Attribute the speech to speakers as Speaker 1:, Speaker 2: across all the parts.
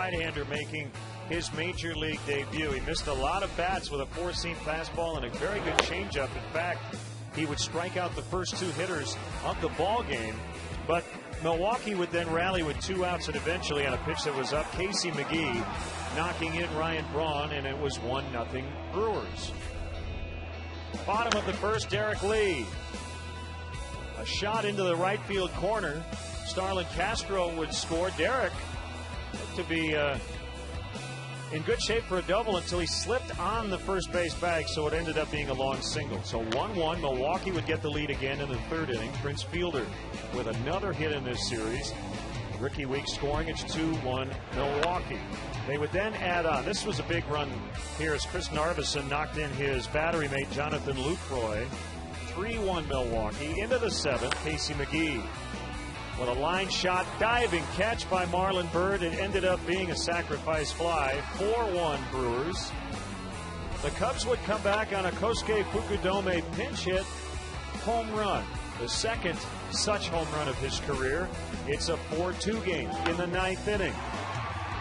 Speaker 1: right-hander making his major league debut. He missed a lot of bats with a four-seam fastball and a very good changeup. In fact, he would strike out the first two hitters of the ball game. But Milwaukee would then rally with 2 outs, and eventually on a pitch that was up, Casey McGee knocking in Ryan Braun, and it was 1-0 Brewers. Bottom of the first, Derek Lee. A shot into the right field corner. Starlin Castro would score. Derek looked to be in good shape for a double until he slipped on the first base bag, so it ended up being a long single. So 1-1. Milwaukee would get the lead again in the third inning. Prince Fielder with another hit in this series. Ricky Weeks scoring. It's 2-1 Milwaukee. They would then add on. This was a big run here as Chris Narveson knocked in his battery mate Jonathan Lucroy. 3-1 Milwaukee. Into the 7th, Casey McGee with a line shot, diving catch by Marlon Byrd. It ended up being a sacrifice fly. 4-1 Brewers. The Cubs would come back on a Kosuke Fukudome pinch hit home run. The second such home run of his career. It's a 4-2 game in the 9th inning.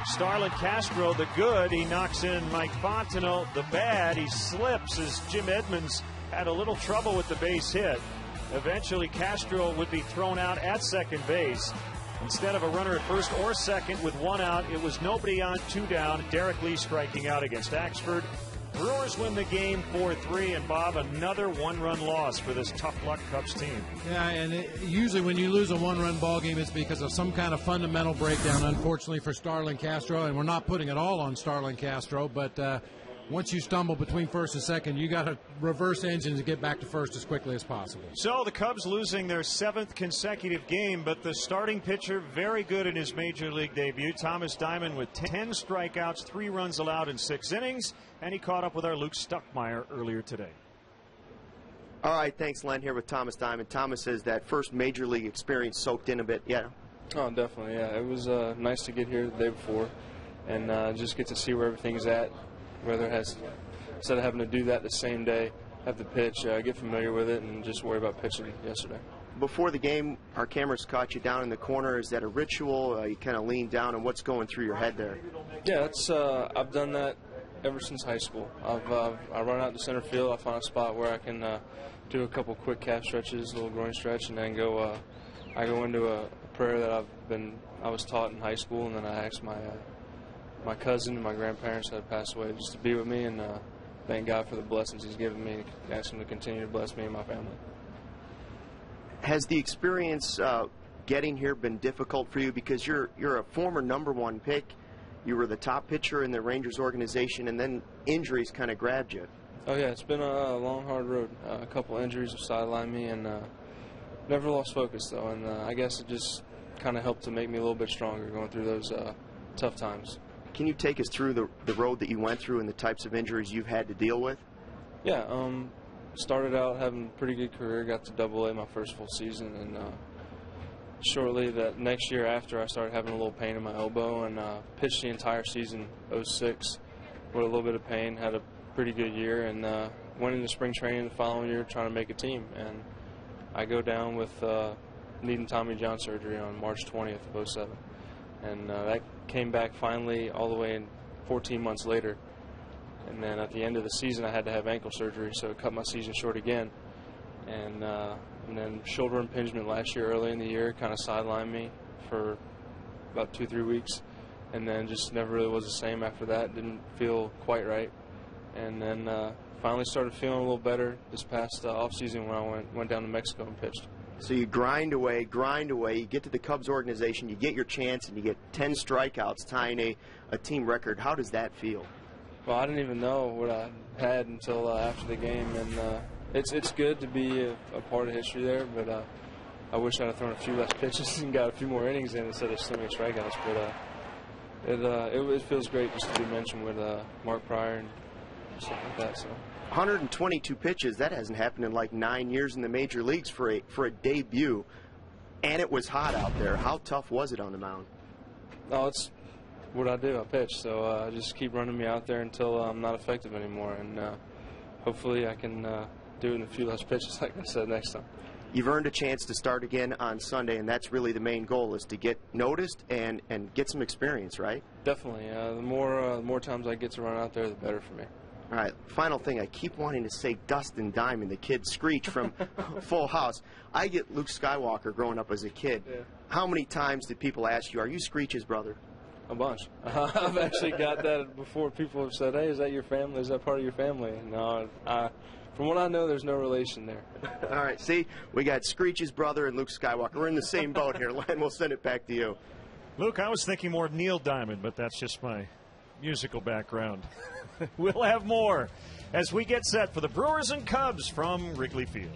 Speaker 1: Starlin Castro, the good, he knocks in Mike Fontenot. The bad, he slips as Jim Edmonds had a little trouble with the base hit. Eventually, Castro would be thrown out at second base. Instead of a runner at first or second with 1 out, it was nobody on, 2 down. Derek Lee striking out against Axford. Brewers win the game 4-3, and Bob, another 1-run loss for this tough luck Cubs team.
Speaker 2: Yeah, and usually when you lose a 1-run ball game, it's because of some kind of fundamental breakdown, unfortunately for Starlin Castro, and we're not putting it all on Starlin Castro, but once you stumble between first and second, you got to reverse engine to get back to first as quickly as possible.
Speaker 1: So the Cubs losing their 7th consecutive game, but the starting pitcher very good in his major league debut. Thomas Diamond with 10 strikeouts, 3 runs allowed in 6 innings, and he caught up with our Luke Stuckmeyer earlier today.
Speaker 3: All right, thanks, Len, here with Thomas Diamond. Thomas says that first major league experience soaked in a bit. Yeah.
Speaker 4: Oh, definitely, yeah. It was nice to get here the day before and just get to see where everything's at. Whether it has, instead of having to do that the same day, have the pitch, get familiar with it, and just worry about pitching yesterday.
Speaker 3: Before the game, our cameras caught you down in the corner. Is that a ritual? You kind of lean down, and what's going through your head there?
Speaker 4: Yeah, that's I've done that ever since high school. I run out to center field. I find a spot where I can do a couple quick calf stretches, a little groin stretch, and then go. I go into a prayer that I was taught in high school, and then I ask my cousin and my grandparents that have passed away just to be with me and thank God for the blessings He's given me. Ask Him to continue to bless me and my family.
Speaker 3: Has the experience getting here been difficult for you? Because you're a former #1 pick. You were the top pitcher in the Rangers organization, and then injuries kind of grabbed you.
Speaker 4: Oh, yeah, it's been a long, hard road. A couple injuries have sidelined me, and never lost focus, though. And I guess it just kind of helped to make me a little bit stronger going through those tough times.
Speaker 3: Can you take us through the road that you went through and the types of injuries you've had to deal with?
Speaker 4: Yeah, started out having a pretty good career, got to Double-A my first full season, and shortly that next year after I started having a little pain in my elbow and pitched the entire season, 06, with a little bit of pain, had a pretty good year, and went into spring training the following year trying to make a team. And I go down with needing Tommy John surgery on March 20th of 07. And that came back finally all the way in 14 months later. And then at the end of the season, I had to have ankle surgery, so it cut my season short again. And then shoulder impingement last year, early in the year, kind of sidelined me for about 2-3 weeks. And then just never really was the same after that. Didn't feel quite right. And then finally started feeling a little better this past off-season when I went down to Mexico and pitched.
Speaker 3: So you grind away, you get to the Cubs organization, you get your chance, and you get 10 strikeouts, tying a team record. How does that feel?
Speaker 4: Well, I didn't even know what I had until after the game, and it's good to be a part of history there, but I wish I'd have thrown a few less pitches and got a few more innings in instead of so many strikeouts. But it feels great just to be mentioned with Mark Pryor and stuff like that. So
Speaker 3: 122 pitches, that hasn't happened in like 9 years in the major leagues for a debut, and it was hot out there. How tough was it on the mound?
Speaker 4: Oh, it's what I do. I pitch, so I just keep running me out there until I'm not effective anymore, and hopefully I can do it in a few less pitches, like I said, next time.
Speaker 3: you've earned a chance to start again on Sunday, and that's really the main goal, is to get noticed and get some experience, right?
Speaker 4: Definitely. The more times I get to run out there, the better for me.
Speaker 3: All right, final thing. I keep wanting to say Dustin Diamond, the kid Screech from Full House. I get Luke Skywalker growing up as a kid.
Speaker 4: Yeah.
Speaker 3: How many times did people ask you, are you Screech's brother?
Speaker 4: A bunch. I've actually got that before. People have said, hey, is that your family? Is that part of your family? No, from what I know, there's no relation there.
Speaker 3: All right, see, we got Screech's brother and Luke Skywalker. We're in the same boat here. Len, we'll send it back to you.
Speaker 1: Luke, I was thinking more of Neil Diamond, but that's just my musical background. We'll have more as we get set for the Brewers and Cubs from Wrigley Field.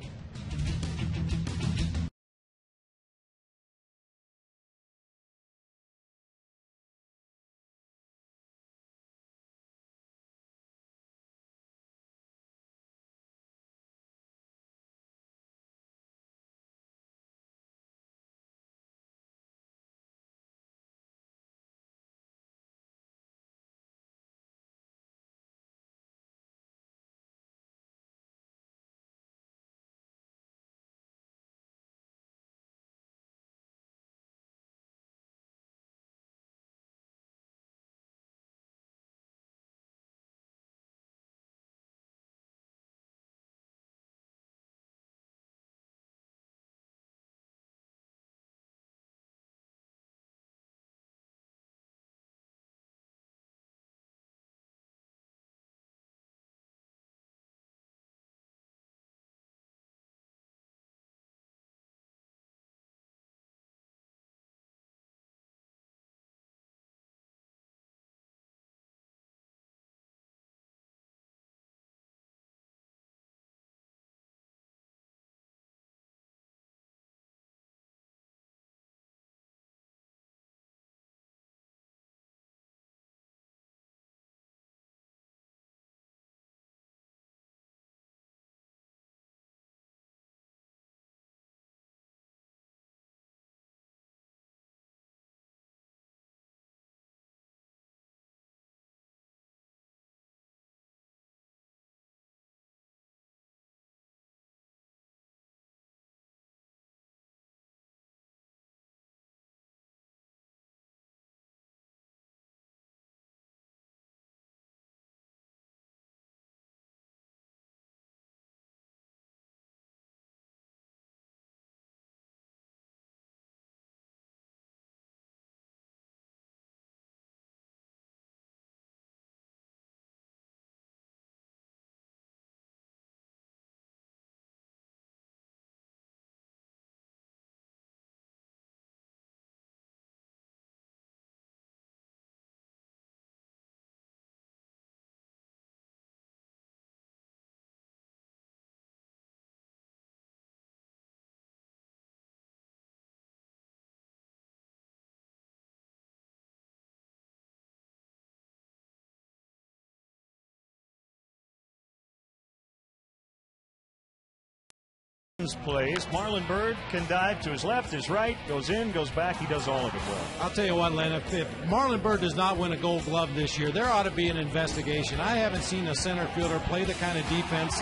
Speaker 1: Plays. Marlon Byrd can dive to his left, his right, goes in, goes back. He does all of it well.
Speaker 2: I'll tell you what, Len, if Marlon Byrd does not win a Gold Glove this year, there ought to be an investigation. I haven't seen a center fielder play the kind of defense,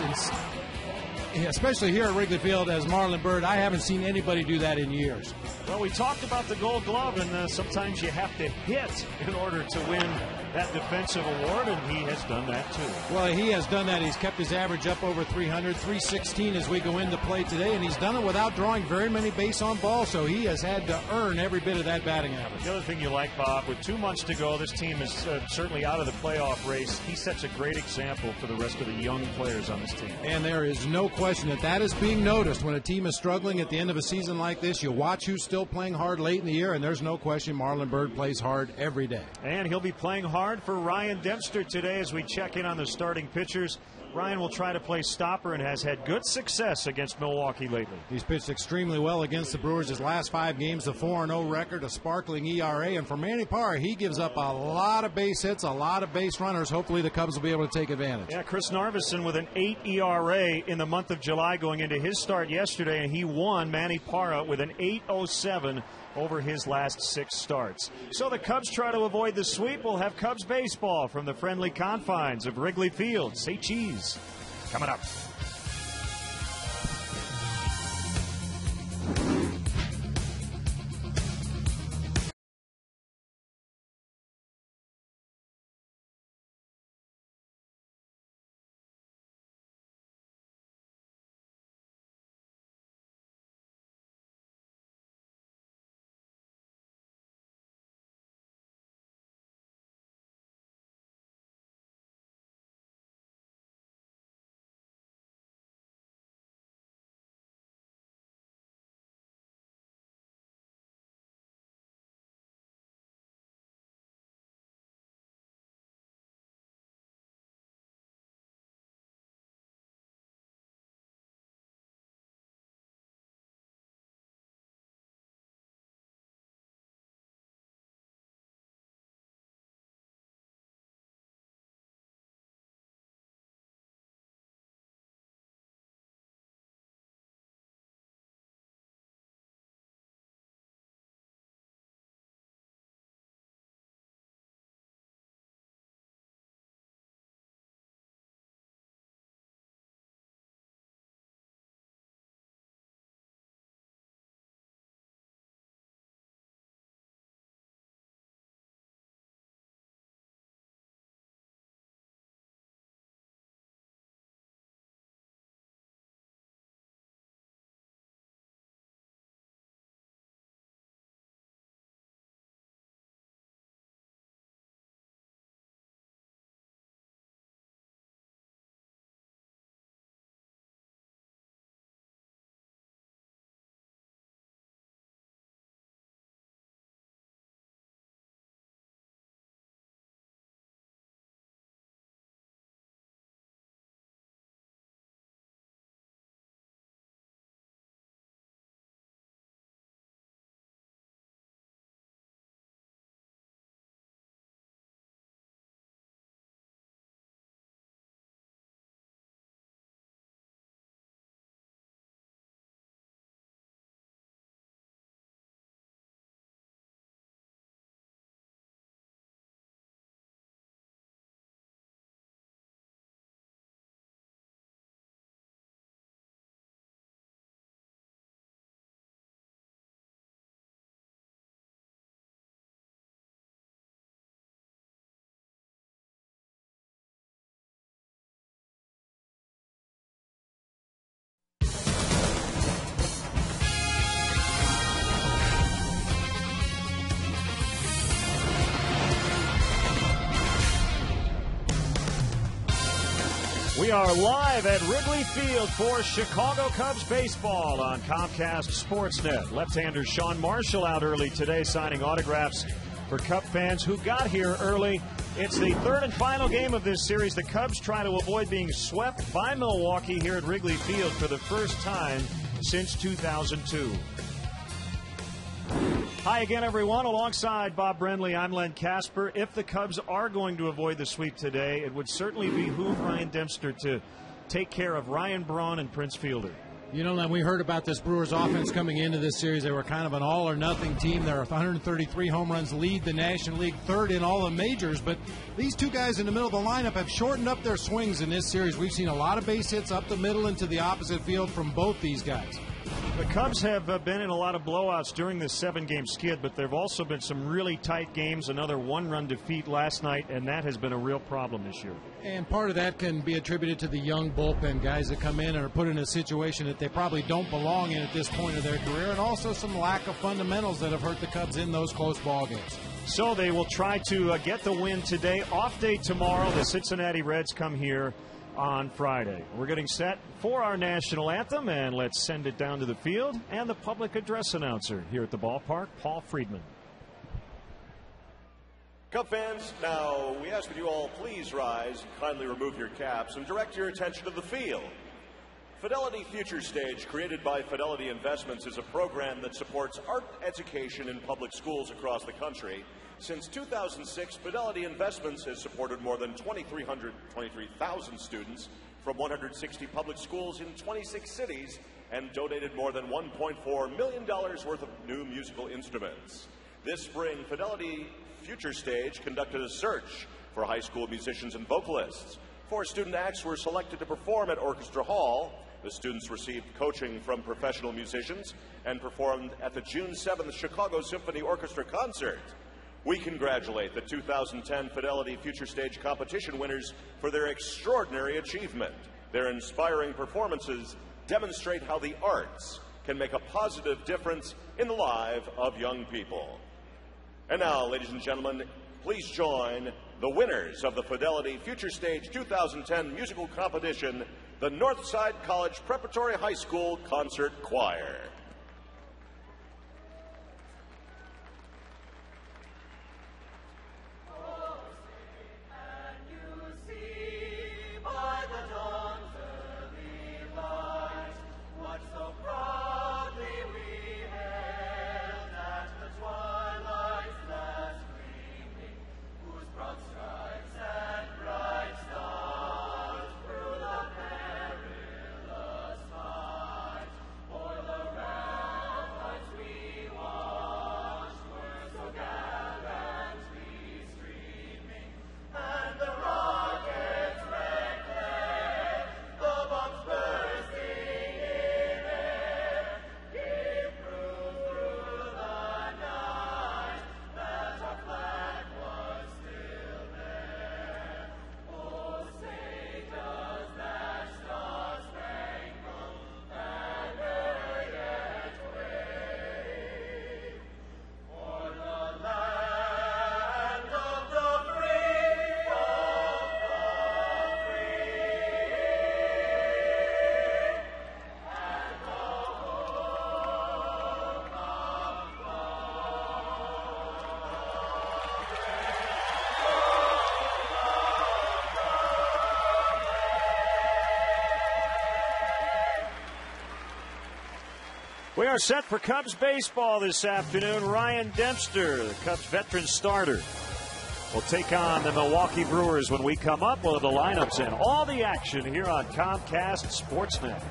Speaker 2: especially here at Wrigley Field, as Marlon Byrd. I haven't seen anybody do that in years.
Speaker 1: Well, we talked about the Gold Glove, and sometimes you have to hit in order to win that defensive award, and he has done that too.
Speaker 2: Well, he has done that. He's kept his average up over 300, 316 as we go into play today, and he's done it without drawing very many base on balls, so he has had to earn every bit of that batting average.
Speaker 1: The other thing you like, Bob, with 2 months to go, this team is certainly out of the playoff race. He sets a great example for the rest of the young players on this team.
Speaker 2: And there is no question that is being noticed when a team is struggling at the end of a season like this. You watch who's still playing hard late in the year, and there's no question Marlon Byrd plays hard every day.
Speaker 1: And he'll be playing hard for Ryan Dempster today as we check in on the starting pitchers. Ryan will try to play stopper and has had good success against Milwaukee lately.
Speaker 2: He's pitched extremely well against the Brewers. His last 5 games, a 4-0 record, a sparkling ERA. And for Manny Parra, he gives up a lot of base hits, a lot of base runners. Hopefully the Cubs will be able to take advantage.
Speaker 1: Yeah, Chris Narveson with an 8 ERA in the month of July going into his start yesterday, and he won. Manny Parra with an 8.07 over his last 6 starts. So the Cubs try to avoid the sweep. We'll have Cubs baseball from the friendly confines of Wrigley Field. Say cheese. Coming up. We are live at Wrigley Field for Chicago Cubs baseball on Comcast Sportsnet. Left-hander Sean Marshall out early today signing autographs for Cub fans who got here early. It's the third and final game of this series. The Cubs try to avoid being swept by Milwaukee here at Wrigley Field for the first time since 2002. Hi again, everyone. Alongside Bob Brenly, I'm Len Casper. If the Cubs are going to avoid the sweep today, it would certainly behoove Ryan Dempster to take care of Ryan Braun and Prince Fielder.
Speaker 2: You know, Len, we heard about this Brewers offense coming into this series. They were kind of an all-or-nothing team. They're 133 home runs, lead the National League, third in all the majors. But these two guys in the middle of the lineup have shortened up their swings in this series. We've seen a lot of base hits up the middle and to the opposite field from both these guys.
Speaker 1: The Cubs have been in a lot of blowouts during this 7-game skid, but there have also been some really tight games, another one-run defeat last night, and that has been a real problem this year.
Speaker 2: And part of that can be attributed to the young bullpen guys that come in and are put in a situation that they probably don't belong in at this point of their career, and also some lack of fundamentals that have hurt the Cubs in those close ball games.
Speaker 1: So they will try to get the win today. Off day tomorrow. The Cincinnati Reds come here on Friday. We're getting set for our national anthem, and let's send it down to the field and the public address announcer here at the ballpark, Paul Friedman.
Speaker 5: Cub fans, now we ask that you all please rise and kindly remove your caps and direct your attention to the field. Fidelity Future Stage, created by Fidelity Investments, is a program that supports art education in public schools across the country. Since 2006, Fidelity Investments has supported more than 23,000 students from 160 public schools in 26 cities and donated more than $1.4 million worth of new musical instruments. This spring, Fidelity Future Stage conducted a search for high school musicians and vocalists. 4 student acts were selected to perform at Orchestra Hall. The students received coaching from professional musicians and performed at the June 7th Chicago Symphony Orchestra concert. We congratulate the 2010 Fidelity Future Stage competition winners for their extraordinary achievement. Their inspiring performances demonstrate how the arts can make a positive difference in the lives of young people. And now, ladies and gentlemen, please join the winners of the Fidelity Future Stage 2010 musical competition, the Northside College Preparatory High School Concert Choir.
Speaker 1: We are set for Cubs baseball this afternoon. Ryan Dempster, the Cubs veteran starter, will take on the Milwaukee Brewers when we come up. We'll have the lineups and all the action here on Comcast Sportsnet.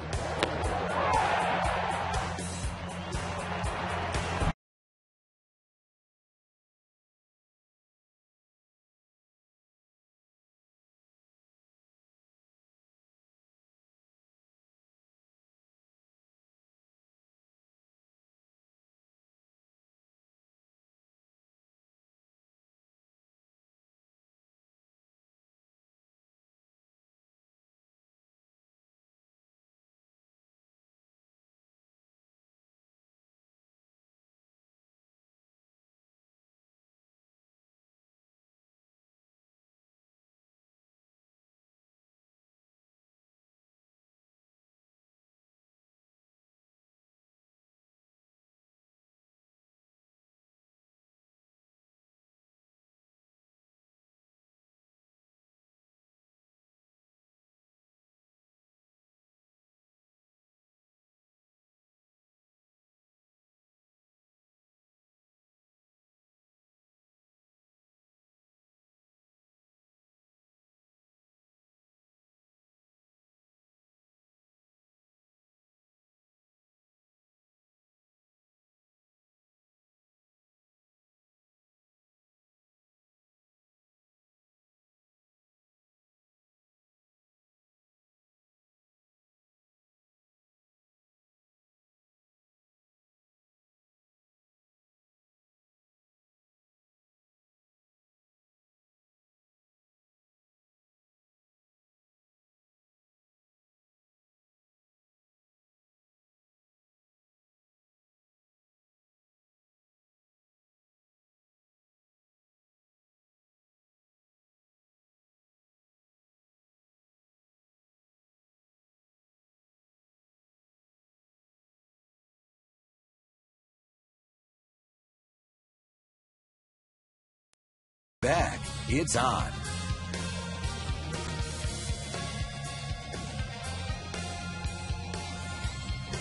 Speaker 6: back. It's on.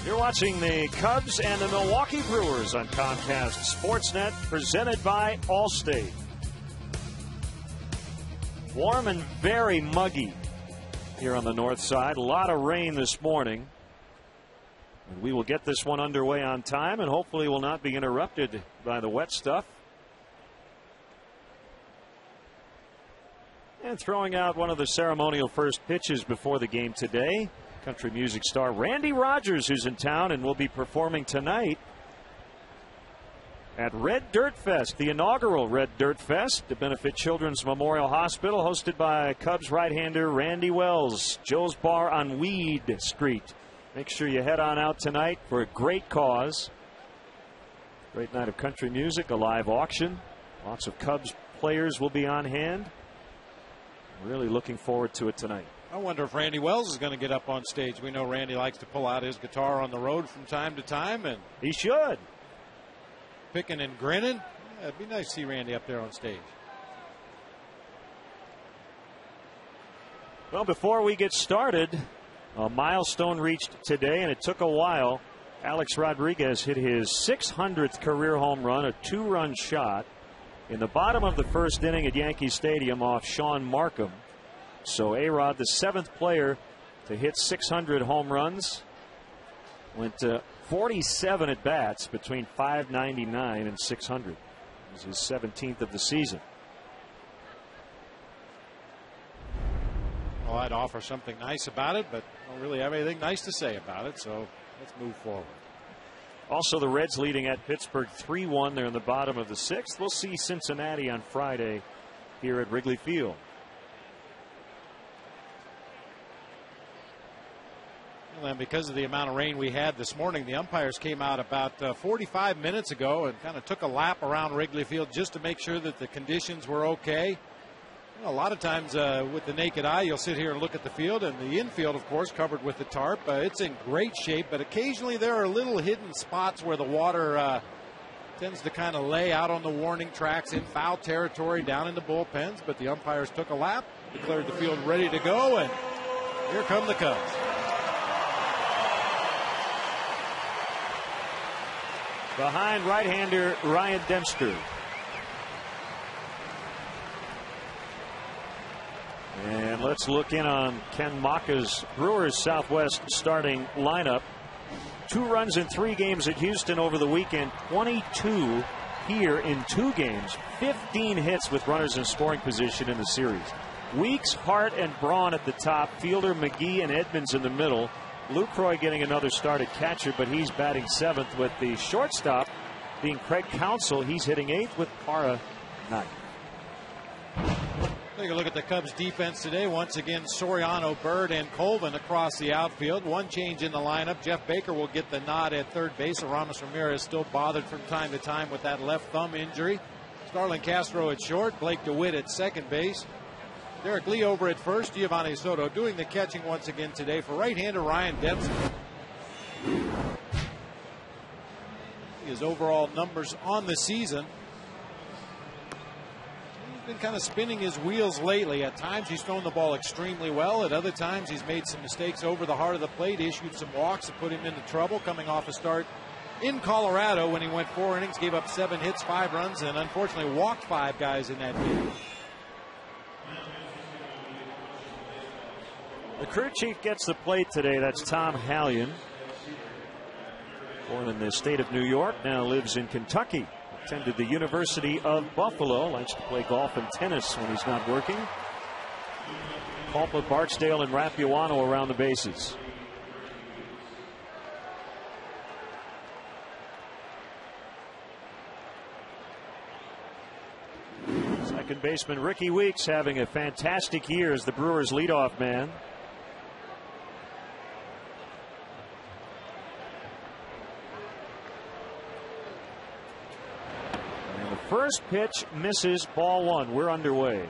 Speaker 1: You're watching the Cubs and the Milwaukee Brewers on Comcast Sportsnet, presented by Allstate. Warm and very muggy here on the north side. A lot of rain this morning. And we will get this one underway on time and hopefully will not be interrupted by the wet stuff. And throwing out one of the ceremonial first pitches before the game today, country music star Randy Rogers, who's in town and will be performing tonight at Red Dirt Fest, the inaugural Red Dirt Fest to benefit Children's Memorial Hospital, hosted by Cubs right-hander Randy Wells, Joe's Bar on Weed Street. Make sure you head on out tonight for a great cause. Great night of country music, a live auction. Lots of Cubs players will be on hand. Really looking forward to it tonight.
Speaker 2: I wonder if Randy Wells is going to get up on stage. We know Randy likes to pull out his guitar on the road from time to time, and
Speaker 1: he should.
Speaker 2: Picking and grinning. Yeah, it'd be nice to see Randy up there on stage.
Speaker 1: Well, before we get started, a milestone reached today, and it took a while. Alex Rodriguez hit his 600th career home run, a 2-run shot, in the bottom of the first inning at Yankee Stadium off Sean Markham. So A-Rod, the 7th player to hit 600 home runs, went to 47 at bats between 599 and 600. It was his 17th of the season.
Speaker 2: Well, I'd offer something nice about it, but I don't really have anything nice to say about it, so let's move forward.
Speaker 1: Also, the Reds leading at Pittsburgh 3-1. They're in the bottom of the 6th. We'll see Cincinnati on Friday here at Wrigley Field.
Speaker 2: Well, and because of the amount of rain we had this morning, the umpires came out about 45 minutes ago and kind of took a lap around Wrigley Field just to make sure that the conditions were okay. You know, a lot of times with the naked eye, you'll sit here and look at the field, and the infield, of course, covered with the tarp. It's in great shape, but occasionally there are little hidden spots where the water tends to kind of lay out on the warning tracks in foul territory down in the bullpens. But the umpires took a lap, declared the field ready to go, and here come the Cubs.
Speaker 1: Behind right-hander Ryan Dempster. And let's look in on Ken Maka's Brewers Southwest starting lineup. 2 runs in 3 games at Houston over the weekend. 22 here in 2 games. 15 hits with runners in scoring position in the series. Weeks, Hart, and Braun at the top. Fielder, McGee, and Edmonds in the middle. Lucroy getting another start at catcher, but he's batting 7th, with the shortstop being Craig Counsell. He's hitting 8th with Parra 9th.
Speaker 2: Take a look at the Cubs defense today. Once again, Soriano, Bird, and Colvin across the outfield. One change in the lineup. Jeff Baker will get the nod at third base. Aramis Ramirez still bothered from time to time with that left thumb injury. Starlin Castro at short. Blake DeWitt at second base. Derek Lee over at first. Giovanni Soto doing the catching once again today for right-hander Ryan Dempster. His overall numbers on the season. Been kind of spinning his wheels lately. At times he's thrown the ball extremely well. At other times he's made some mistakes over the heart of the plate, issued some walks that put him into trouble, coming off a start in Colorado when he went 4 innings, gave up 7 hits, 5 runs, and unfortunately walked 5 guys in that game.
Speaker 1: The crew chief gets the plate today. That's Tom Hallion. Born in the state of New York, now lives in Kentucky. Attended the University of Buffalo. Likes to play golf and tennis when he's not working. Palpa, Barksdale, and Rapuano around the bases. Second baseman Ricky Weeks having a fantastic year as the Brewers' leadoff man. First pitch misses, ball 1. We're underway.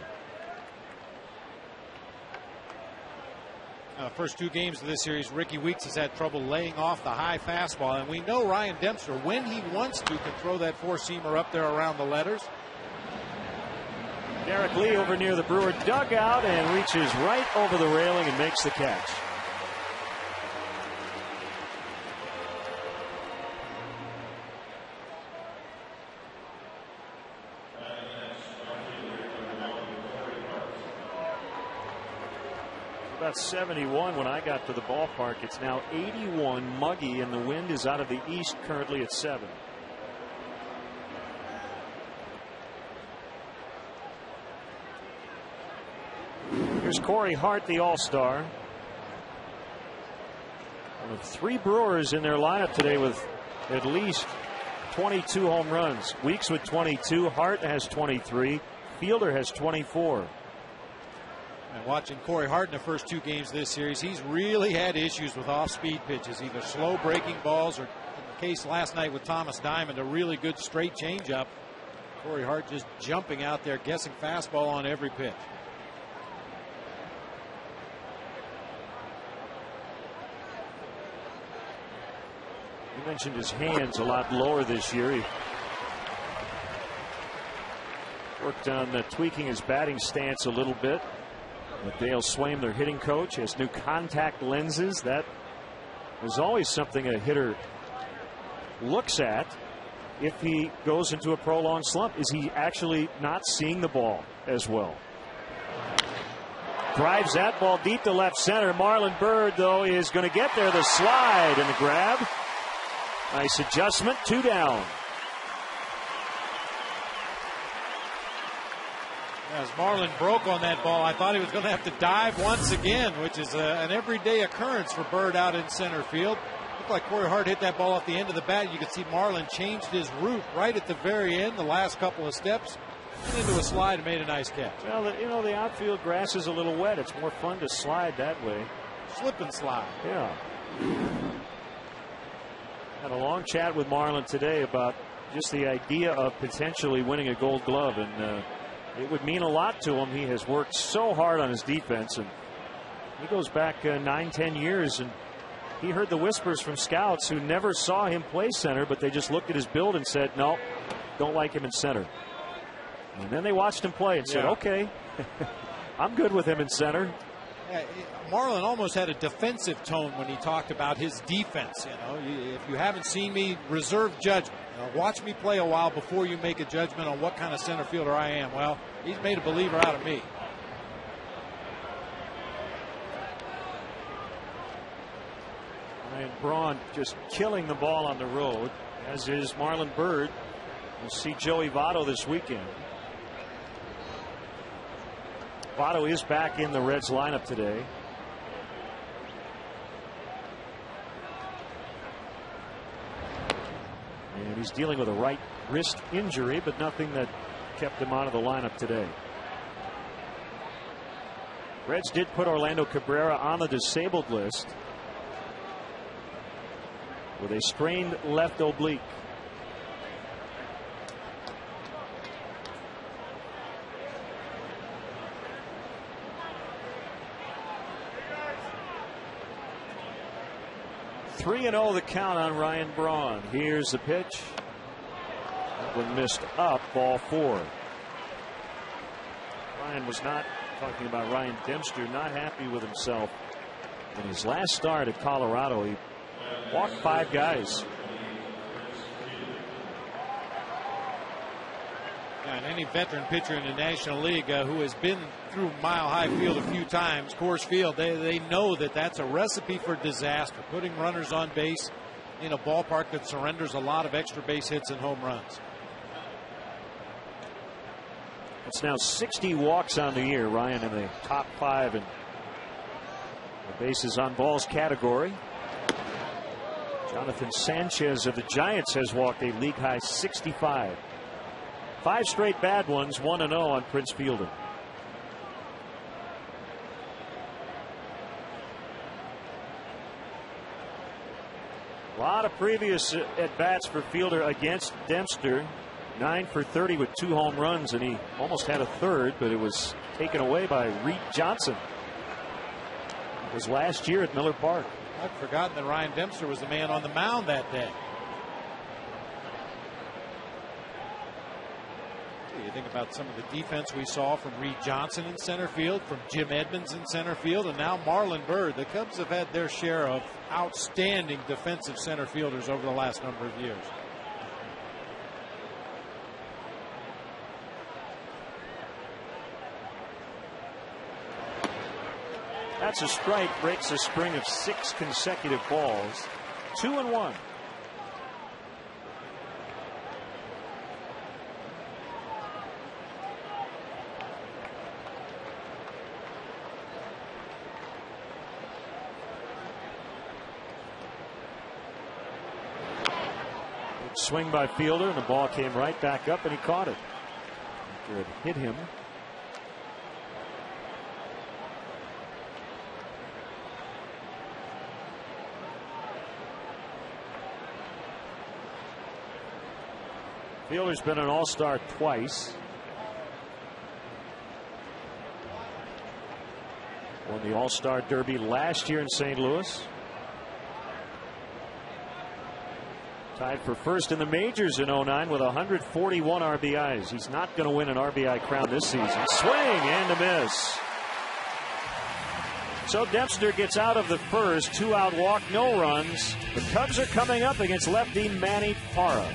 Speaker 2: First 2 games of this series, Ricky Weeks has had trouble laying off the high fastball, and we know Ryan Dempster, when he wants to, can throw that 4-seamer up there around the letters.
Speaker 1: Derek Lee over near the Brewer dugout and reaches right over the railing and makes the catch. About 71 when I got to the ballpark. It's now 81, muggy, and the wind is out of the east, currently at 7. Here's Corey Hart, the All-Star. One of 3 Brewers in their lineup today with at least 22 home runs. Weeks with 22. Hart has 23. Fielder has 24.
Speaker 2: And watching Corey Hart in the first 2 games of this series, he's really had issues with off-speed pitches, either slow breaking balls or, in the case last night with Thomas Diamond, a really good straight changeup. Corey Hart just jumping out there, guessing fastball on every pitch.
Speaker 1: You mentioned his hands a lot lower this year. He worked on tweaking his batting stance a little bit. Dale Swaim, their hitting coach, has new contact lenses. That is always something a hitter looks at if he goes into a prolonged slump. Is he actually not seeing the ball as well? Drives that ball deep to left center. Marlon Byrd, though, is going to get there. The slide and the grab. Nice adjustment. 2 down.
Speaker 2: As Marlin broke on that ball, I thought he was going to have to dive once again, which is an everyday occurrence for Byrd out in center field. Looked like Corey Hart hit that ball off the end of the bat. You could see Marlin changed his route right at the very end, the last couple of steps, into a slide and made a nice catch.
Speaker 1: Well, you know, the outfield grass is a little wet. It's more fun to slide that way.
Speaker 2: Slip and slide.
Speaker 1: Yeah. Had a long chat with Marlin today about just the idea of potentially winning a Gold Glove, and it would mean a lot to him. He has worked so hard on his defense, and he goes back 9-10 years, and he heard the whispers from scouts who never saw him play center, but they just looked at his build and said, no, don't like him in center. And then they watched him play and said, okay, I'm good with him in center.
Speaker 2: Yeah, Marlin almost had a defensive tone when he talked about his defense. You know, if you haven't seen me, reserve judgment. Watch me play a while before you make a judgment on what kind of center fielder I am. Well, he's made a believer out of me.
Speaker 1: Ryan Braun just killing the ball on the road, as is Marlon Byrd. We'll see Joey Votto this weekend. Votto is back in the Reds lineup today. And he's dealing with a right wrist injury, but nothing that kept him out of the lineup today. Reds did put Orlando Cabrera on the disabled list with a strained left oblique. Three and 0 the count on Ryan Braun. Here's the pitch. That one missed up, ball 4. Ryan was not talking about Ryan Dempster, not happy with himself. In his last start at Colorado, he walked 5 guys.
Speaker 2: And any veteran pitcher in the National League who has been through Mile High Field a few times, Coors Field, they know that that's a recipe for disaster. Putting runners on base in a ballpark that surrenders a lot of extra base hits and home runs.
Speaker 1: It's now 60 walks on the year. Ryan in the top 5 in the bases on balls category. Jonathan Sanchez of the Giants has walked a league high 65. 5 straight bad ones, 1-0 on Prince Fielder. A lot of previous at-bats for Fielder against Dempster. 9 for 30 with 2 home runs, and he almost had a third, but it was taken away by Reed Johnson. It was last year at Miller Park.
Speaker 2: I'd forgotten that Ryan Dempster was the man on the mound that day. You think about some of the defense we saw from Reed Johnson in center field, from Jim Edmonds in center field, and now Marlon Byrd. The Cubs have had their share of outstanding defensive center fielders over the last number of years.
Speaker 1: That's a strike, breaks a string of 6 consecutive balls. 2-1. Swing by Fielder, and the ball came right back up, and he caught it. After it hit him. Fielder's been an all-star twice. Won the All-Star Derby last year in St. Louis. Tied for first in the majors in 09 with 141 RBIs. He's not going to win an RBI crown this season. Swing and a miss. So Dempster gets out of the first. 2-out walk, no runs. The Cubs are coming up against lefty Manny Parra.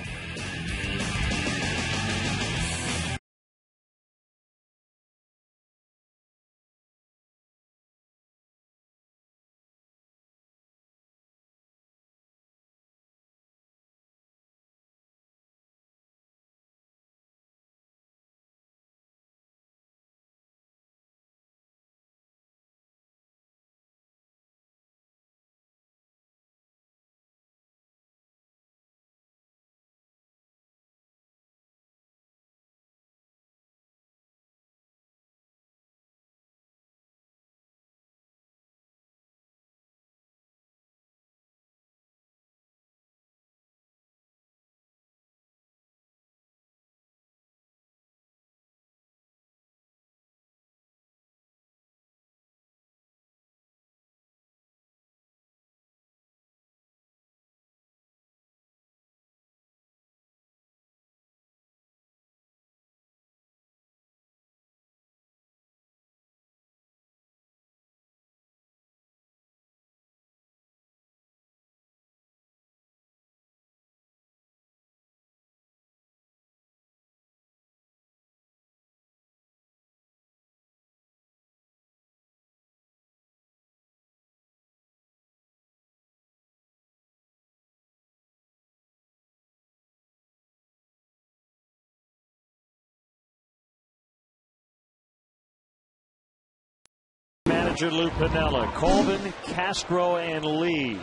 Speaker 1: Manager Lou Piniella, Colvin, Castro, and Lee.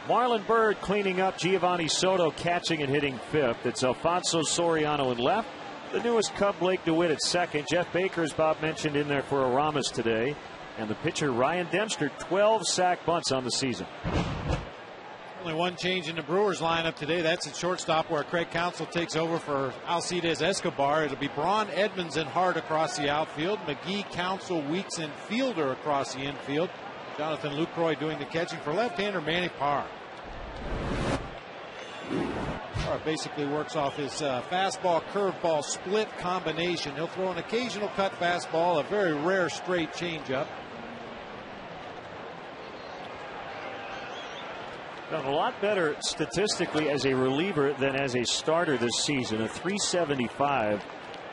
Speaker 1: Marlon Byrd cleaning up, Giovanni Soto catching and hitting fifth. It's Alfonso Soriano in left. The newest Cub, Blake DeWitt, at second. Jeff Baker, as Bob mentioned, in there for Aramis today. And the pitcher Ryan Dempster, 12 sack bunts on the season.
Speaker 2: Only one change in the Brewers lineup today. That's at shortstop, where Craig Counsell takes over for Alcides Escobar. It'll be Braun, Edmonds, and Hart across the outfield. McGee, Counsell, Weeks, and Fielder across the infield. Jonathan Lucroy doing the catching for left-hander Manny Parra. Parra basically works off his fastball, curveball, split combination. He'll throw an occasional cut fastball, a very rare straight changeup.
Speaker 1: Done a lot better statistically as a reliever than as a starter this season. A 375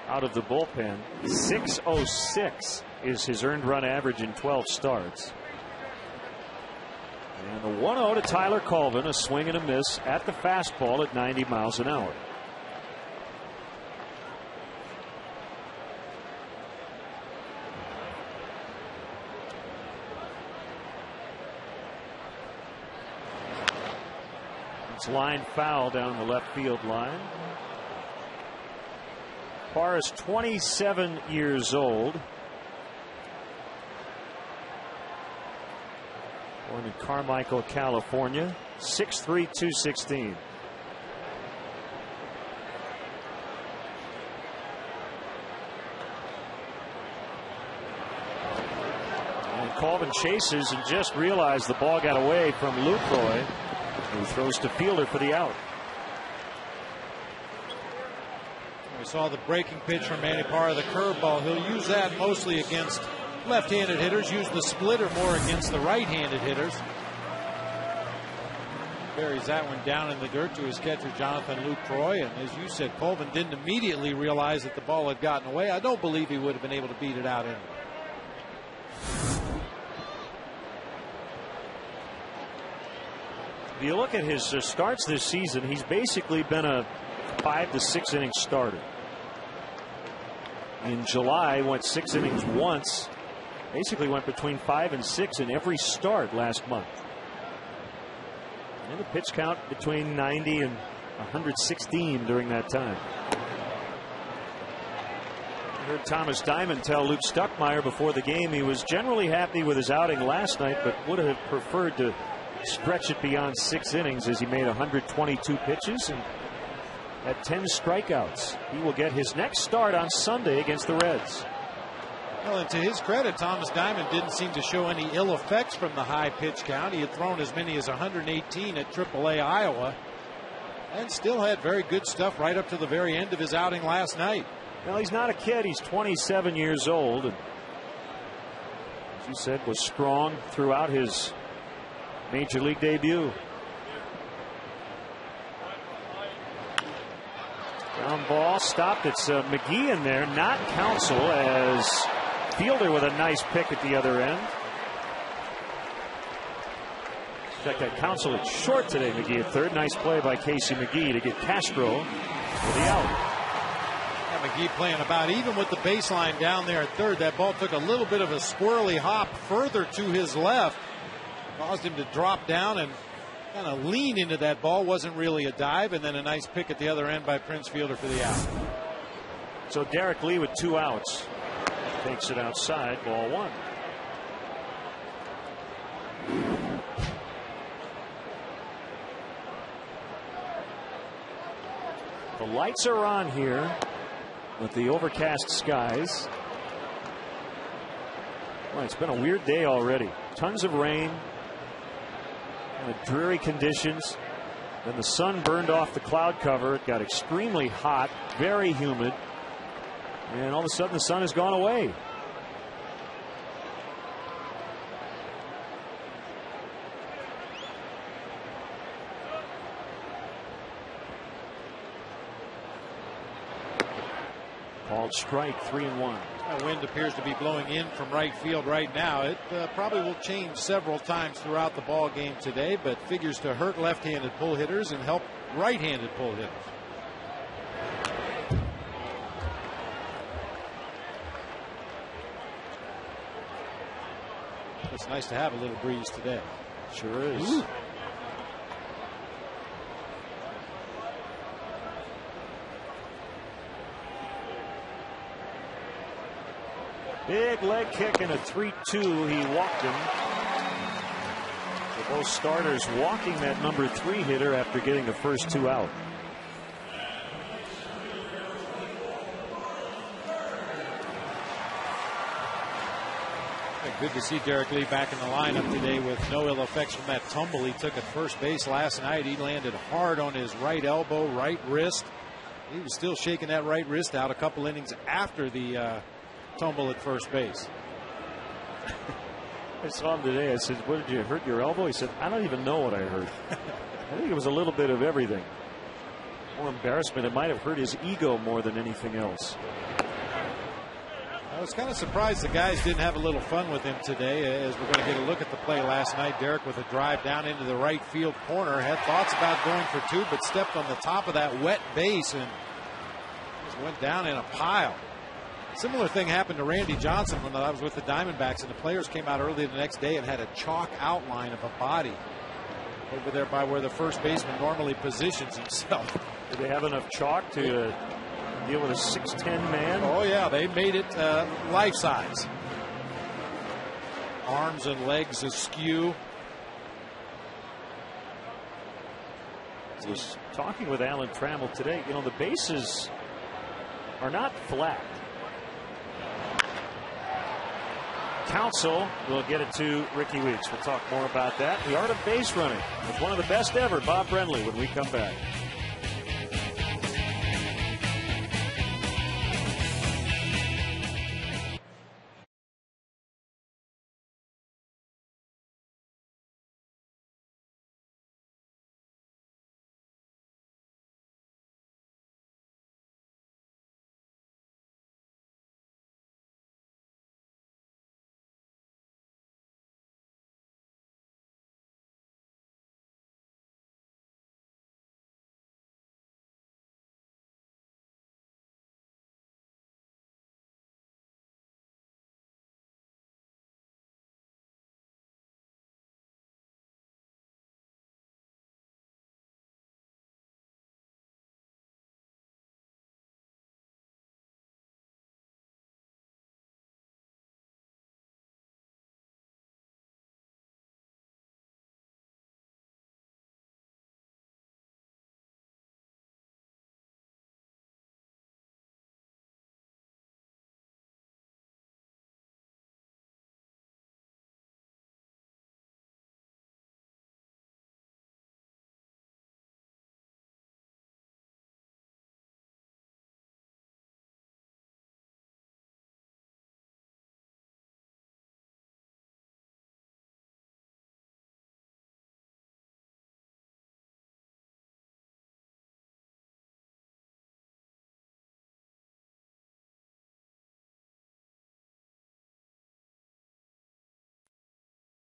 Speaker 1: out of the bullpen. 606 is his earned run average in 12 starts. And the 1-0 to Tyler Colvin, a swing and a miss at the fastball at 90 miles an hour. Line foul down the left field line. Parra's 27 years old. Born in Carmichael, California. 6'3", 216. And Colvin chases and just realized the ball got away from Lucroy, who throws to Fielder for the out.
Speaker 2: We saw the breaking pitch from Manny Parra, the curveball. He'll use that mostly against left-handed hitters, use the splitter more against the right-handed hitters. Buries that one down in the dirt to his catcher, Jonathan Lucroy. And as you said, Colvin didn't immediately realize that the ball had gotten away. I don't believe he would have been able to beat it out in.
Speaker 1: If you look at his starts this season, he's basically been a 5 to 6 inning starter. In July, went 6 innings once. Basically went between 5 and 6 in every start last month. And the pitch count between 90 and 116 during that time. I heard Thomas Diamond tell Luke Stuckmeyer before the game he was generally happy with his outing last night, but would have preferred to stretch it beyond 6 innings as he made 122 pitches and had 10 strikeouts. He will get his next start on Sunday against the Reds.
Speaker 2: Well, and to his credit, Thomas Diamond didn't seem to show any ill effects from the high pitch count. He had thrown as many as 118 at AAA Iowa and still had very good stuff right up to the very end of his outing last night.
Speaker 1: Well, he's not a kid. He's 27 years old. And as you said, was strong throughout his major league debut. Ground ball stopped. It's McGee in there, not Counsell, as Fielder with a nice pick at the other end. Check that. Counsell at short today. McGee at third. Nice play by Casey McGee to get Castro for the out.
Speaker 2: Yeah, McGee playing about even with the baseline down there at third. That ball took a little bit of a squirrely hop further to his left, caused him to drop down and kind of lean into that ball. Wasn't really a dive, and then a nice pick at the other end by Prince Fielder for the out.
Speaker 1: So Derek Lee with 2 outs takes it outside, ball 1. The lights are on here with the overcast skies. Well, it's been a weird day already. Tons of rain. Dreary conditions. Then the sun burned off the cloud cover. It got extremely hot, very humid, and all of a sudden the sun has gone away. Called strike, 3-1.
Speaker 2: The wind appears to be blowing in from right field right now. It probably will change several times throughout the ball game today, but figures to hurt left-handed pull hitters and help right-handed pull hitters. It's nice to have a little breeze today.
Speaker 1: Sure is.
Speaker 2: Ooh.
Speaker 1: Big leg kick and a 3-2. He walked him. So both starters walking that number 3 hitter after getting the first 2 out.
Speaker 2: Good to see Derek Lee back in the lineup today with no ill effects from that tumble he took at first base last night. He landed hard on his right elbow, right wrist. He was still shaking that right wrist out a couple innings after the tumble at first base.
Speaker 1: I saw him today. I said, "What did you hurt your elbow?" He said, "I don't even know what I hurt." I think it was a little bit of everything. More embarrassment. It might have hurt his ego more than anything else.
Speaker 2: I was kind of surprised the guys didn't have a little fun with him today, as we're going to get a look at the play last night. Derek with a drive down into the right field corner. Had thoughts about going for 2, but stepped on the top of that wet base and just went down in a pile. Similar thing happened to Randy Johnson when I was with the Diamondbacks, and the players came out early the next day and had a chalk outline of a body over there by where the first baseman normally positions himself.
Speaker 1: Did they have enough chalk to deal with a 6'10" man?
Speaker 2: Oh yeah, they made it life size. Arms and legs askew.
Speaker 1: I was talking with Alan Trammell today. You know, the bases are not flat. Counsell will get it to Ricky Weeks. We'll talk more about that. The art of base running with one of the best ever, Bob Brenly, when we come back.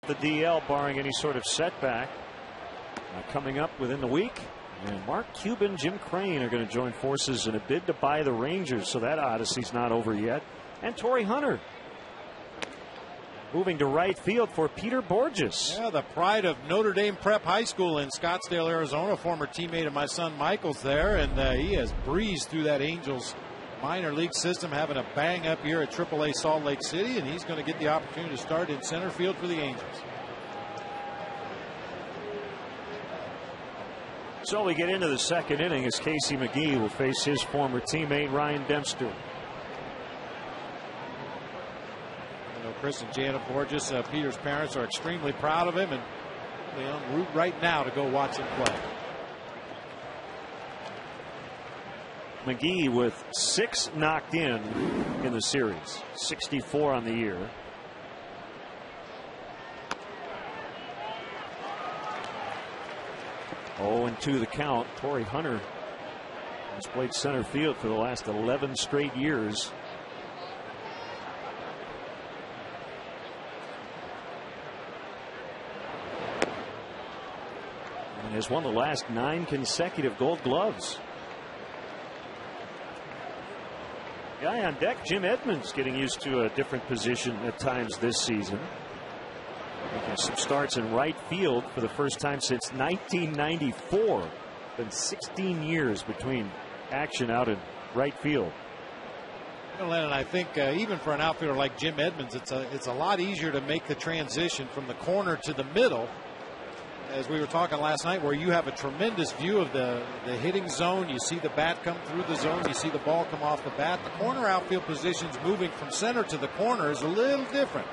Speaker 1: The DL barring any sort of setback. Coming up within the week. And Mark Cuban, Jim Crane are going to join forces in a bid to buy the Rangers. So that odyssey's not over yet. And Torrey Hunter moving to right field for Peter Borges.
Speaker 2: Yeah, the pride of Notre Dame Prep High School in Scottsdale, Arizona. Former teammate of my son Michael's there. And he has breezed through that Angels minor league system, having a bang up year at AAA Salt Lake City. And he's going to get the opportunity to start in center field for the Angels.
Speaker 1: So we get into the second inning as Casey McGee will face his former teammate Ryan Dempster.
Speaker 2: You know, Chris and Janet Borges, Peter's parents, are extremely proud of him, and they're en route right now to go watch him play.
Speaker 1: McGee with 6 knocked in the series, 64 on the year. Oh, and 2 the count. Torrey Hunter has played center field for the last 11 straight years. And has won the last 9 consecutive Gold Gloves. Guy on deck, Jim Edmonds, getting used to a different position at times this season. Making some starts in right field for the first time since 1994. Been 16 years between action out in right field.
Speaker 2: You know, Lennon, I think even for an outfielder like Jim Edmonds, it's a lot easier to make the transition from the corner to the middle, as we were talking last night, where you have a tremendous view of the hitting zone. You see the bat come through the zone. You see the ball come off the bat. The corner outfield positions moving from center to the corner is a little different.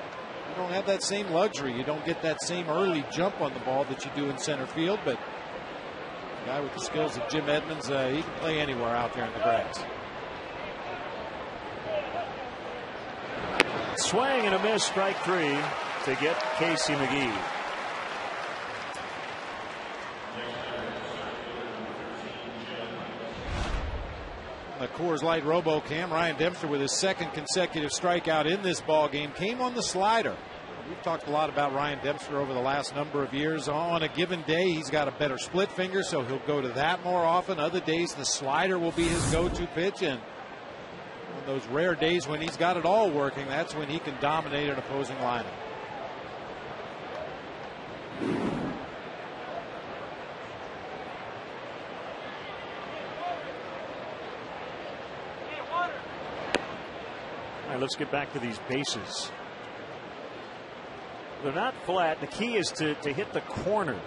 Speaker 2: You don't have that same luxury. You don't get that same early jump on the ball that you do in center field. But a guy with the skills of Jim Edmonds, he can play anywhere out there in the grass.
Speaker 1: Swing and a miss, strike 3 to get Casey McGee.
Speaker 2: The Coors Light RoboCam, Ryan Dempster with his 2nd consecutive strikeout in this ball game came on the slider. We've talked a lot about Ryan Dempster over the last number of years. On a given day, he's got a better split finger, so he'll go to that more often. Other days, the slider will be his go-to pitch, and on those rare days when he's got it all working, that's when he can dominate an opposing lineup.
Speaker 1: All right, let's get back to these bases. They're not flat. The key is to hit the corner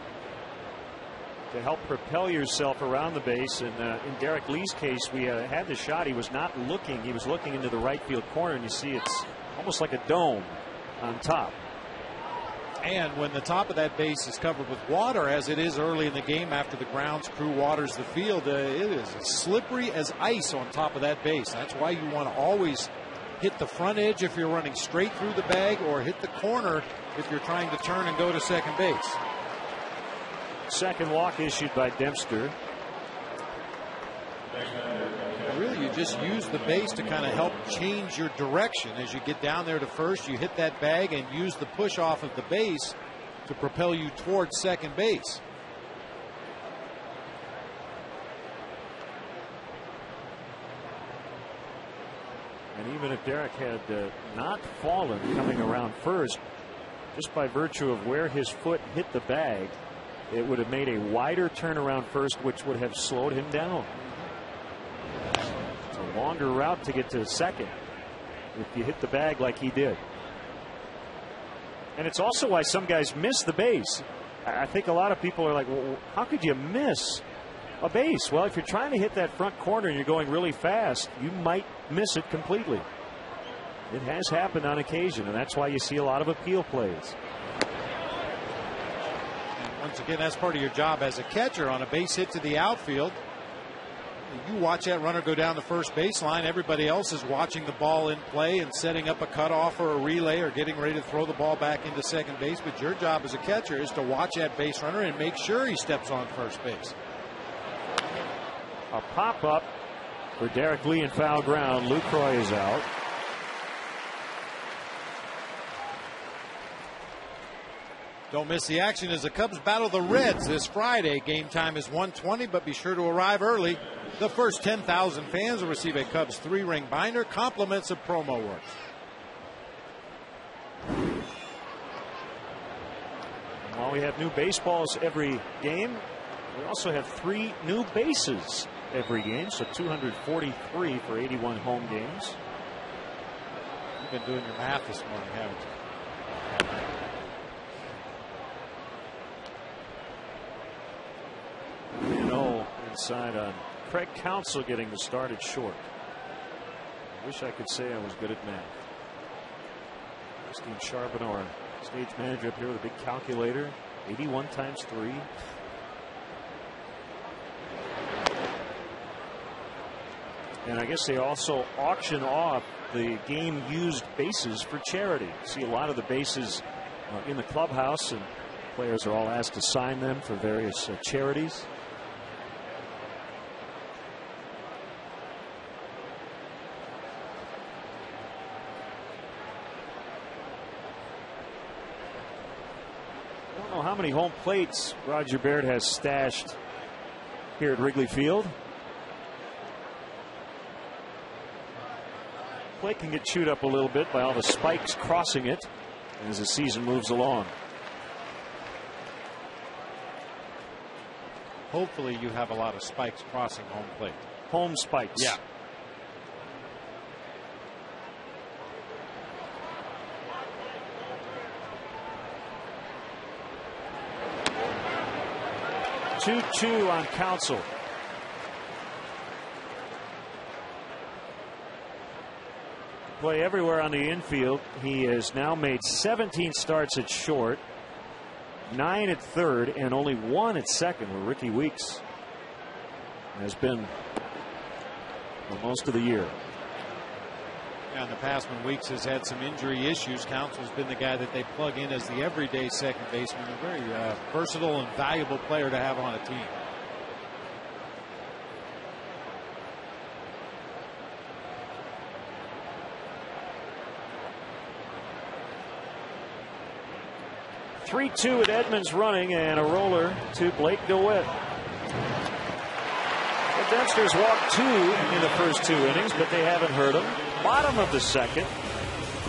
Speaker 1: to help propel yourself around the base. And in Derek Lee's case, we had the shot. He was not looking. He was looking into the right field corner, and you see it's almost like a dome on top.
Speaker 2: And when the top of that base is covered with water, as it is early in the game after the grounds crew waters the field, it is as slippery as ice on top of that base. That's why you want to always hit the front edge if you're running straight through the bag, or hit the corner if you're trying to turn and go to second base.
Speaker 1: Second walk issued by Dempster.
Speaker 2: Really, you just use the base to kind of help change your direction. As you get down there to first, you hit that bag and use the push off of the base to propel you towards second base.
Speaker 1: And even if Derek had not fallen coming around first, just by virtue of where his foot hit the bag, it would have made a wider turnaround first, which would have slowed him down. It's a longer route to get to second if you hit the bag like he did. And it's also why some guys miss the base. I think a lot of people are like, well, how could you miss a base? Well, if you're trying to hit that front corner and you're going really fast, you might miss it completely. It has happened on occasion, and that's why you see a lot of appeal plays.
Speaker 2: And once again, that's part of your job as a catcher. On a base hit to the outfield, you watch that runner go down the first baseline. Everybody else is watching the ball in play and setting up a cutoff or a relay or getting ready to throw the ball back into second base. But your job as a catcher is to watch that base runner and make sure he steps on first base.
Speaker 1: A pop-up for Derek Lee in foul ground. Lucroy is out.
Speaker 2: Don't miss the action as the Cubs battle the Reds this Friday. Game time is 1:20, but be sure to arrive early. The first 10,000 fans will receive a Cubs 3-ring binder, compliments of Promo Works.
Speaker 1: While we have new baseballs every game, we also have 3 new bases every game, so 243 for 81 home games.
Speaker 2: You've been doing your math this morning, haven't you?
Speaker 1: Inside on Craig Counsell getting the start at short. I wish I could say I was good at math. Christine Charbonneau, our stage manager up here with a big calculator. 81 times 3. And I guess they also auction off the game used bases for charity. See a lot of the bases in the clubhouse, and players are all asked to sign them for various charities. How many home plates Roger Baird has stashed here at Wrigley Field. Plate can get chewed up a little bit by all the spikes crossing it as the season moves along.
Speaker 2: Hopefully you have a lot of spikes crossing home plate.
Speaker 1: Home spikes.
Speaker 2: Yeah.
Speaker 1: Two on Counsell. Play everywhere on the infield. He has now made 17 starts at short, 9 at third, and only 1 at second, where Ricky Weeks has been for most of the year.
Speaker 2: Yeah, in the past, when Weeks has had some injury issues, Counsell's been the guy that they plug in as the everyday second baseman. A very versatile and valuable player to have on a team.
Speaker 1: (3-2) at Edmonds running, and a roller to Blake DeWitt. The Dempsters walked 2 in the first 2 innings, but they haven't hurt him. Bottom of the second,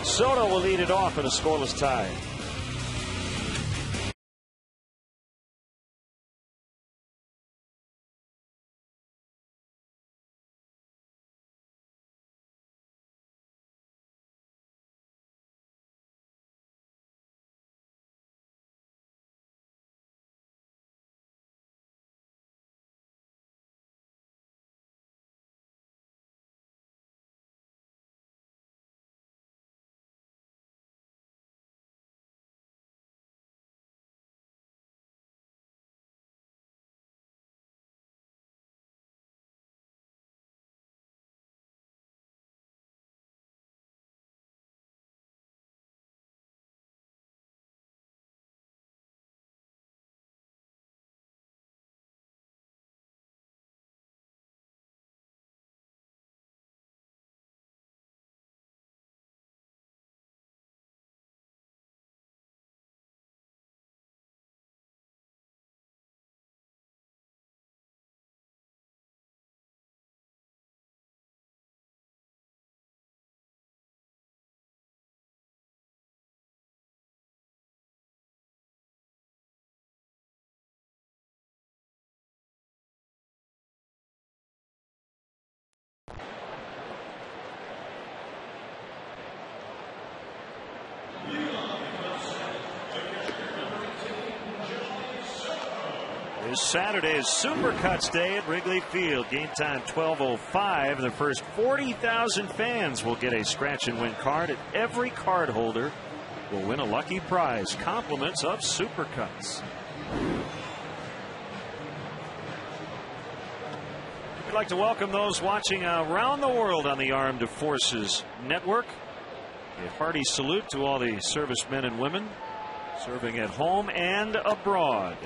Speaker 1: Soto will lead it off in a scoreless tie. This Saturday is Supercuts Day at Wrigley Field. Game time 12:05. The first 40,000 fans will get a scratch and win card, and every card holder will win a lucky prize. Compliments of Supercuts. We'd like to welcome those watching around the world on the Armed Forces Network. A hearty salute to all the servicemen and women serving at home and abroad.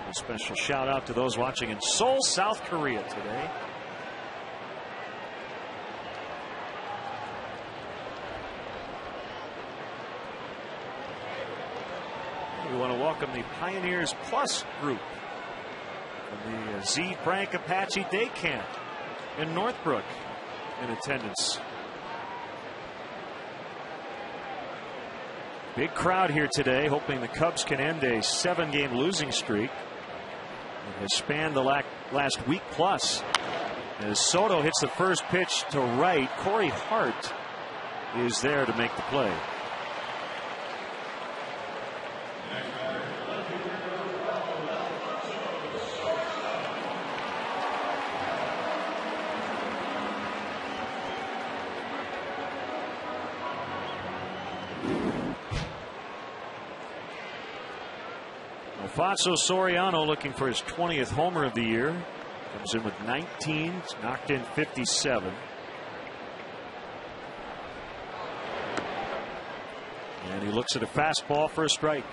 Speaker 1: A special shout out to those watching in Seoul, South Korea today. We want to welcome the Pioneers Plus group from the Z. Frank Apache Day Camp in Northbrook in attendance. Big crowd here today, hoping the Cubs can end a 7-game losing streak. It has spanned the last week plus. As Soto hits the first pitch to right, Corey Hart is there to make the play. Alfonso Soriano looking for his 20th homer of the year. Comes in with 19. He's knocked in 57. And he looks at a fastball for a strike.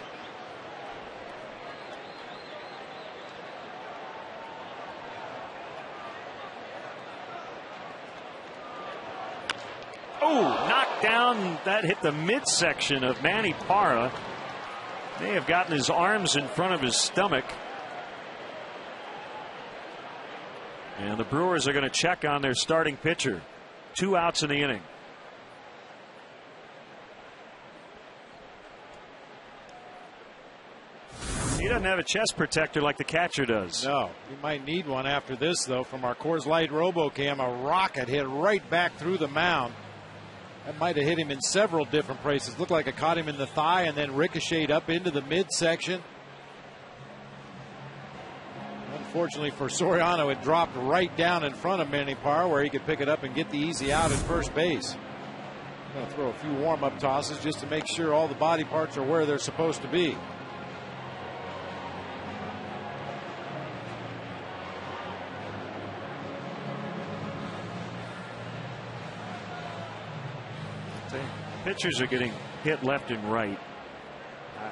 Speaker 1: Oh, knocked down. That hit the midsection of Manny Parra. May have gotten his arms in front of his stomach. And the Brewers are going to check on their starting pitcher. 2 outs in the inning. He doesn't have a chest protector like the catcher does.
Speaker 2: No, he might need one after this, though. From our Coors Light RoboCam, a rocket hit right back through the mound. That might have hit him in several different places. Looked like it caught him in the thigh and then ricocheted up into the midsection. Unfortunately for Soriano, it dropped right down in front of Manny Parra where he could pick it up and get the easy out at first base. I'm going to throw a few warm-up tosses just to make sure all the body parts are where they're supposed to be.
Speaker 1: Pitchers are getting hit left and right.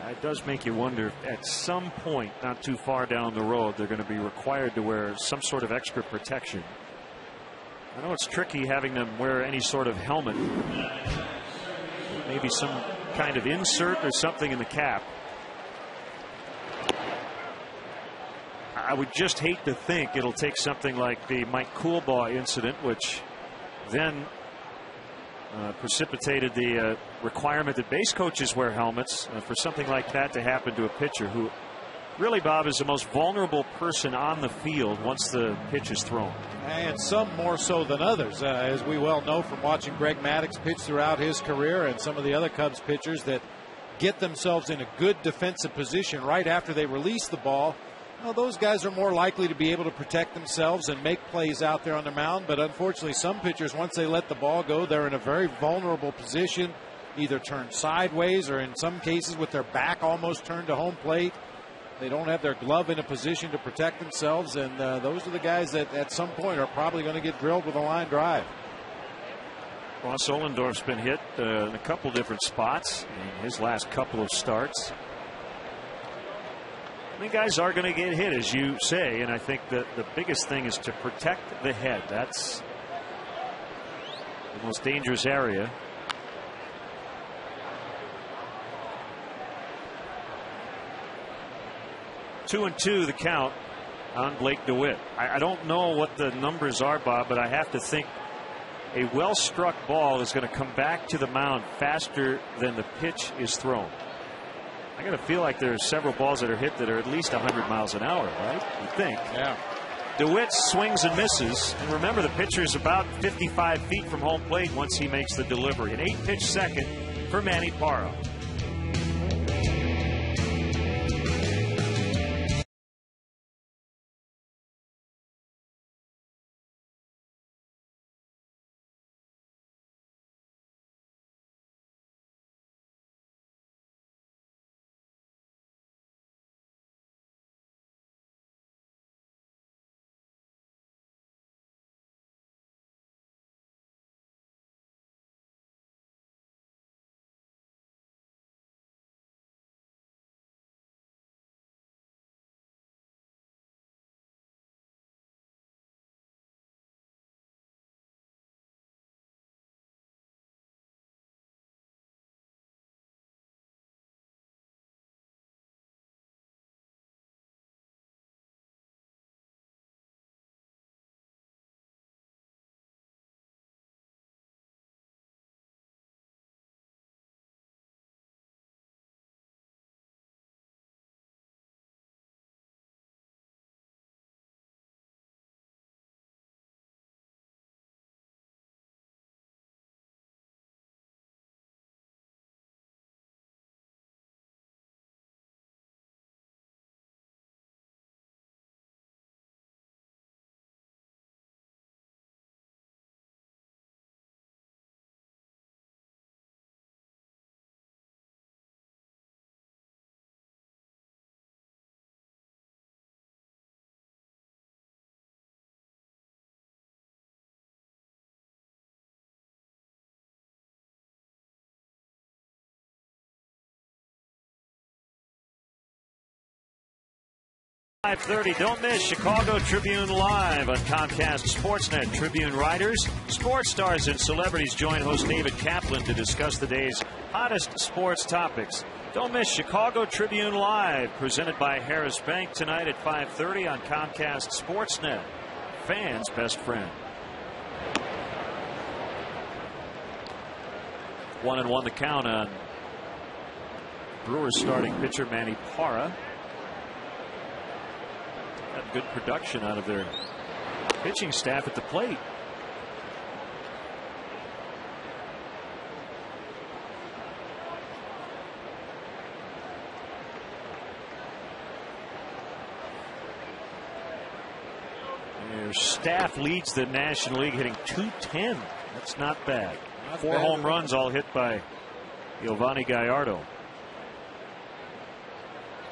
Speaker 1: It does make you wonder if at some point, not too far down the road, they're going to be required to wear some sort of extra protection. I know it's tricky having them wear any sort of helmet. Maybe some kind of insert or something in the cap. I would just hate to think it'll take something like the Mike Coolbaugh incident, which then precipitated the requirement that base coaches wear helmets, for something like that to happen to a pitcher who really, Bob, is the most vulnerable person on the field once the pitch is thrown.
Speaker 2: And some more so than others, as we well know from watching Greg Maddux pitch throughout his career and some of the other Cubs pitchers that get themselves in a good defensive position right after they release the ball. Well, those guys are more likely to be able to protect themselves and make plays out there on the mound. But unfortunately, some pitchers, once they let the ball go, they're in a very vulnerable position, either turned sideways or in some cases with their back almost turned to home plate. They don't have their glove in a position to protect themselves. And those are the guys that at some point are probably going to get drilled with a line drive.
Speaker 1: Ross Ollendorf's been hit in a couple different spots in his last couple of starts. I mean, guys are going to get hit, as you say, and I think that the biggest thing is to protect the head. That's the most dangerous area. Two and two, the count on Blake DeWitt. I don't know what the numbers are, Bob, but I have to think a well-struck ball is going to come back to the mound faster than the pitch is thrown. I got to feel like there are several balls that are hit that are at least 100 miles an hour, right? You think?
Speaker 2: Yeah.
Speaker 1: DeWitt swings and misses. And remember, the pitcher is about 55 feet from home plate once he makes the delivery. An 8-pitch second for Manny Parra. 5:30. Don't miss Chicago Tribune Live on Comcast Sportsnet. Tribune writers, sports stars, and celebrities join host David Kaplan to discuss the day's hottest sports topics. Don't miss Chicago Tribune Live, presented by Harris Bank, tonight at 5:30 on Comcast Sportsnet. Fans' best friend. 1-1 the count on Brewers starting pitcher Manny Parra. Had good production out of their pitching staff at the plate. Their staff leads the National League, hitting .210. That's not bad.
Speaker 2: Not
Speaker 1: 4
Speaker 2: bad.
Speaker 1: home runs, all hit by Giovanni Gallardo.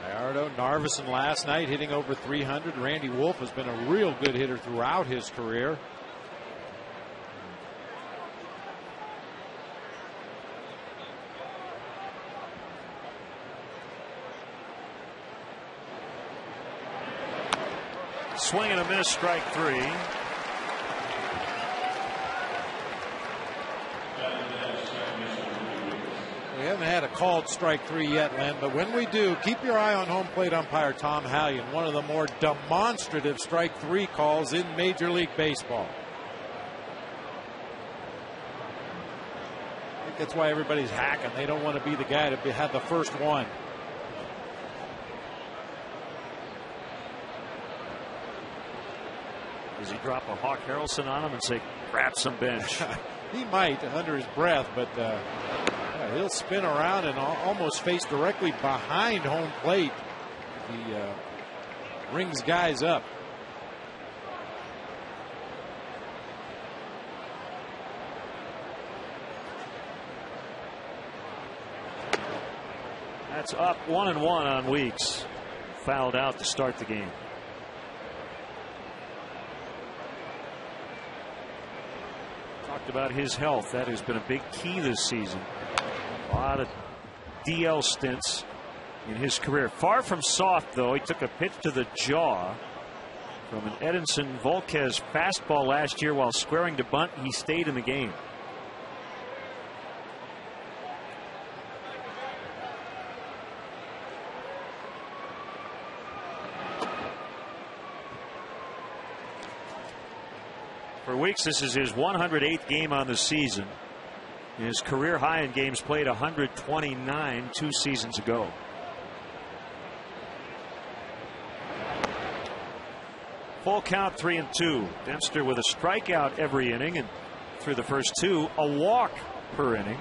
Speaker 2: Gallardo, Narveson last night hitting over 300. Randy Wolf has been a real good hitter throughout his career.
Speaker 1: Swing and a miss, strike 3.
Speaker 2: We haven't had a called strike 3 yet, Len, but when we do, keep your eye on home plate umpire Tom Hallion, one of the more demonstrative strike 3 calls in Major League Baseball. I think that's why everybody's hacking. They don't want to be the guy to have the first one.
Speaker 1: Does he drop a Hawk Harrelson on him and say, grab some bench?
Speaker 2: He might under his breath, but yeah, he'll spin around and almost face directly behind home plate. He rings guys up.
Speaker 1: That's up 1-1 on Weeks. Fouled out to start the game. Talked about his health. That has been a big key this season. A lot of DL stints in his career. Far from soft, though. He took a pitch to the jaw from an Edinson Volquez fastball last year while squaring to bunt. He stayed in the game. For Weeks, this is his 108th game on the season. His career high in games played 129 2 seasons ago. Full count, 3-2. Dempster with a strikeout every inning, and through the first 2, a walk per inning.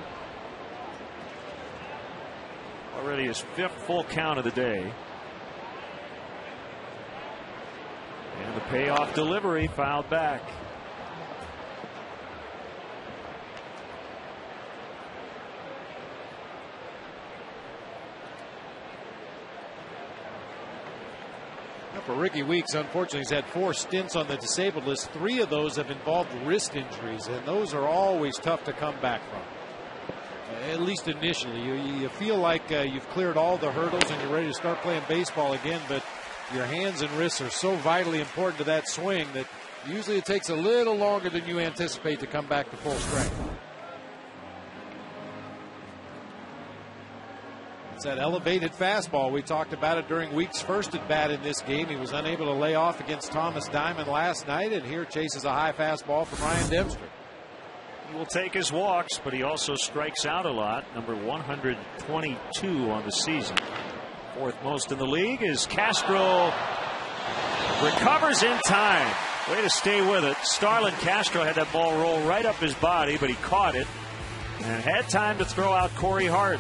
Speaker 1: Already his 5th full count of the day. And the payoff delivery fouled back.
Speaker 2: For Ricky Weeks, unfortunately, he's had 4 stints on the disabled list. 3 of those have involved wrist injuries, and those are always tough to come back from. At least initially. You feel like you've cleared all the hurdles and you're ready to start playing baseball again, but your hands and wrists are so vitally important to that swing that usually it takes a little longer than you anticipate to come back to full strength. It's that elevated fastball. We talked about it during Weeks' first at bat in this game. He was unable to lay off against Thomas Diamond last night, and here chases a high fastball from Ryan Dempster.
Speaker 1: He will take his walks, but he also strikes out a lot. Number 122 on the season. 4th most in the league as Castro recovers in time. Way to stay with it. Starlin Castro had that ball roll right up his body, but he caught it and had time to throw out Corey Hart.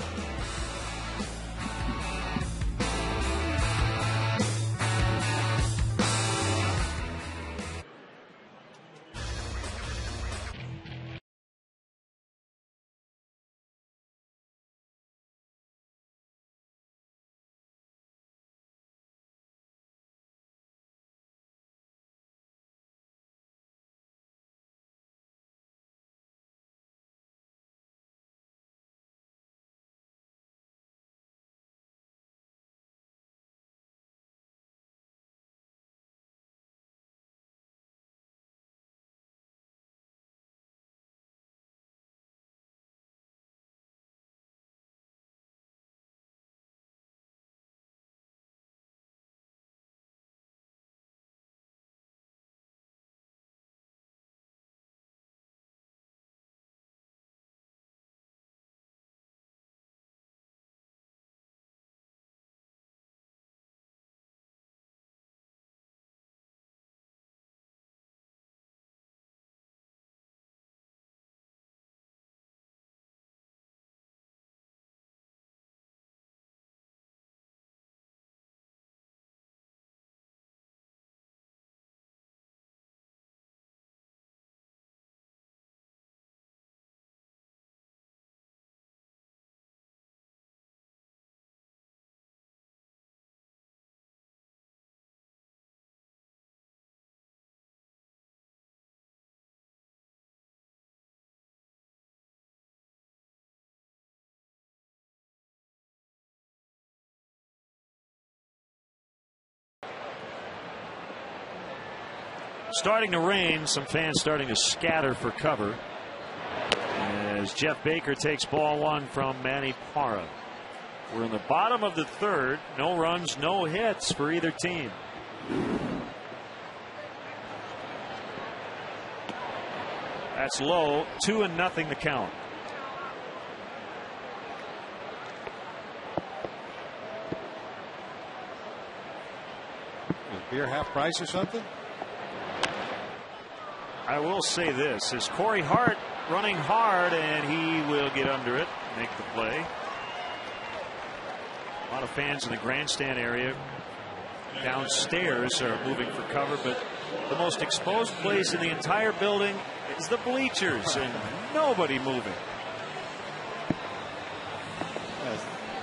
Speaker 1: Starting to rain. Some fans starting to scatter for cover as Jeff Baker takes ball one from Manny Parra. We're in the bottom of the third. No runs, no hits for either team. That's low. 2-0 the count.
Speaker 2: Beer half price or something?
Speaker 1: I will say this is Corey Hart running hard, and he will get under it, make the play. A lot of fans in the grandstand area downstairs are moving for cover, but the most exposed place in the entire building is the bleachers, and nobody moving.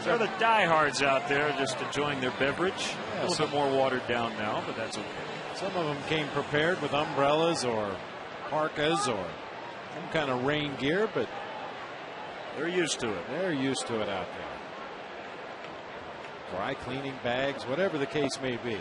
Speaker 1: There are the diehards out there just enjoying their beverage. A little bit more watered down now, but that's okay.
Speaker 2: Some of them came prepared with umbrellas or parkas or some kind of rain gear, but
Speaker 1: they're used to it.
Speaker 2: They're used to it out there. Dry cleaning bags, whatever the case may be.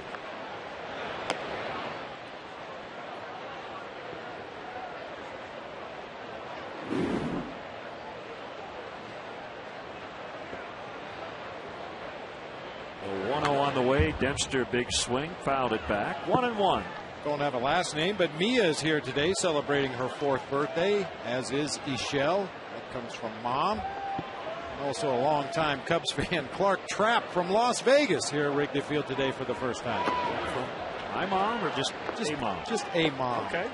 Speaker 1: A 1-0 on the way. Dempster, big swing, fouled it back. 1-1.
Speaker 2: Don't have a last name, but Mia is here today celebrating her 4th birthday, as is Ishel. That comes from Mom. Also a longtime Cubs fan, Clark Trapp from Las Vegas, here at Wrigley Field today for the first time.
Speaker 1: My mom or just a mom?
Speaker 2: Just a mom.
Speaker 1: Okay.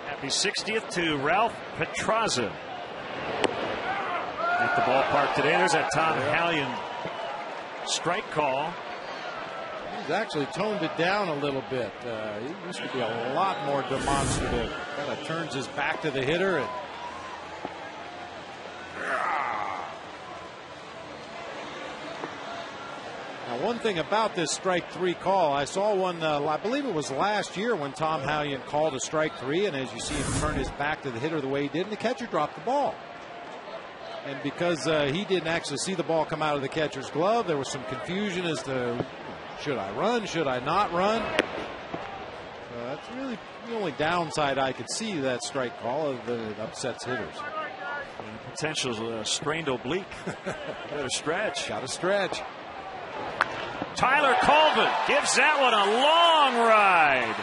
Speaker 1: Happy 60th to Ralph Petraza at the ballpark today. There's that Tom Hallion strike call.
Speaker 2: He's actually toned it down a little bit. He used to be a lot more demonstrative. Kind of turns his back to the hitter. And now, one thing about this strike 3 call, I saw one, I believe it was last year when Tom Hallion called a strike 3, and as you see him turn his back to the hitter the way he did, and the catcher dropped the ball. And because he didn't actually see the ball come out of the catcher's glove, there was some confusion as to should I run, should I not run. So that's really the only downside I could see to that strike call, other than it upsets hitters.
Speaker 1: And potential strained oblique. Got to stretch.
Speaker 2: Got to stretch.
Speaker 1: Tyler Colvin gives that one a long ride.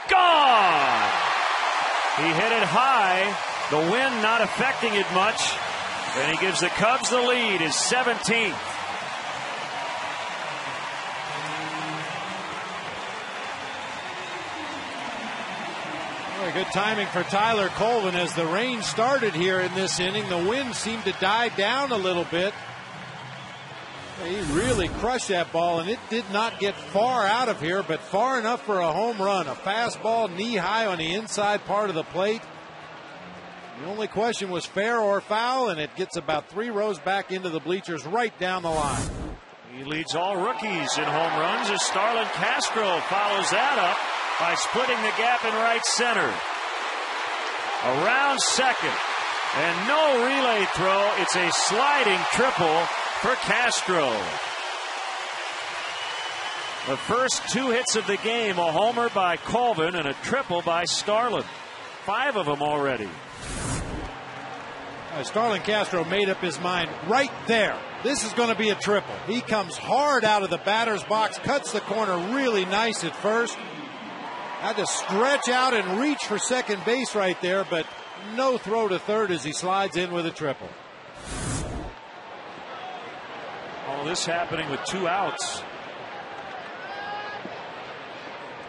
Speaker 1: Gone. He hit it high. The wind not affecting it much. And he gives the Cubs the lead, his 17th.
Speaker 2: Good timing for Tyler Colvin as the rain started here in this inning. The wind seemed to die down a little bit. He really crushed that ball, and it did not get far out of here, but far enough for a home run. A fastball knee high on the inside part of the plate. The only question was fair or foul, and it gets about 3 rows back into the bleachers right down the line.
Speaker 1: He leads all rookies in home runs as Starlin Castro follows that up by splitting the gap in right center. Around second, and no relay throw. It's a sliding triple for Castro. The first 2 hits of the game, a homer by Colvin and a triple by Starlin. 5 of them already.
Speaker 2: Starlin Castro made up his mind right there. This is going to be a triple. He comes hard out of the batter's box, cuts the corner really nice at first. Had to stretch out and reach for second base right there, but no throw to third as he slides in with a triple.
Speaker 1: All this happening with 2 outs.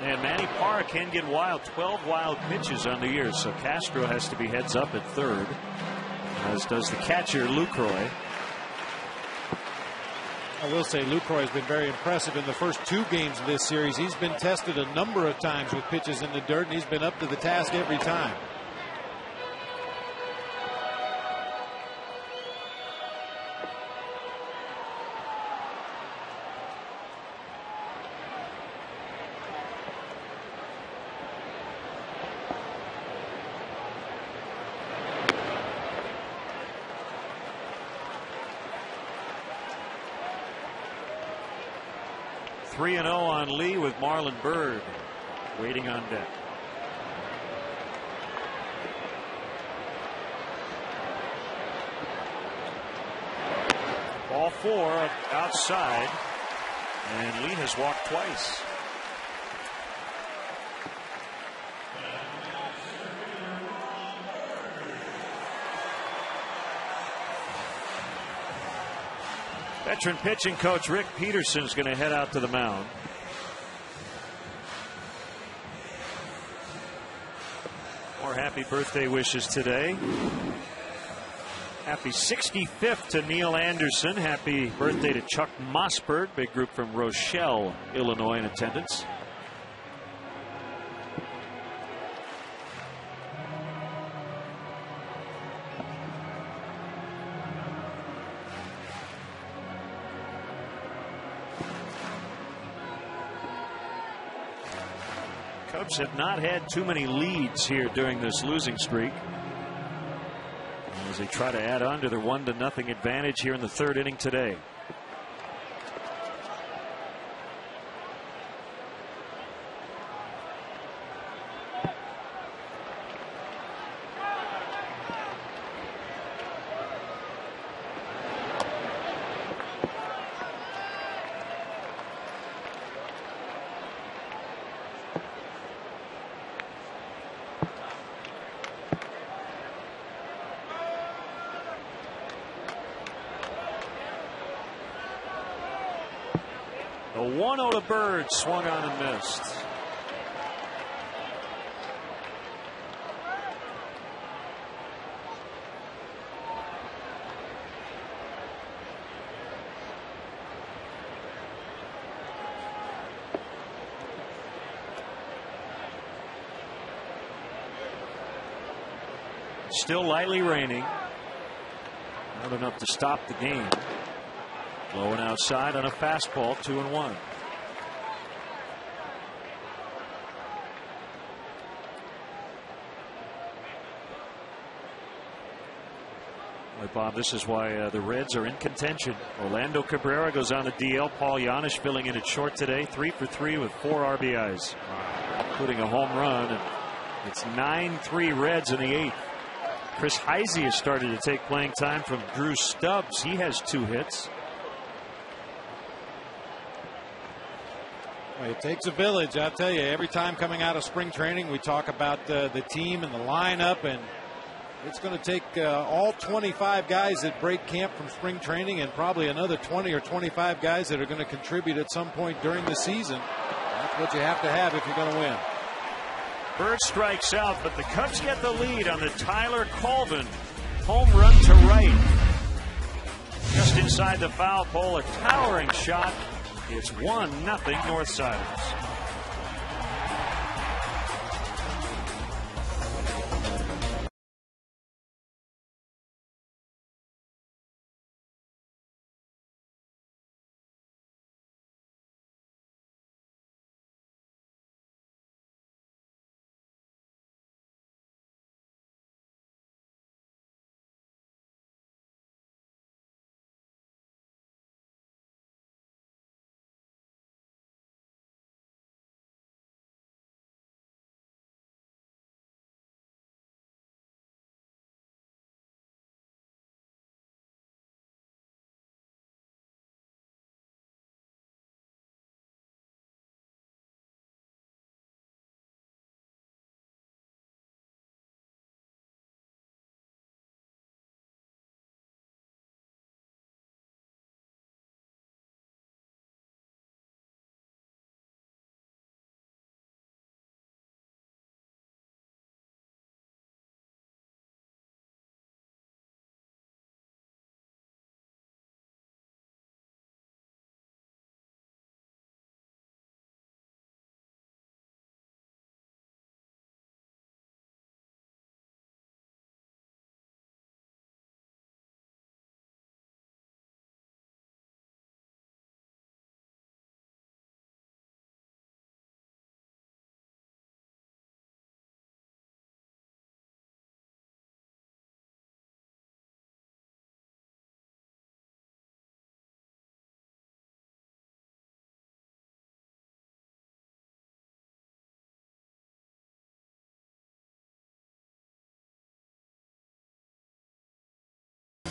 Speaker 1: And Manny Parra can get wild. 12 wild pitches on the year, so Castro has to be heads up at third, as does the catcher Lucroy.
Speaker 2: I will say Lucroy has been very impressive in the first 2 games of this series. He's been tested a number of times with pitches in the dirt, and he's been up to the task every time.
Speaker 1: 3-0 on Lee with Marlon Byrd waiting on deck. Ball 4 outside, and Lee has walked twice. Veteran pitching coach Rick Peterson is going to head out to the mound. More happy birthday wishes today. Happy 65th to Neil Anderson. Happy birthday to Chuck Mossberg. Big group from Rochelle, Illinois in attendance. Cubs have not had too many leads here during this losing streak, as they try to add on to their 1-0 advantage here in the 3rd inning today. The 1-0 to Bird, swung on and missed. Still lightly raining. Not enough to stop the game. Low and outside on a fastball, 2-1. Bob, this is why the Reds are in contention. Orlando Cabrera goes on the DL. Paul Janisch filling in at short today. 3 for 3 with 4 RBIs, including a home run. And it's 9-3 Reds in the 8th. Chris Heisey has started to take playing time from Drew Stubbs. He has 2 hits.
Speaker 2: Well, it takes a village, I'll tell you. Every time coming out of spring training, we talk about the team and the lineup, and it's going to take all 25 guys that break camp from spring training and probably another 20 or 25 guys that are going to contribute at some point during the season. That's what you have to have if you're going to win.
Speaker 1: Bird strikes out, but the Cubs get the lead on the Tyler Colvin home run to right. Just inside the foul pole, a towering shot. It's 1-0 Northsiders.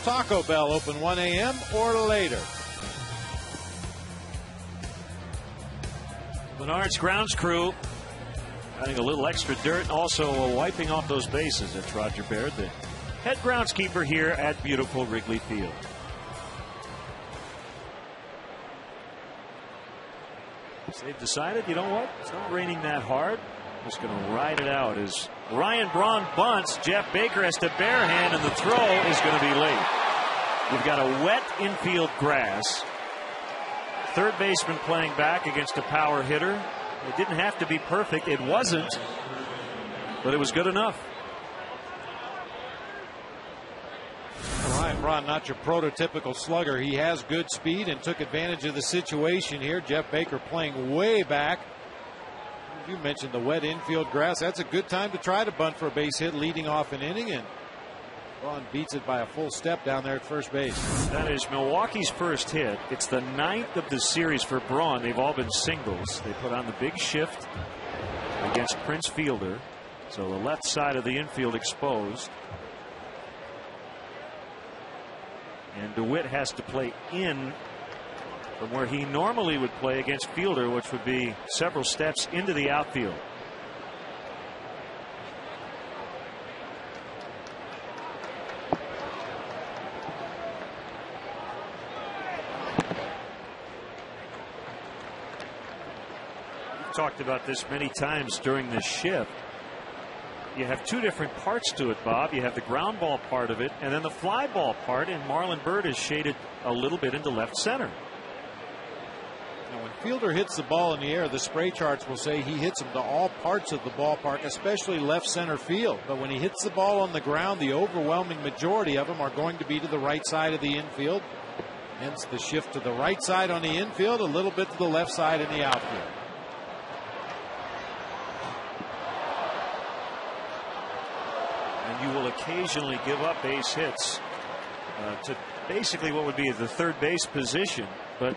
Speaker 6: Taco Bell, open 1 a.m. or later.
Speaker 1: Menard's grounds crew adding a little extra dirt and also wiping off those bases. It's Roger Baird, the head groundskeeper here at beautiful Wrigley Field. So they've decided, you know what? It's not raining that hard. Just going to ride it out as Ryan Braun bunts. Jeff Baker has to barehand, and the throw is going to be late. You've got a wet infield grass. Third baseman playing back against a power hitter. It didn't have to be perfect. It wasn't, but it was good enough.
Speaker 6: Ryan Braun, not your prototypical slugger. He has good speed and took advantage of the situation here. Jeff Baker playing way back. You mentioned the wet infield grass. That's a good time to try to bunt for a base hit leading off an inning, and Braun beats it by a full step down there at first base.
Speaker 1: That is Milwaukee's first hit. It's the 9th of the series for Braun. They've all been singles. They put on the big shift against Prince Fielder. So the left side of the infield exposed. And DeWitt has to play in from where he normally would play against Fielder, which would be several steps into the outfield. We've talked about this many times during this shift. You have two different parts to it, Bob. You have the ground ball part of it and then the fly ball part, and Marlon Byrd is shaded a little bit into left center.
Speaker 6: Now, when Fielder hits the ball in the air, the spray charts will say he hits them to all parts of the ballpark, especially left center field. But when he hits the ball on the ground, the overwhelming majority of them are going to be to the right side of the infield. Hence the shift to the right side on the infield, a little bit to the left side in the outfield.
Speaker 1: And you will occasionally give up base hits to basically what would be the third base position, but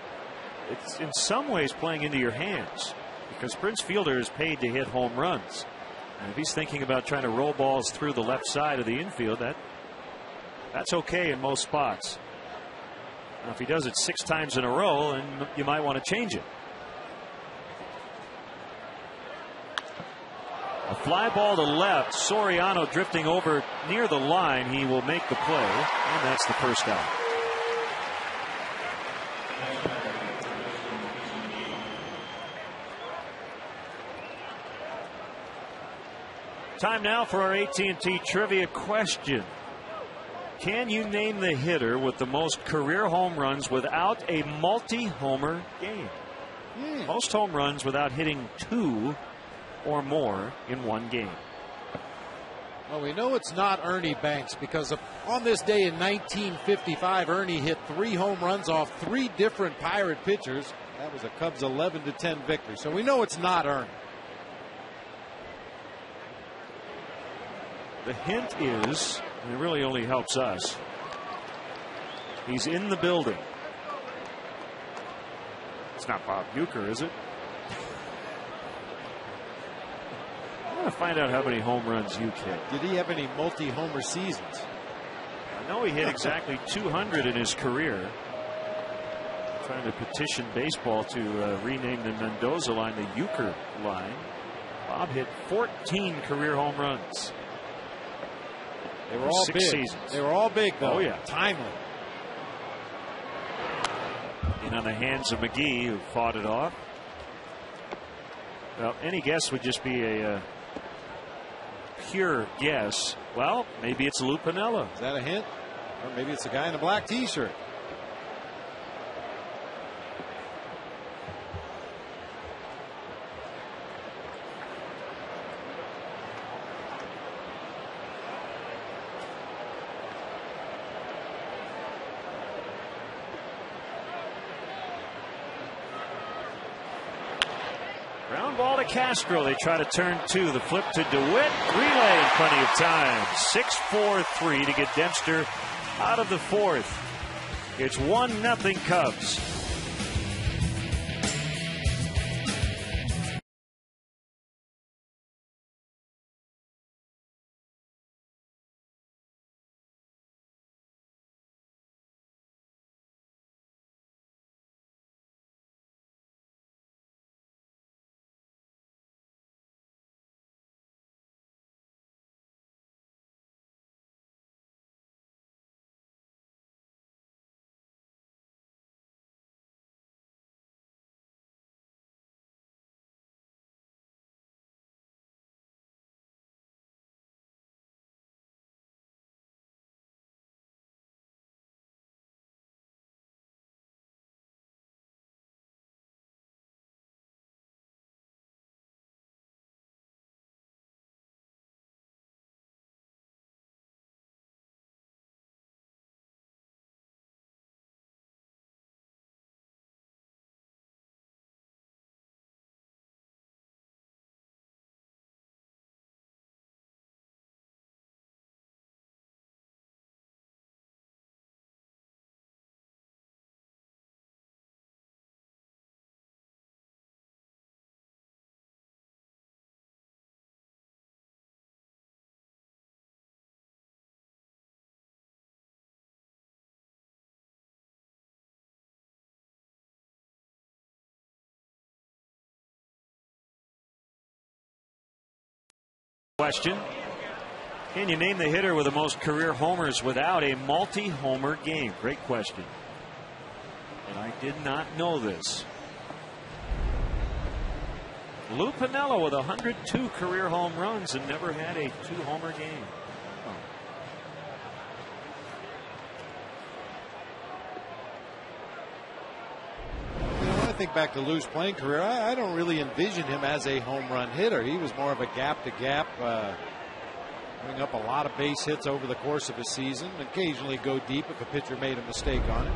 Speaker 1: it's in some ways playing into your hands because Prince Fielder is paid to hit home runs. And if he's thinking about trying to roll balls through the left side of the infield, that's okay in most spots. Now, if he does it 6 times in a row, then you might want to change it. A fly ball to left. Soriano drifting over near the line. He will make the play, and that's the first out. Time now for our AT&T trivia question. Can you name the hitter with the most career home runs without a multi-homer game? Most home runs without hitting 2 or more in one game.
Speaker 6: Well, we know it's not Ernie Banks because on this day in 1955, Ernie hit 3 home runs off 3 different Pirate pitchers. That was a Cubs 11-10 victory. So we know it's not Ernie.
Speaker 1: The hint is, and it really only helps us, he's in the building. It's not Bob Uecker, is it? I want to find out how many home runs Ueck hit.
Speaker 6: Did he have any multi-homer seasons?
Speaker 1: I know he hit exactly 200 in his career. Trying to petition baseball to rename the Mendoza line the Uecker line. Bob hit 14 career home runs.
Speaker 6: They were all
Speaker 1: 6
Speaker 6: big.
Speaker 1: seasons.
Speaker 6: They were all big, though.
Speaker 1: Oh, yeah.
Speaker 6: Timely.
Speaker 1: In on the hands of McGee, who fought it off. Well, any guess would just be a pure guess. Well, maybe it's Lou Piniella.
Speaker 6: Is that a hint? Or maybe it's a guy in a black T-shirt.
Speaker 1: Ground ball to Castro. They try to turn 2. The flip to DeWitt. Relay in plenty of time. 6-4-3 to get Dempster out of the 4th. It's 1-0 Cubs. Question. Can you name the hitter with the most career homers without a multi-homer game? Great question. And I did not know this. Lou Piniella with 102 career home runs and never had a 2-homer game. Oh.
Speaker 6: When I think back to Lou's playing career, I don't really envision him as a home run hitter. He was more of a gap-to-gap, bring up a lot of base hits over the course of a season, occasionally go deep if a pitcher made a mistake on it.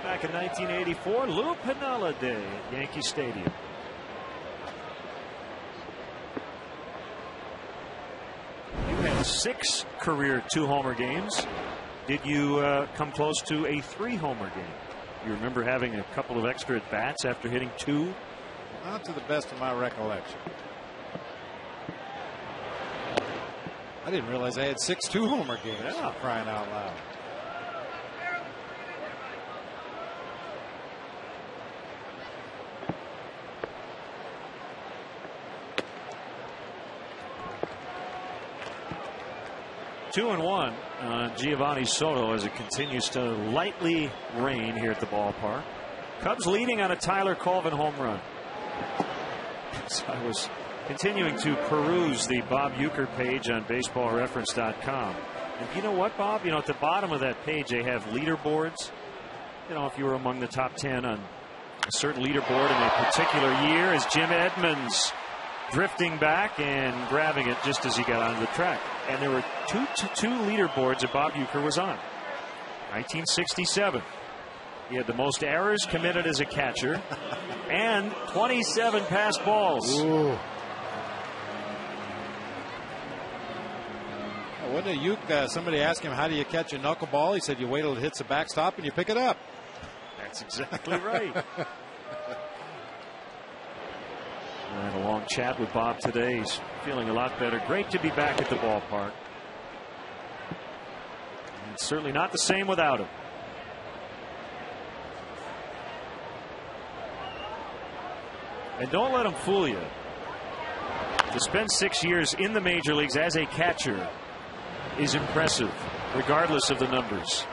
Speaker 1: Back in 1984, Lou Piniella Day at Yankee Stadium. You had 6 career 2-homer games. Did you come close to a 3-homer game? You remember having a couple of extra at bats after hitting 2?
Speaker 6: Not to the best of my recollection. I didn't realize I had 6 2-homer games.
Speaker 1: Yeah.
Speaker 6: Crying out loud.
Speaker 1: Two and one on Giovanni Soto as it continues to lightly rain here at the ballpark. Cubs leading on a Tyler Colvin home run. So I was continuing to peruse the Bob Uecker page on baseballreference.com. And you know what, Bob? You know, at the bottom of that page, they have leaderboards. You know, if you were among the top 10 on a certain leaderboard in a particular year, as Jim Edmonds drifting back and grabbing it just as he got onto the track. And there were two leaderboards that Bob Uecker was on. 1967. He had the most errors committed as a catcher and 27 passed balls.
Speaker 6: Ooh. Wasn't it Uecker? Somebody asked him, how do you catch a knuckleball? He said, you wait till it hits the backstop and you pick it up.
Speaker 1: That's exactly right. I had a long chat with Bob today. He's feeling a lot better. Great to be back at the ballpark. And it's certainly not the same without him. And don't let him fool you. To spend 6 years in the major leagues as a catcher is impressive, regardless of the numbers.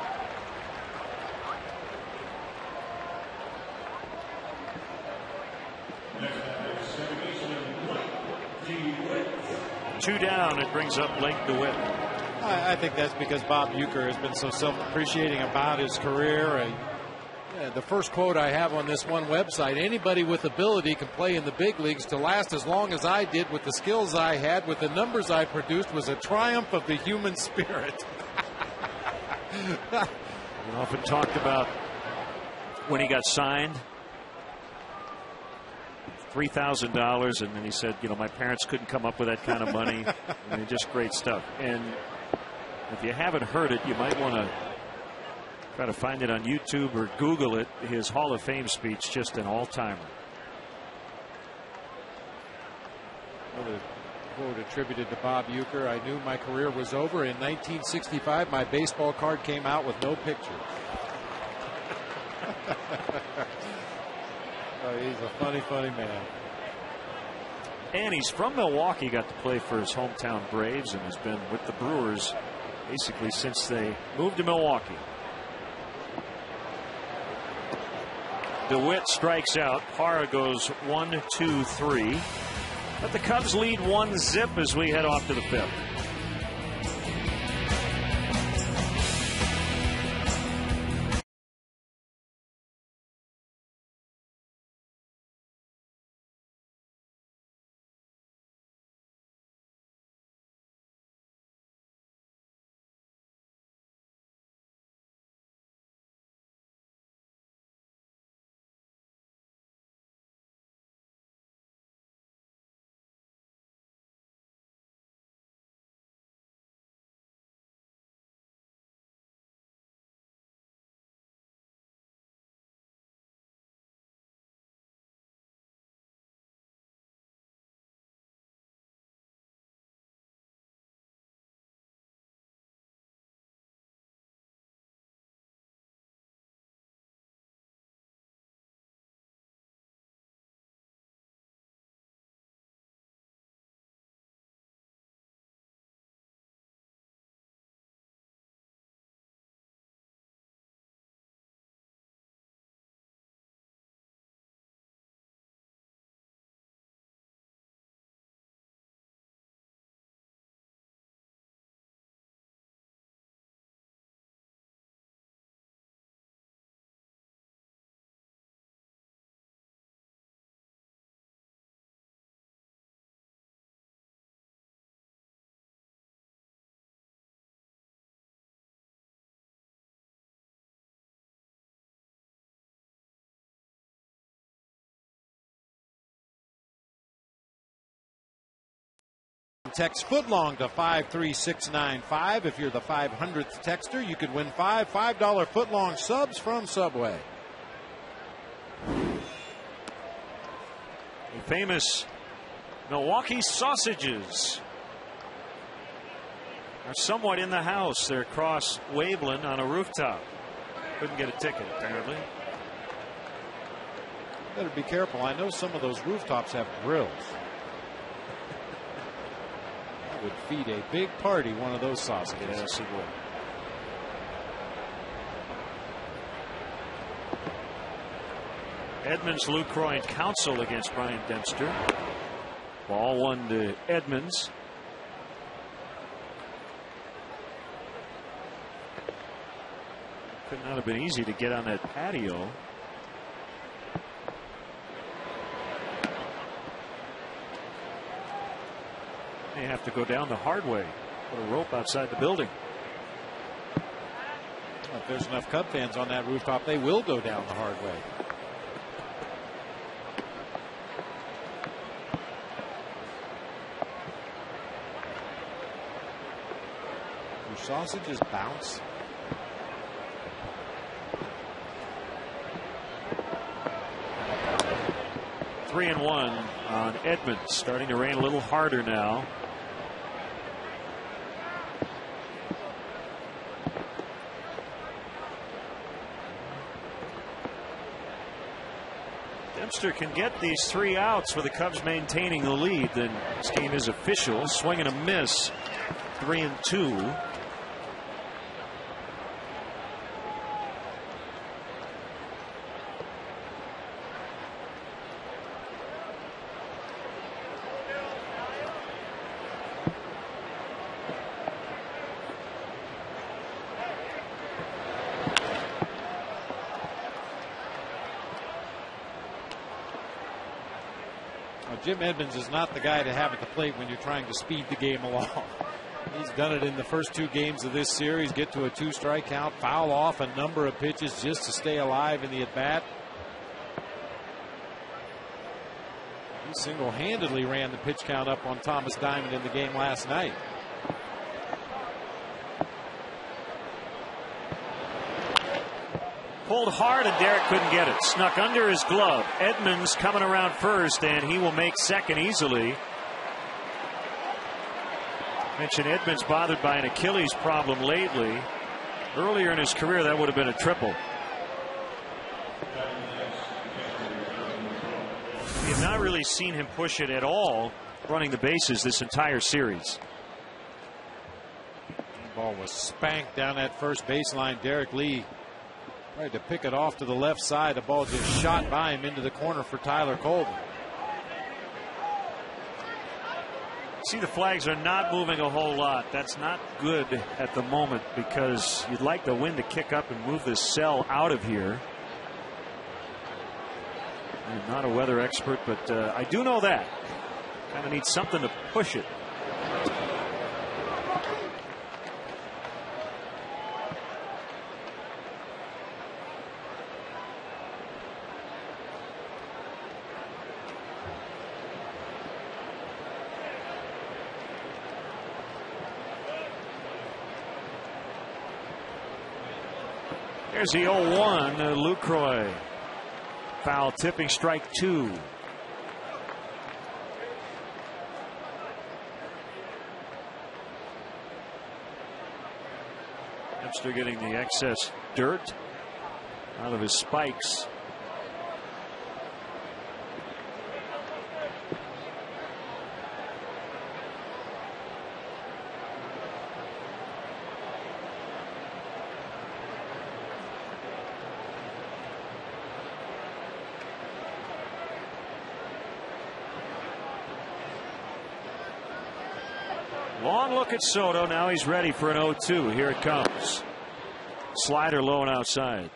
Speaker 1: Two down, it brings up Blake DeWitt.
Speaker 6: I think that's because Bob Uecker has been so self-appreciating about his career.
Speaker 2: The first quote I have on this one website: anybody with ability can play in the big leagues. To last as long as I did with the skills I had, with the numbers I produced, was a triumph of the human spirit.
Speaker 1: We often talked about when he got signed, $3,000, and then he said, you know, my parents couldn't come up with that kind of money. I mean, just great stuff. And if you haven't heard it, you might want to try to find it on YouTube or Google it. His Hall of Fame speech, just an all-timer.
Speaker 2: Another quote attributed to Bob Uecker: I knew my career was over. In 1965, my baseball card came out with no picture.
Speaker 6: Oh, he's a funny, funny man.
Speaker 1: And he's from Milwaukee, got to play for his hometown Braves, and has been with the Brewers basically since they moved to Milwaukee. DeWitt strikes out. Parra goes 1-2-3. But the Cubs lead 1-0 as we head off to the 5th.
Speaker 6: Text footlong to 53695. If you're the 500th texter, you could win $5 footlong subs from Subway.
Speaker 1: The famous Milwaukee sausages are somewhat in the house. They're across Waveland on a rooftop. Couldn't get a ticket, apparently.
Speaker 6: Better be careful. I know some of those rooftops have grills. I would feed a big party one of those sausages.
Speaker 1: Yes, it would. Edmonds, Lucroy, and Council against Brian Dempster. Ball one to Edmonds. Could not have been easy to get on that patio. They have to go down the hard way. Put a rope outside the building.
Speaker 6: Well, if there's enough Cub fans on that rooftop, they will go down the hard way. Do sausages bounce?
Speaker 1: Three and one on Edmonds. Starting to rain a little harder now. Dempster can get these 3 outs with the Cubs maintaining the lead. Then this game is official. Swing and a miss. 3-2.
Speaker 6: Jim Edmonds is not the guy to have at the plate when you're trying to speed the game along. He's done it in the first 2 games of this series. Get to a 2-strike count, foul off a number of pitches just to stay alive in the at-bat. He single-handedly ran the pitch count up on Thomas Diamond in the game last night.
Speaker 1: Pulled hard and Derek couldn't get it. Snuck under his glove. Edmonds coming around first, and he will make second easily. Mentioned Edmonds bothered by an Achilles problem lately. Earlier in his career, that would have been a triple. We have not really seen him push it at all running the bases this entire series.
Speaker 6: The ball was spanked down that first baseline. Derek Lee tried to pick it off to the left side. The ball just shot by him into the corner for Tyler Colvin.
Speaker 1: See, the flags are not moving a whole lot. That's not good at the moment because you'd like the wind to kick up and move this cell out of here. I'm not a weather expert, but I do know that. Kind of need something to push it. There's the 0-1, Lucroy. Foul tipping, strike 2. Dempster getting the excess dirt out of his spikes. Long look at Soto. Now he's ready for an 0-2. Here it comes. Slider low and outside.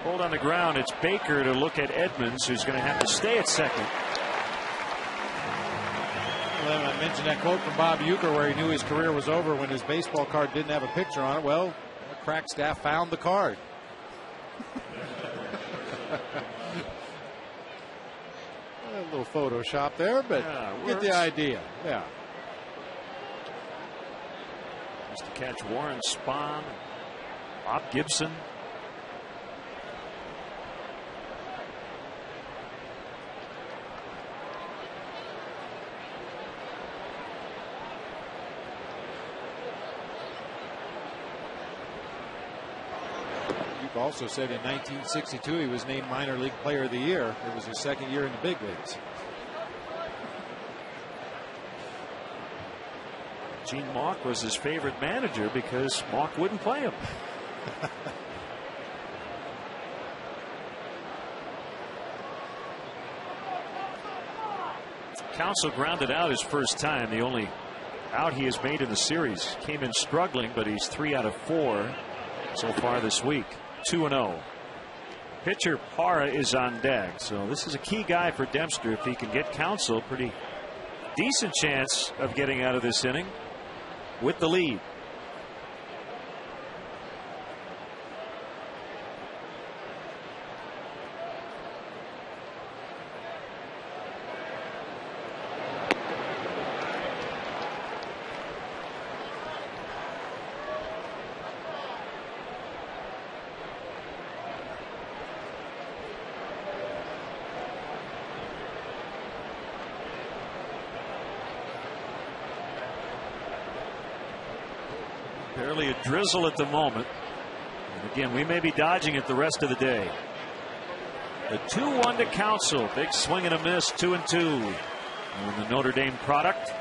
Speaker 1: Hold on the ground. It's Baker to look at Edmonds, who's going to have to stay at second.
Speaker 6: Well, I mentioned that quote from Bob Uecker where he knew his career was over when his baseball card didn't have a picture on it. Well, the crack staff found the card. A little Photoshop there, but get the idea. Yeah.
Speaker 1: Just to catch Warren Spahn, Bob Gibson.
Speaker 6: Also said in 1962 he was named minor league player of the year. It was his second year in the big leagues.
Speaker 1: Gene Mauch was his favorite manager because Mauch wouldn't play him. Counsell grounded out his first time. The only out he has made in the series. Came in struggling, but he's 3 out of 4 so far this week. 2-0. Pitcher Parra is on deck, so this is a key guy for Dempster. If he can get Counsell, pretty decent chance of getting out of this inning with the lead. Barely a drizzle at the moment. And again, we may be dodging it the rest of the day. The 2-1 to Counsell. Big swing and a miss. 2-2. And the Notre Dame product.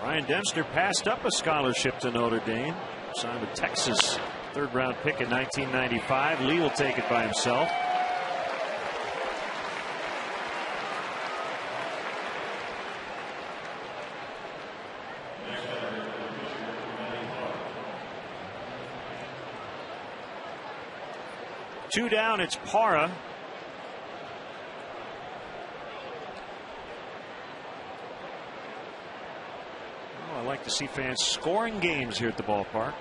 Speaker 1: Ryan Dempster passed up a scholarship to Notre Dame. Signed with Texas. 3rd round pick in 1995. Lee will take it by himself. Two down. It's Parra. I like to see fans scoring games here at the ballpark.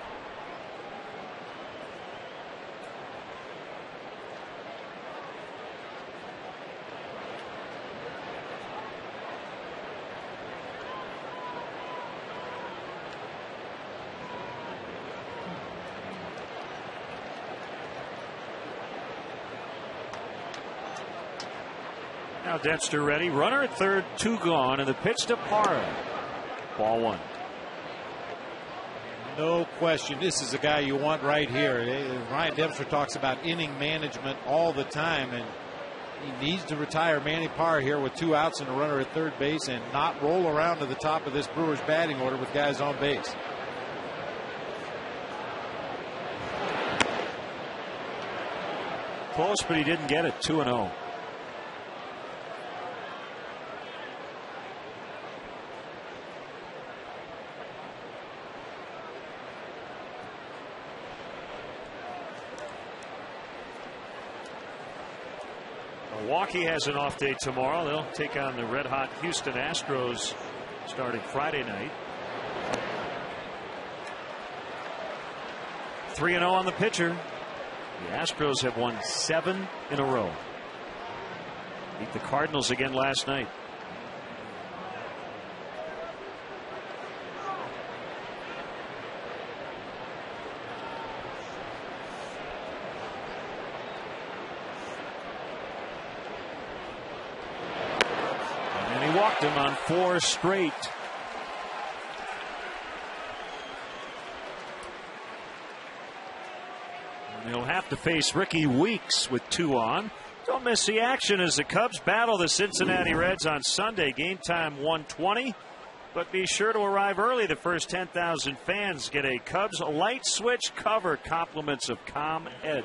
Speaker 1: Now Dempster ready. Runner at third, 2 gone, and the pitch to Parra. Ball 1.
Speaker 6: No question, this is a guy you want right here. Ryan Dempster talks about inning management all the time, and he needs to retire Manny Parra here with 2 outs and a runner at third base and not roll around to the top of this Brewers batting order with guys on base.
Speaker 1: Close, but he didn't get it. 2-0. Milwaukee has an off day tomorrow. They'll take on the red-hot Houston Astros starting Friday night. 3-0 on the pitcher. The Astros have won 7 in a row. Beat the Cardinals again last night. Walked him on 4 straight. And he'll have to face Ricky Weeks with 2 on. Don't miss the action as the Cubs battle the Cincinnati Reds on Sunday. Game time 1:20. But be sure to arrive early. The first 10,000 fans get a Cubs light switch cover, compliments of ComEd.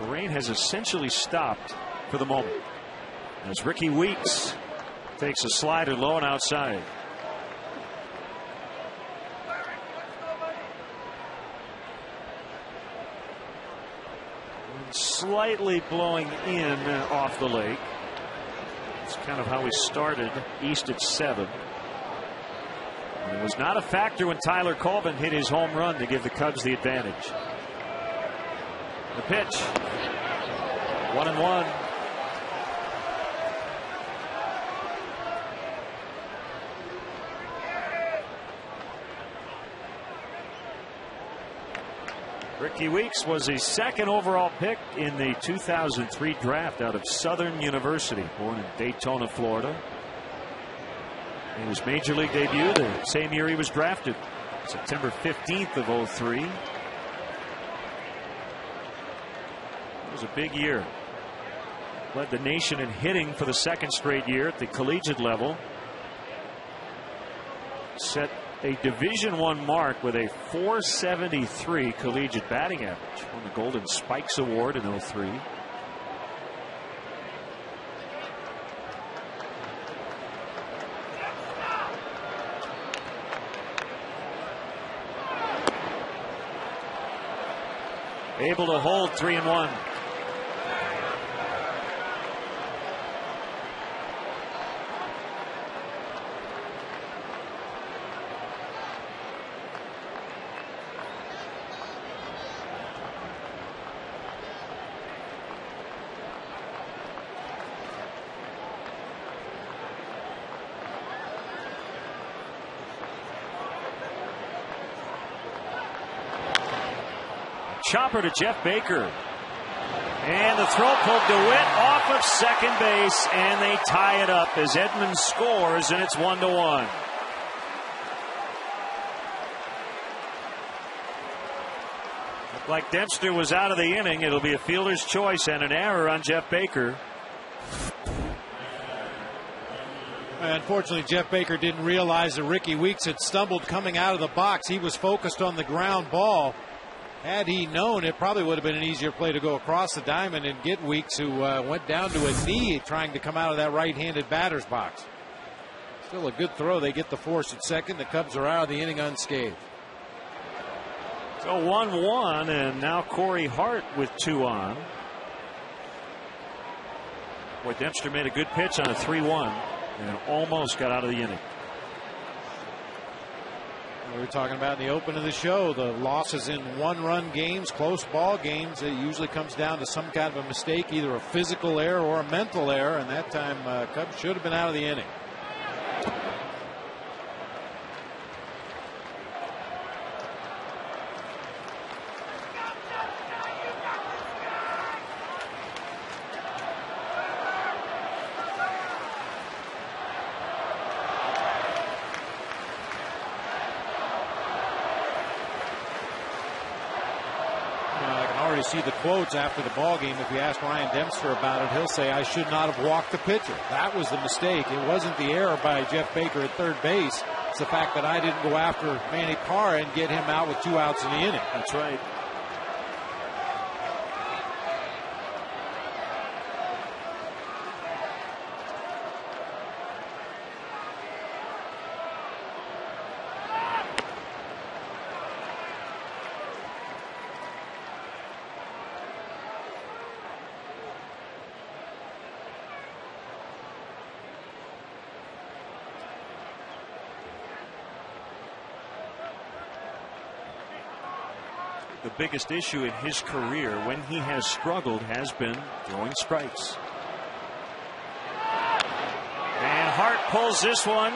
Speaker 1: The rain has essentially stopped for the moment as Ricky Weeks takes a slider low and outside. Slightly blowing in off the lake. It's kind of how we started. East at 7. And it was not a factor when Tyler Colvin hit his home run to give the Cubs the advantage. The pitch. 1-1. Ricky Weeks was a second overall pick in the 2003 draft out of Southern University, born in Daytona, Florida. In his major league debut the same year he was drafted, September 15th of 03. It was a big year. Led the nation in hitting for the second straight year at the collegiate level. Set a Division I mark with a .473 collegiate batting average. Won the Golden Spikes Award in 03. Able to hold 3-1. Chopper to Jeff Baker. And the throw pulled DeWitt off of second base, and they tie it up as Edmonds scores, and it's 1-1. Looked like Dempster was out of the inning. It'll be a fielder's choice and an error on Jeff Baker.
Speaker 6: Unfortunately, Jeff Baker didn't realize that Ricky Weeks had stumbled coming out of the box. He was focused on the ground ball. Had he known, it probably would have been an easier play to go across the diamond and get Weeks, who went down to a knee trying to come out of that right-handed batter's box. Still a good throw. They get the force at second. The Cubs are out of the inning unscathed.
Speaker 1: So 1-1, and now Corey Hart with 2 on. Boy, Dempster made a good pitch on a 3-1 and almost got out of the inning.
Speaker 6: We were talking about in the open of the show, the losses in one-run games, close ball games. It usually comes down to some kind of a mistake, either a physical error or a mental error, and that time Cubs should have been out of the inning. See the quotes after the ball game. If you ask Ryan Dempster about it, he'll say, I should not have walked the pitcher. That was the mistake. It wasn't the error by Jeff Baker at third base. It's the fact that I didn't go after Manny Parra and get him out with 2 outs in the inning.
Speaker 1: That's right. The biggest issue in his career when he has struggled has been throwing strikes. And Hart pulls this one.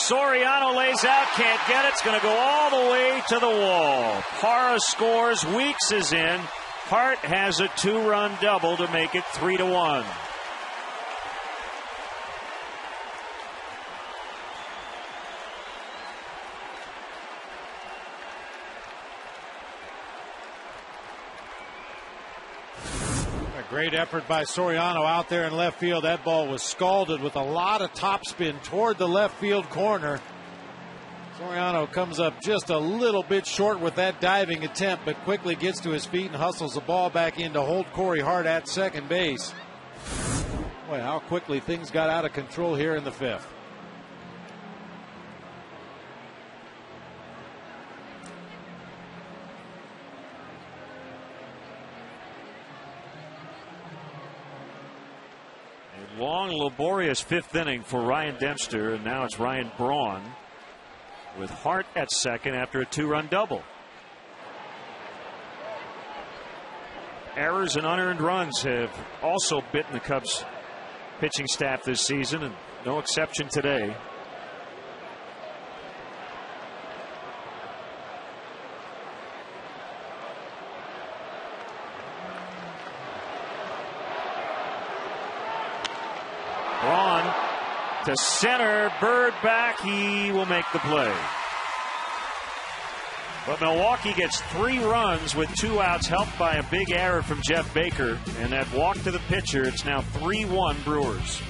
Speaker 1: Soriano lays out, can't get it. It's going to go all the way to the wall. Parra scores, Weeks is in. Hart has a 2-run double to make it 3-1.
Speaker 6: Great effort by Soriano out there in left field. That ball was scalded with a lot of topspin toward the left field corner. Soriano comes up just a little bit short with that diving attempt, but quickly gets to his feet and hustles the ball back in to hold Corey Hart at second base. Boy, how quickly things got out of control here in the fifth.
Speaker 1: A long, laborious fifth inning for Ryan Dempster, and now it's Ryan Braun with Hart at second after a two-run double. Errors and unearned runs have also bitten the Cubs pitching staff this season, and no exception today. Braun to center, Bird back, he will make the play. But Milwaukee gets 3 runs with 2 outs, helped by a big error from Jeff Baker, and that walk to the pitcher. It's now 3-1 Brewers.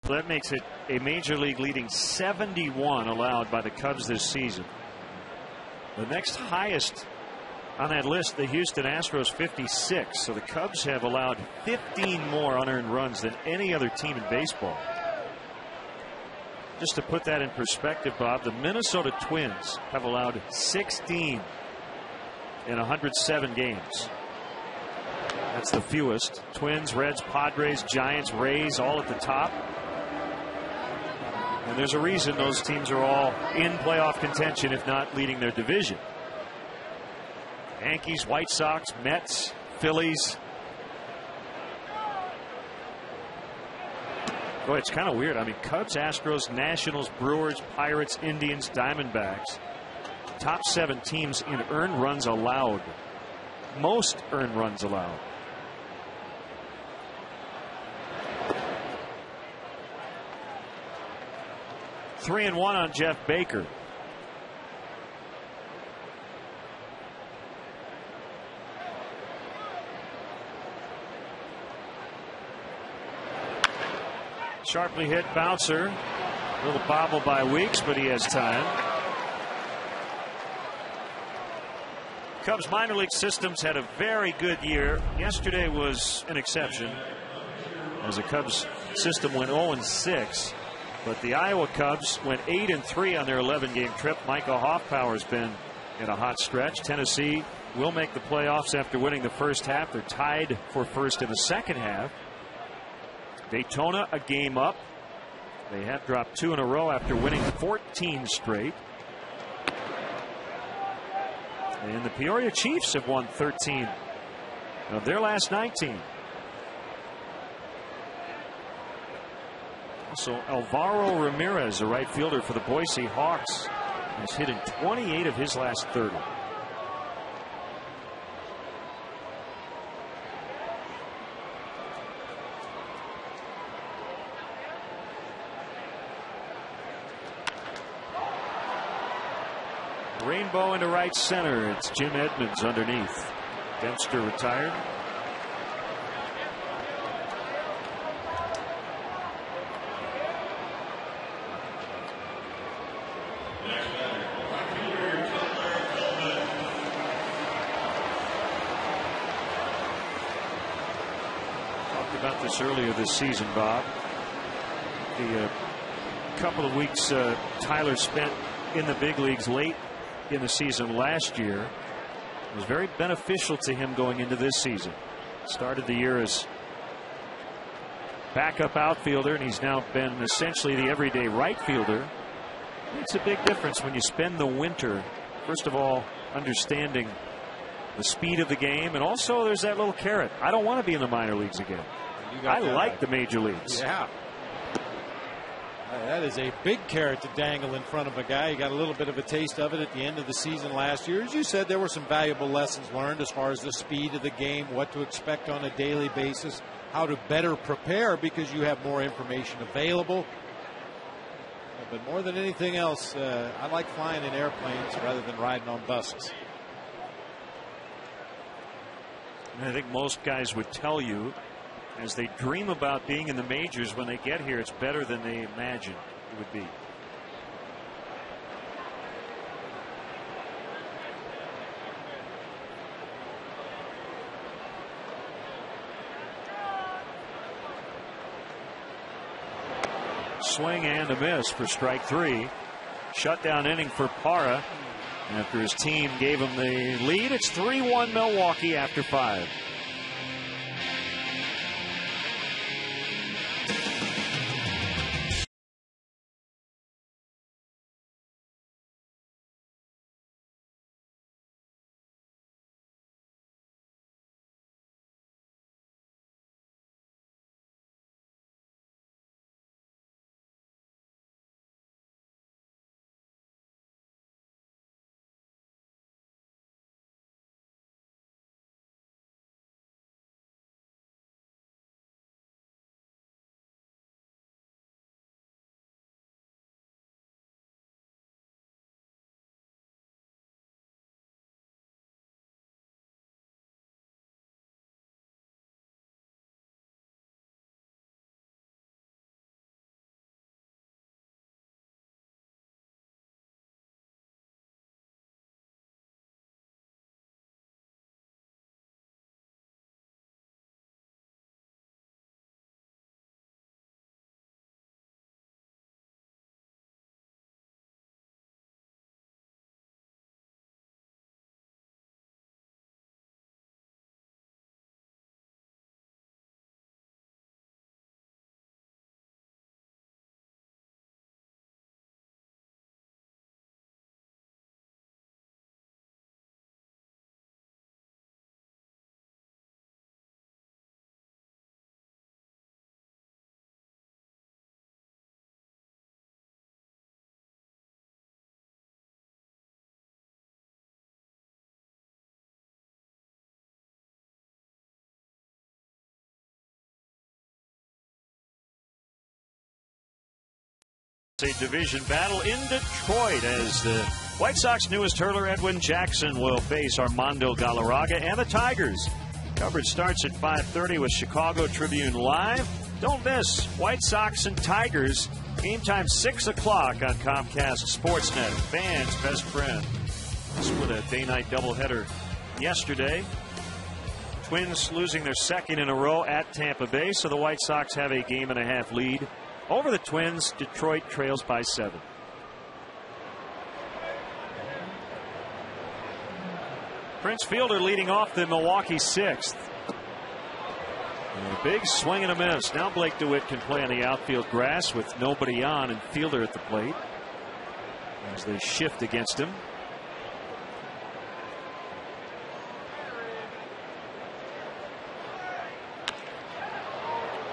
Speaker 1: That makes it a major league leading 71 allowed by the Cubs this season. The next highest on that list, the Houston Astros, 56. So the Cubs have allowed 15 more unearned runs than any other team in baseball. Just to put that in perspective, Bob, the Minnesota Twins have allowed 16 in 107 games. That's the fewest. Twins, Reds, Padres, Giants, Rays, all at the top. And there's a reason those teams are all in playoff contention, if not leading their division. Yankees, White Sox, Mets, Phillies. Boy, it's kind of weird. I mean, Cubs, Astros, Nationals, Brewers, Pirates, Indians, Diamondbacks. Top 7 teams in earned runs allowed. Most earned runs allowed. Three and one on Jeff Baker. Sharply hit bouncer. A little bobble by Weeks, but he has time. Cubs minor league systems had a very good year. Yesterday was an exception, as the Cubs system went 0-6. But the Iowa Cubs went 8-3 on their 11-game trip. Micah Hoffpower's been in a hot stretch. Tennessee will make the playoffs after winning the first half. They're tied for first in the second half. Daytona a game up. They have dropped 2 in a row after winning 14 straight. And the Peoria Chiefs have won 13 of their last 19. So Alvaro Ramirez, a right fielder for the Boise Hawks, has hit in 28 of his last 30. Rainbow into right center. It's Jim Edmonds underneath. Dempster retired. Talked about this earlier this season, Bob. The couple of weeks Tyler spent in the big leagues late in the season last year was very beneficial to him going into this season. Started the year as backup outfielder, and he's now been essentially the everyday right fielder. It's a big difference when you spend the winter, first of all, understanding the speed of the game, and also there's that little carrot. I don't want to be in the minor leagues again. I like the major leagues.
Speaker 6: Yeah. That is a big carrot to dangle in front of a guy. He got a little bit of a taste of it at the end of the season last year. As you said, there were some valuable lessons learned as far as the speed of the game, what to expect on a daily basis, how to better prepare because you have more information available. But more than anything else, I like flying in airplanes rather than riding on buses.
Speaker 1: And I think most guys would tell you, as they dream about being in the majors, when they get here, it's better than they imagined it would be. Swing and a miss for strike 3. Shutdown inning for Parra after his team gave him the lead. It's 3-1 Milwaukee after 5. A division battle in Detroit as the White Sox newest hurler Edwin Jackson will face Armando Galarraga and the Tigers. Coverage starts at 5:30 with Chicago Tribune Live. Don't miss White Sox and Tigers. Game time 6 o'clock on Comcast Sportsnet. Fans' best friend. Split a day-night doubleheader yesterday. Twins losing their second in a row at Tampa Bay, so the White Sox have a game-and-a-half lead over the Twins. Detroit trails by 7. Prince Fielder leading off the Milwaukee sixth. And a big swing and a miss. Now Blake DeWitt can play on the outfield grass with nobody on and Fielder at the plate as they shift against him.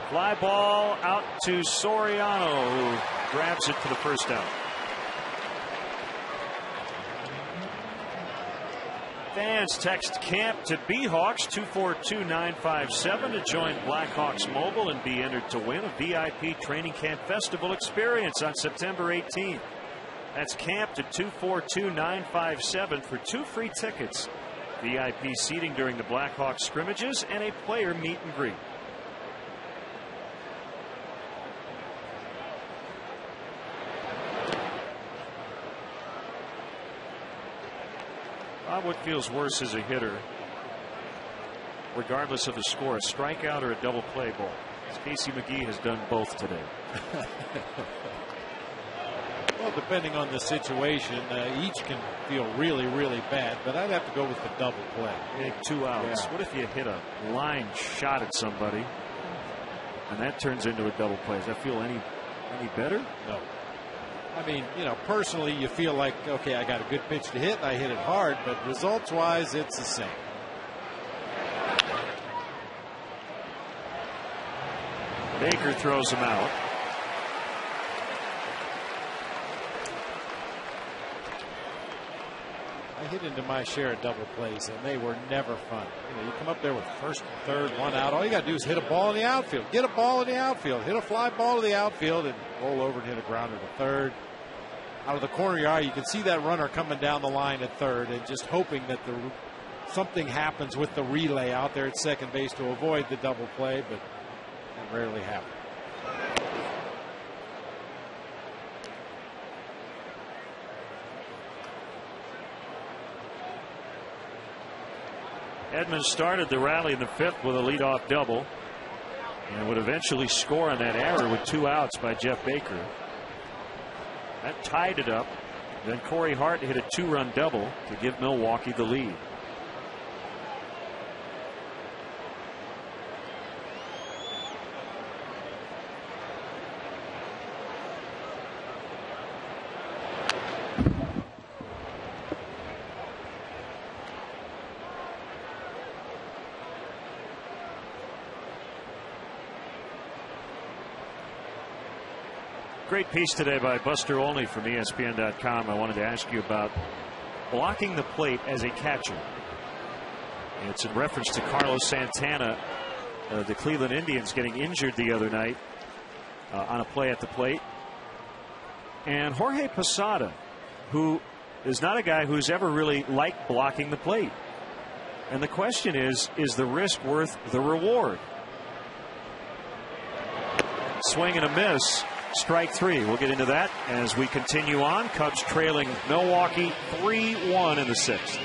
Speaker 1: Fly ball out to Soriano, who grabs it for the first out. Fans text camp to Beehawks 242-957 to join Blackhawks Mobile and be entered to win a VIP training camp festival experience on September 18th. That's camp to 242-957 for 2 free tickets, VIP seating during the Blackhawks scrimmages, and a player meet and greet. What feels worse as a hitter, regardless of the score, a strikeout or a double play ball? Casey McGee has done both today.
Speaker 6: Well, depending on the situation, each can feel really, really bad, but I'd have to go with the double play.
Speaker 1: Big 2 outs.
Speaker 6: Yeah.
Speaker 1: What if you hit a line shot at somebody and that turns into a double play? Does that feel any better?
Speaker 6: No. I mean, you know, personally, you feel like, okay, I got a good pitch to hit, I hit it hard, but results-wise, it's the same.
Speaker 1: Baker throws him out.
Speaker 6: I hit into my share of double plays, and they were never fun. You know, you come up there with first and third, 1 out. All you got to do is hit a ball in the outfield. Get a ball in the outfield. Hit a fly ball to the outfield and roll over and hit a grounder to third. Out of the corner of your eye, you can see that runner coming down the line at third and just hoping that something happens with the relay out there at second base to avoid the double play, but that rarely happens.
Speaker 1: Edmonds started the rally in the 5th with a leadoff double and would eventually score on that error with 2 outs by Jeff Baker. That tied it up. Then Corey Hart hit a 2-run double to give Milwaukee the lead. Great piece today by Buster Olney from ESPN.com. I wanted to ask you about blocking the plate as a catcher. It's in reference to Carlos Santana, the Cleveland Indians, getting injured the other night on a play at the plate. And Jorge Posada, who is not a guy who's ever really liked blocking the plate. And the question is the risk worth the reward? Swing and a miss. Strike 3. We'll get into that as we continue on. Cubs trailing Milwaukee 3-1 in the 6th.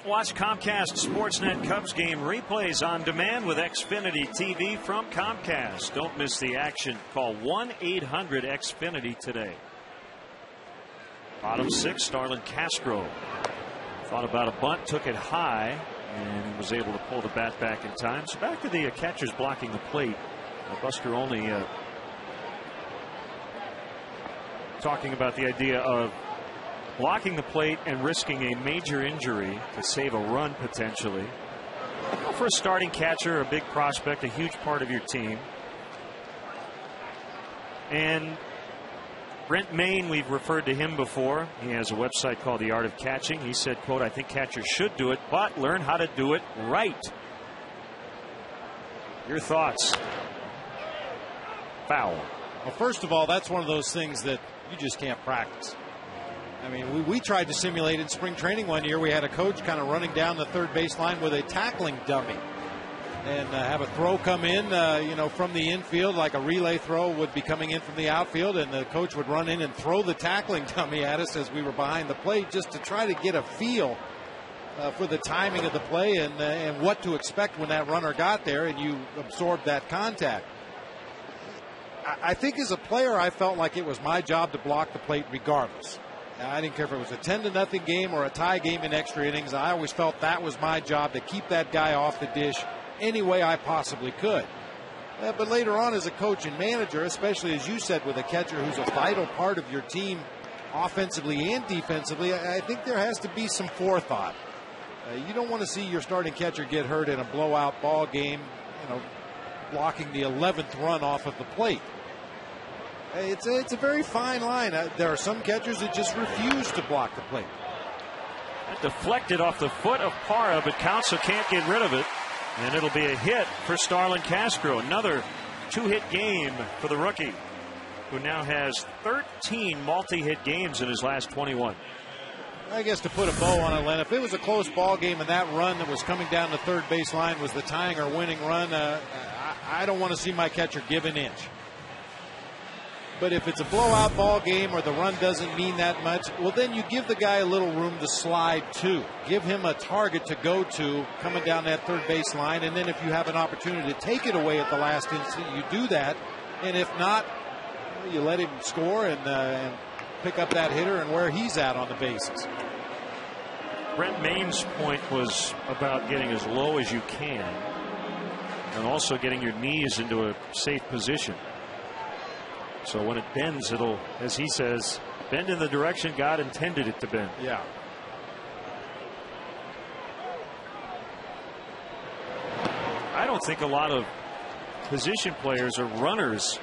Speaker 1: Watch Comcast Sportsnet Cubs game replays on demand with Xfinity TV from Comcast. Don't miss the action. Call 1-800-XFINITY today. Bottom 6, Starlin Castro thought about a bunt, took it high, and was able to pull the bat back in time. So back to the catchers blocking the plate. Buster Olney talking about the idea of blocking the plate and risking a major injury to save a run potentially. For a starting catcher, a big prospect, a huge part of your team. And Brent Main, we've referred to him before. He has a website called The Art of Catching. He said, quote, "I think catchers should do it, but learn how to do it right." Your thoughts? Foul.
Speaker 6: Well, first of all, that's one of those things that you just can't practice. I mean, we tried to simulate in spring training one year. We had a coach kind of running down the third base line with a tackling dummy and have a throw come in, from the infield, like a relay throw would be coming in from the outfield, and the coach would run in and throw the tackling dummy at us as we were behind the plate, just to try to get a feel for the timing of the play and what to expect when that runner got there and you absorbed that contact. I think as a player, I felt like it was my job to block the plate regardless. I didn't care if it was a 10-0 game or a tie game in extra innings. I always felt that was my job, to keep that guy off the dish any way I possibly could. But later on, as a coach and manager, especially as you said, with a catcher who's a vital part of your team offensively and defensively, I think there has to be some forethought. You don't want to see your starting catcher get hurt in a blowout ball game, blocking the 11th run off of the plate. It's a very fine line. There are some catchers that just refuse to block the plate.
Speaker 1: That deflected off the foot of Parra, but Counsell can't get rid of it. And it'll be a hit for Starlin Castro. Another 2-hit game for the rookie, who now has 13 multi-hit games in his last 21.
Speaker 6: I guess to put a bow on it, Len, if it was a close ball game and that run that was coming down the third base line was the tying or winning run, I don't want to see my catcher give an inch. But if it's a blowout ball game or the run doesn't mean that much, well, then you give the guy a little room to slide to. Give him a target to go to coming down that third base line. And then if you have an opportunity to take it away at the last instant, you do that. And if not, you let him score and pick up that hitter and where he's at on the bases.
Speaker 1: Brent Main's point was about getting as low as you can and also getting your knees into a safe position. So when it bends, it'll, as he says, bend in the direction God intended it to bend.
Speaker 6: Yeah.
Speaker 1: I don't think a lot of position players or runners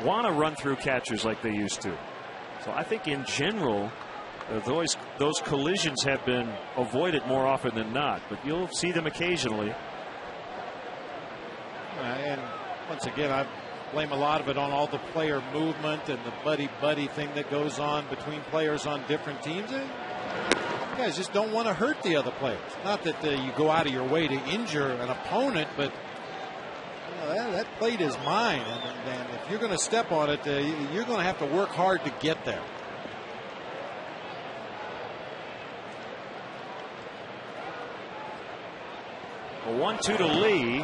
Speaker 1: want to run through catchers like they used to. So I think in general, those collisions have been avoided more often than not, but you'll see them occasionally.
Speaker 6: And once again, I blame a lot of it on all the player movement and the buddy-buddy thing that goes on between players on different teams. And you guys just don't want to hurt the other players. Not that you go out of your way to injure an opponent, but that plate is mine. And if you're going to step on it, you're going to have to work hard to get there.
Speaker 1: A 1-2 to Lee,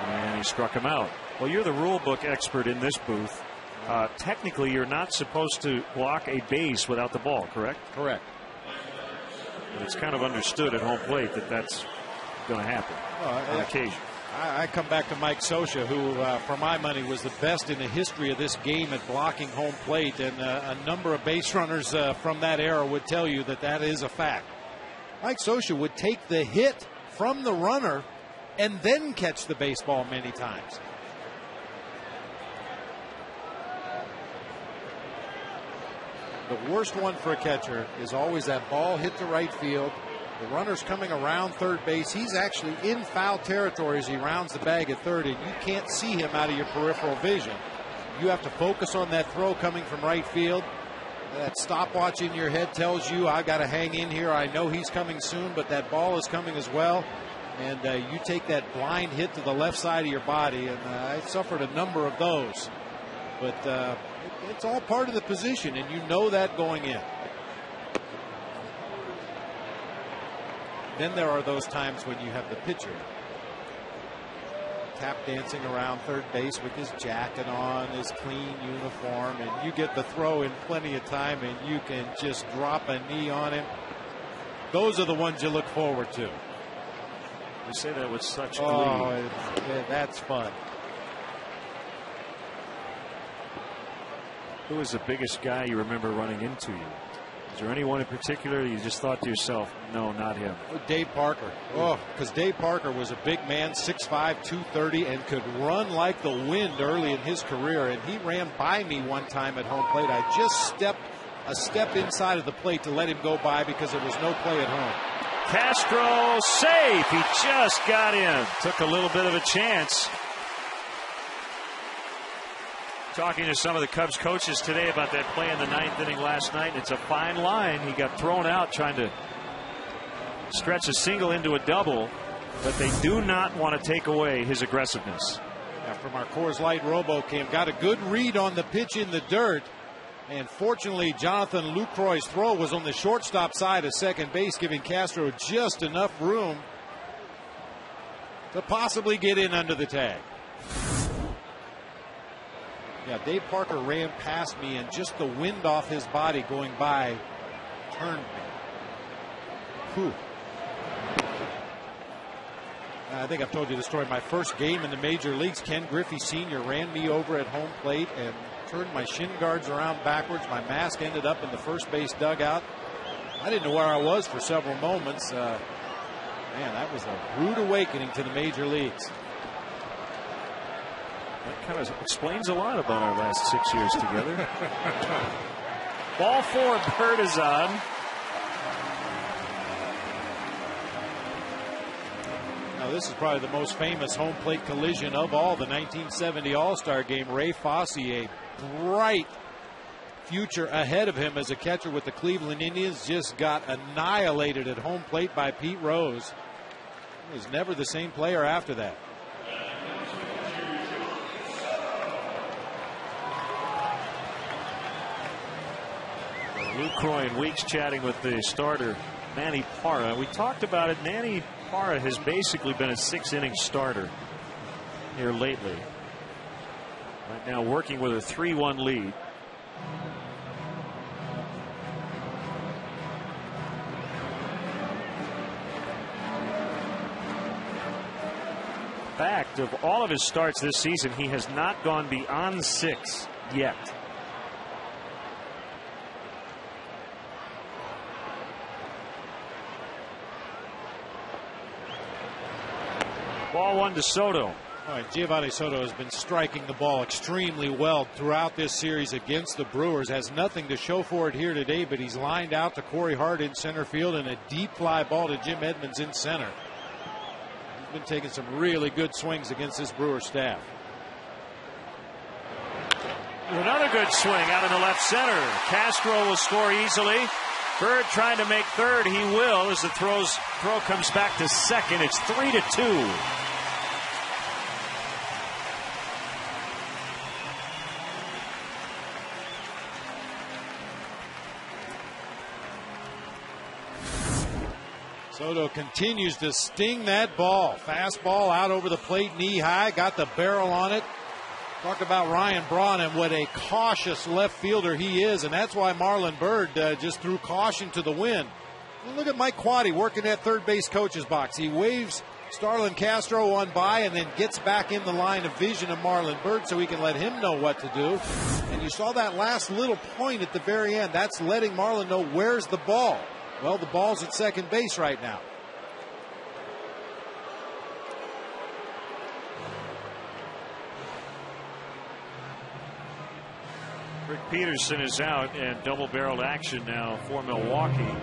Speaker 1: and he struck him out. Well, you're the rule book expert in this booth. Technically, you're not supposed to block a base without the ball, correct?
Speaker 6: Correct.
Speaker 1: But it's kind of understood at home plate that that's going to happen on occasion.
Speaker 6: I come back to Mike Scioscia, who, for my money, was the best in the history of this game at blocking home plate. And a number of base runners from that era would tell you that is a fact. Mike Scioscia would take the hit from the runner and then catch the baseball many times. The worst one for a catcher is always that ball hit to right field. The runner's coming around third base. He's actually in foul territory as he rounds the bag at third, and you can't see him out of your peripheral vision. You have to focus on that throw coming from right field. That stopwatch in your head tells you, I got to hang in here. I know he's coming soon, but that ball is coming as well. And you take that blind hit to the left side of your body, and I suffered a number of those. But it's all part of the position, and you know that going in. Then there are those times when you have the pitcher tap dancing around third base with his jacket on, his clean uniform, and you get the throw in plenty of time and you can just drop a knee on him. Those are the ones you look forward to.
Speaker 1: You say that with such glee.
Speaker 6: Oh, that's fun.
Speaker 1: Who was the biggest guy you remember running into you? Is there anyone in particular you just thought to yourself, no, not him?
Speaker 6: Dave Parker. Oh, because Dave Parker was a big man, 6'5", 230, and could run like the wind early in his career. And he ran by me one time at home plate. I just stepped a step inside of the plate to let him go by because there was no play at home.
Speaker 1: Castro safe. He just got in. Took a little bit of a chance. Talking to some of the Cubs coaches today about that play in the ninth inning last night. It's a fine line. He got thrown out trying to stretch a single into a double, but they do not want to take away his aggressiveness.
Speaker 6: Yeah, from our Coors Light RoboCam, got a good read on the pitch in the dirt. And fortunately, Jonathan Lucroy's throw was on the shortstop side of second base, giving Castro just enough room to possibly get in under the tag. Yeah, Dave Parker ran past me, and just the wind off his body going by turned me. Whew. I think I've told you the story. My first game in the major leagues, Ken Griffey Sr. ran me over at home plate and turned my shin guards around backwards. My mask ended up in the first base dugout. I didn't know where I was for several moments. Man, that was a rude awakening to the major leagues.
Speaker 1: That kind of explains a lot about our last 6 years together. Ball four, Bird is on.
Speaker 6: Now, this is probably the most famous home plate collision of all, the 1970 All-Star game. Ray Fosse, a bright future ahead of him as a catcher with the Cleveland Indians, just got annihilated at home plate by Pete Rose. He was never the same player after that.
Speaker 1: Lucroy and Weeks chatting with the starter, Manny Parra. We talked about it. Manny Parra has basically been a 6-inning starter here lately. Right now working with a 3-1 lead. Fact, of all of his starts this season, he has not gone beyond 6 yet. Ball one to Soto.
Speaker 6: All right, Giovanni Soto has been striking the ball extremely well throughout this series against the Brewers. Has nothing to show for it here today, but he's lined out to Corey Hart in center field and a deep fly ball to Jim Edmonds in center. He's been taking some really good swings against this Brewer staff.
Speaker 1: Another good swing out in the left center. Castro will score easily. Bird trying to make third. He will as the throw comes back to second. It's 3-2.
Speaker 6: Soto continues to sting that ball. Fastball out over the plate, knee high, got the barrel on it. Talk about Ryan Braun and what a cautious left fielder he is, and that's why Marlon Byrd just threw caution to the wind. Look at Mike Quaddy working that third base coach's box. He waves Starlin Castro on by and then gets back in the line of vision of Marlon Byrd so he can let him know what to do. And you saw that last little point at the very end. That's letting Marlon know where's the ball. Well, the ball's at second base right now.
Speaker 1: Rick Peterson is out, and double-barreled action now for Milwaukee.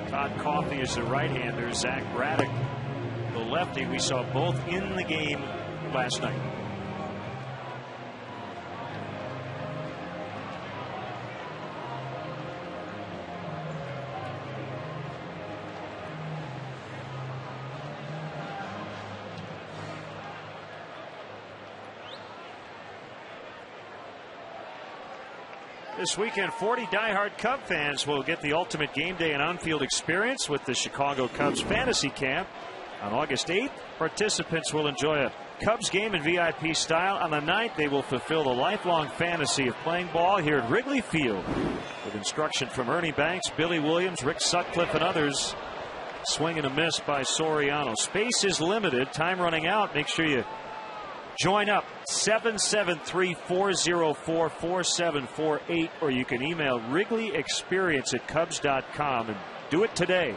Speaker 1: Todd Coffey is the right-hander. Zach Braddock, the lefty. We saw both in the game last night. This weekend, 40 diehard Cub fans will get the ultimate game day and on-field experience with the Chicago Cubs Fantasy Camp. On August 8th, participants will enjoy a Cubs game in VIP style. On the 9th, they will fulfill the lifelong fantasy of playing ball here at Wrigley Field with instruction from Ernie Banks, Billy Williams, Rick Sutcliffe, and others. Swing and a miss by Soriano. Space is limited. Time running out. Make sure you join up. 773-404-4748, or you can email WrigleyExperience@Cubs.com and do it today.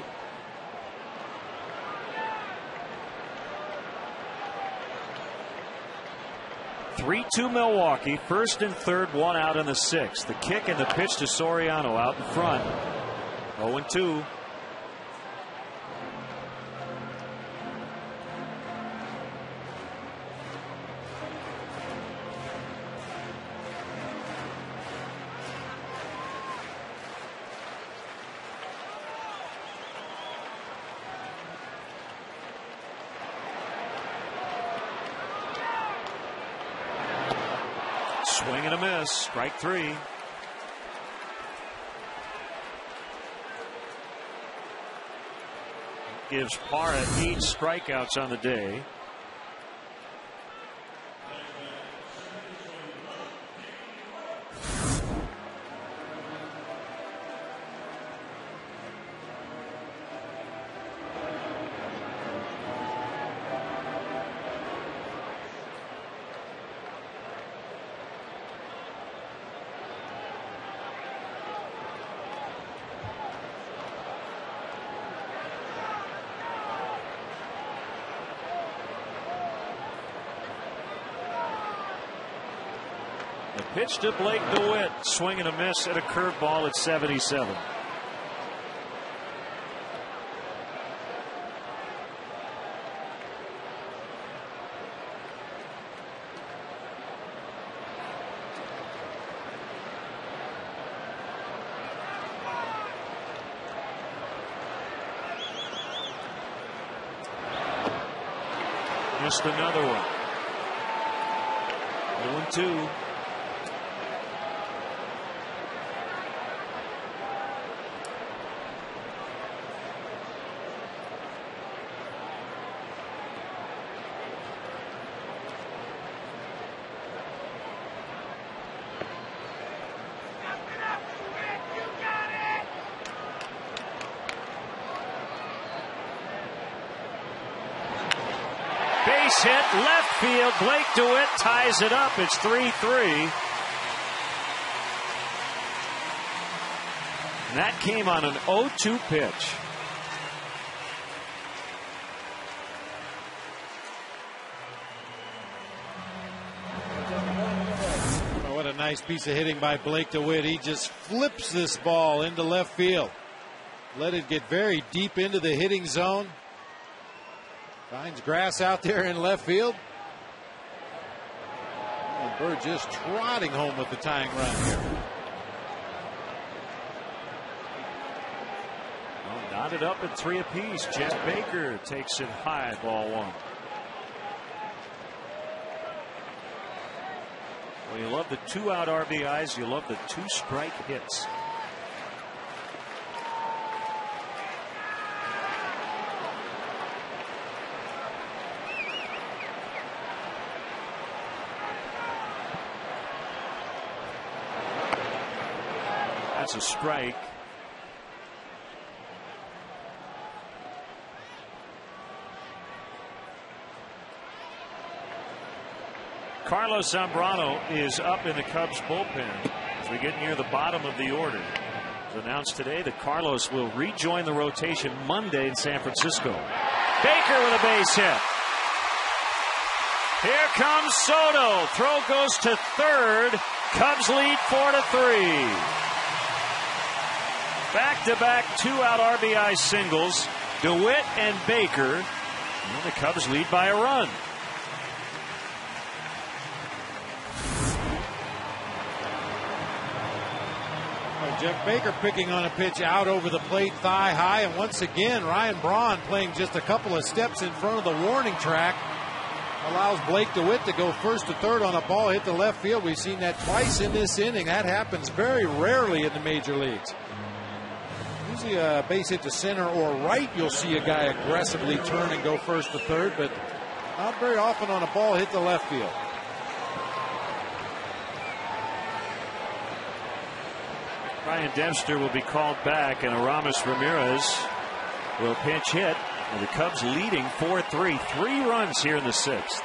Speaker 1: (3-2) Milwaukee. First and third, one out in the sixth. The kick and the pitch to Soriano out in front. 0-2. Swing and a miss. Strike three. Gives Parra 8 strikeouts on the day. Pitch to Blake DeWitt. Swing and a miss at a curveball at 77. Missed another one. 0-2. Base hit, left field. Blake DeWitt ties it up. It's 3-3. And that came on an 0-2 pitch.
Speaker 6: Oh, what a nice piece of hitting by Blake DeWitt. He just flips this ball into left field. Let it get very deep into the hitting zone. Finds grass out there in left field. And Bird just trotting home with the tying run here.
Speaker 1: Well, knotted up at 3 apiece. Jeff Baker takes it high, ball one. Well, you love the 2-out RBIs. You love the 2-strike hits. That's a strike. Carlos Zambrano is up in the Cubs bullpen as we get near the bottom of the order. It was announced today that Carlos will rejoin the rotation Monday in San Francisco. Baker with a base hit. Here comes Soto. Throw goes to third. Cubs lead 4-3. Back-to-back 2-out RBI singles. DeWitt and Baker. And the Cubs lead by a run.
Speaker 6: Jeff Baker picking on a pitch out over the plate, thigh high, and once again Ryan Braun playing just a couple of steps in front of the warning track. allows Blake DeWitt to go first to third on a ball hit the left field. We've seen that twice in this inning. That happens very rarely in the major leagues. Usually a base hit to center or right, you'll see a guy aggressively turn and go first to third, but not very often on a ball hit to left field.
Speaker 1: Ryan Dempster will be called back, and Aramis Ramirez will pinch hit. And the Cubs leading 4-3. 3 runs here in the 6th.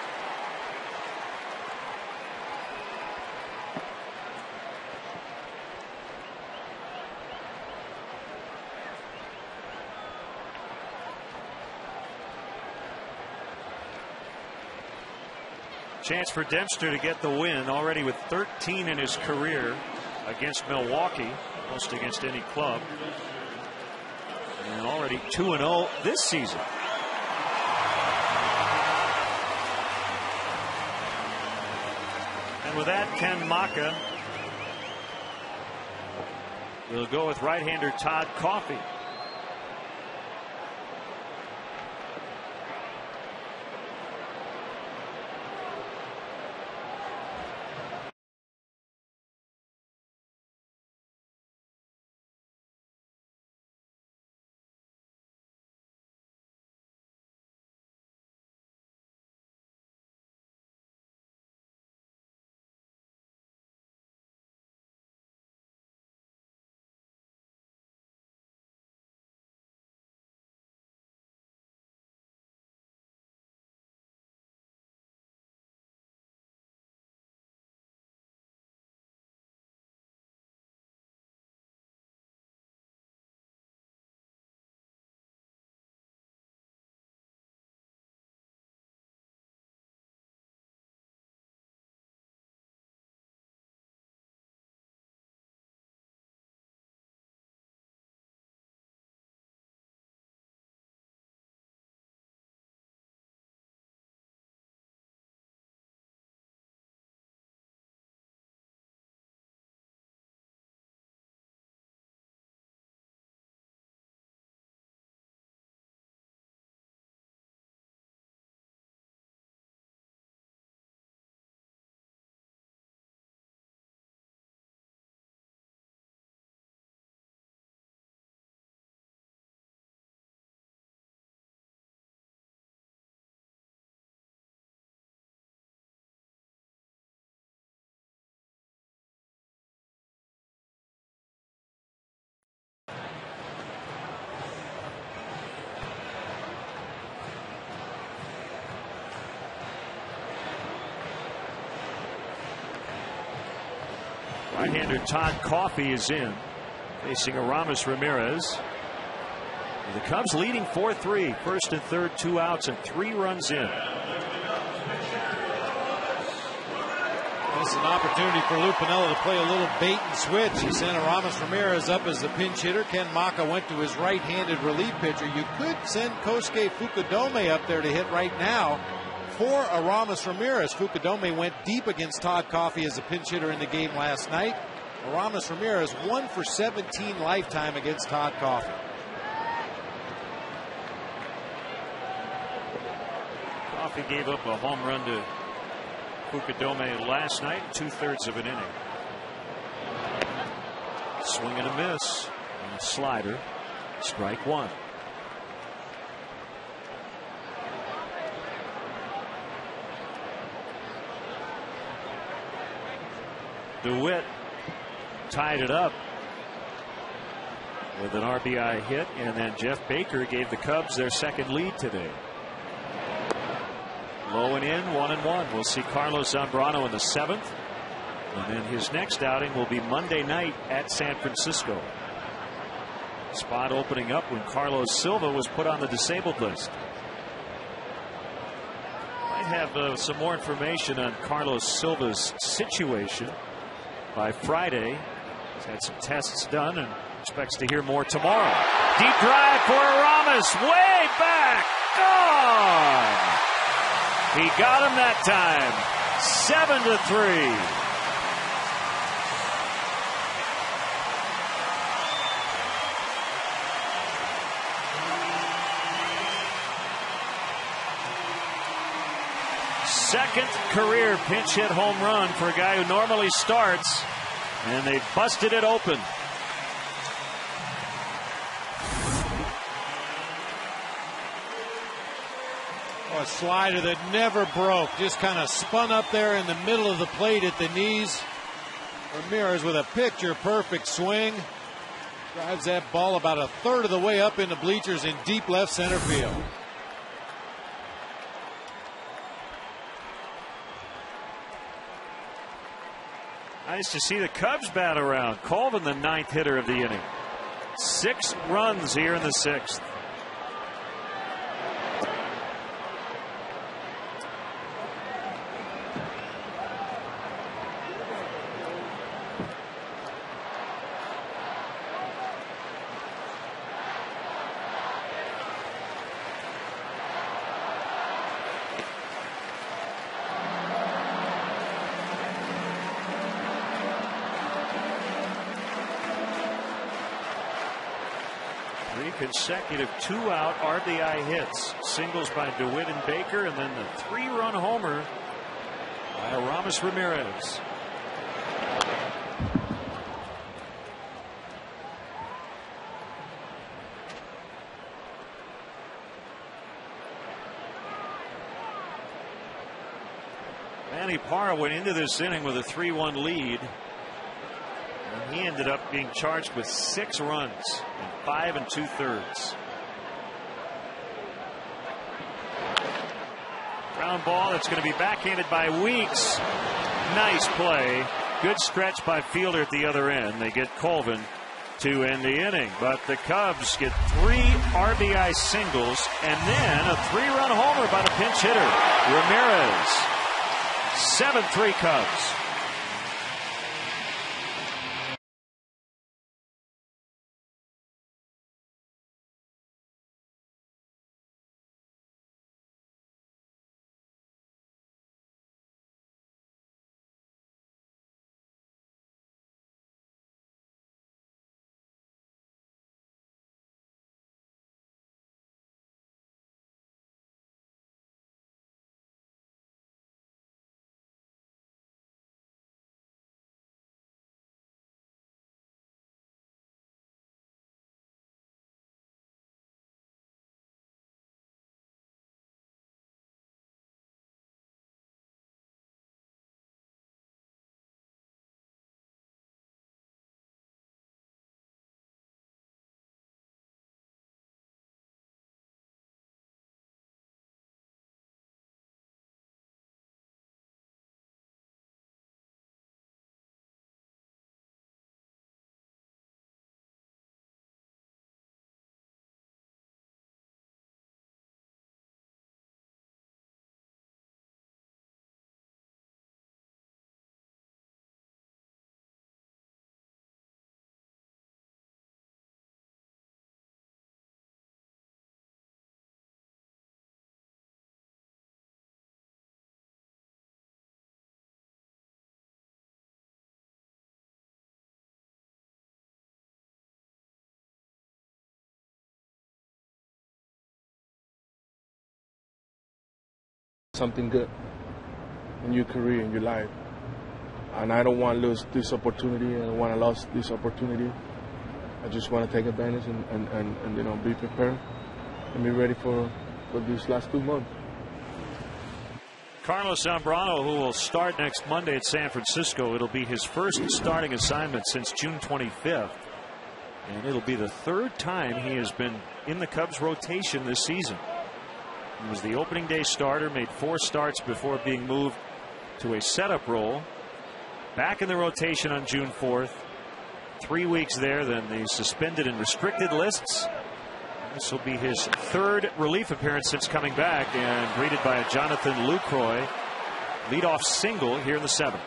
Speaker 1: Chance for Dempster to get the win, already with 13 in his career against Milwaukee, most against any club. And already 2-0 this season. And with that, Ken Maka will go with right-hander Todd Coffey. Right-hander Todd Coffey is in, facing Aramis Ramirez. The Cubs leading 4-3. First and third, 2 outs and 3 runs in.
Speaker 6: This is an opportunity for Lou Piniella to play a little bait and switch. He sent Aramis Ramirez up as the pinch hitter. Ken Maka went to his right-handed relief pitcher. You could send Kosuke Fukudome up there to hit right now for Aramis Ramirez. Fukudome went deep against Todd Coffey as a pinch hitter in the game last night. Aramis Ramirez 1 for 17 lifetime against Todd Coffey.
Speaker 1: Coffey gave up a home run to Fukudome last night, 2/3 of an inning. Swing and a miss on a slider. Strike 1. DeWitt tied it up with an RBI hit, and then Jeff Baker gave the Cubs their second lead today. Low and in, 1-1. We'll see Carlos Zambrano in the 7th, and then his next outing will be Monday night at San Francisco. Spot opening up when Carlos Silva was put on the disabled list. Might have some more information on Carlos Silva's situation by Friday. He's had some tests done and expects to hear more tomorrow. Deep drive for Aramis, way back, gone. He got him that time. 7-3. second career pinch hit home run for a guy who normally starts, and they busted it open.
Speaker 6: A slider that never broke, just kind of spun up there in the middle of the plate at the knees. Ramirez with a picture-perfect swing. Drives that ball about a third of the way up in the bleachers in deep left center field.
Speaker 1: Nice to see the Cubs bat around. Colvin, the ninth hitter of the inning. 6 runs here in the 6th. Consecutive 2-out RBI hits. Singles by DeWitt and Baker, and then the 3-run homer by Aramis Ramirez. Manny Parra went into this inning with a 3-1 lead. And he ended up being charged with 6 runs in 5 2/3. Ground ball that's going to be backhanded by Weeks. Nice play. Good stretch by Fielder at the other end. They get Colvin to end the inning. But the Cubs get 3 RBI singles and then a 3-run homer by the pinch hitter, Ramirez. 7-3 Cubs.
Speaker 7: Something good in your career, in your life. And I don't want to lose this opportunity. I don't want to lose this opportunity. I just want to take advantage and you know, be prepared and be ready for these last 2 months.
Speaker 1: Carlos Zambrano, who will start next Monday at San Francisco. It'll be his first starting assignment since June 25th. And it'll be the 3rd time he has been in the Cubs rotation this season. He was the opening day starter, made 4 starts before being moved to a setup role. Back in the rotation on June 4th. 3 weeks there, then the suspended and restricted lists. This will be his 3rd relief appearance since coming back, and greeted by a Jonathan Lucroy leadoff single here in the 7th.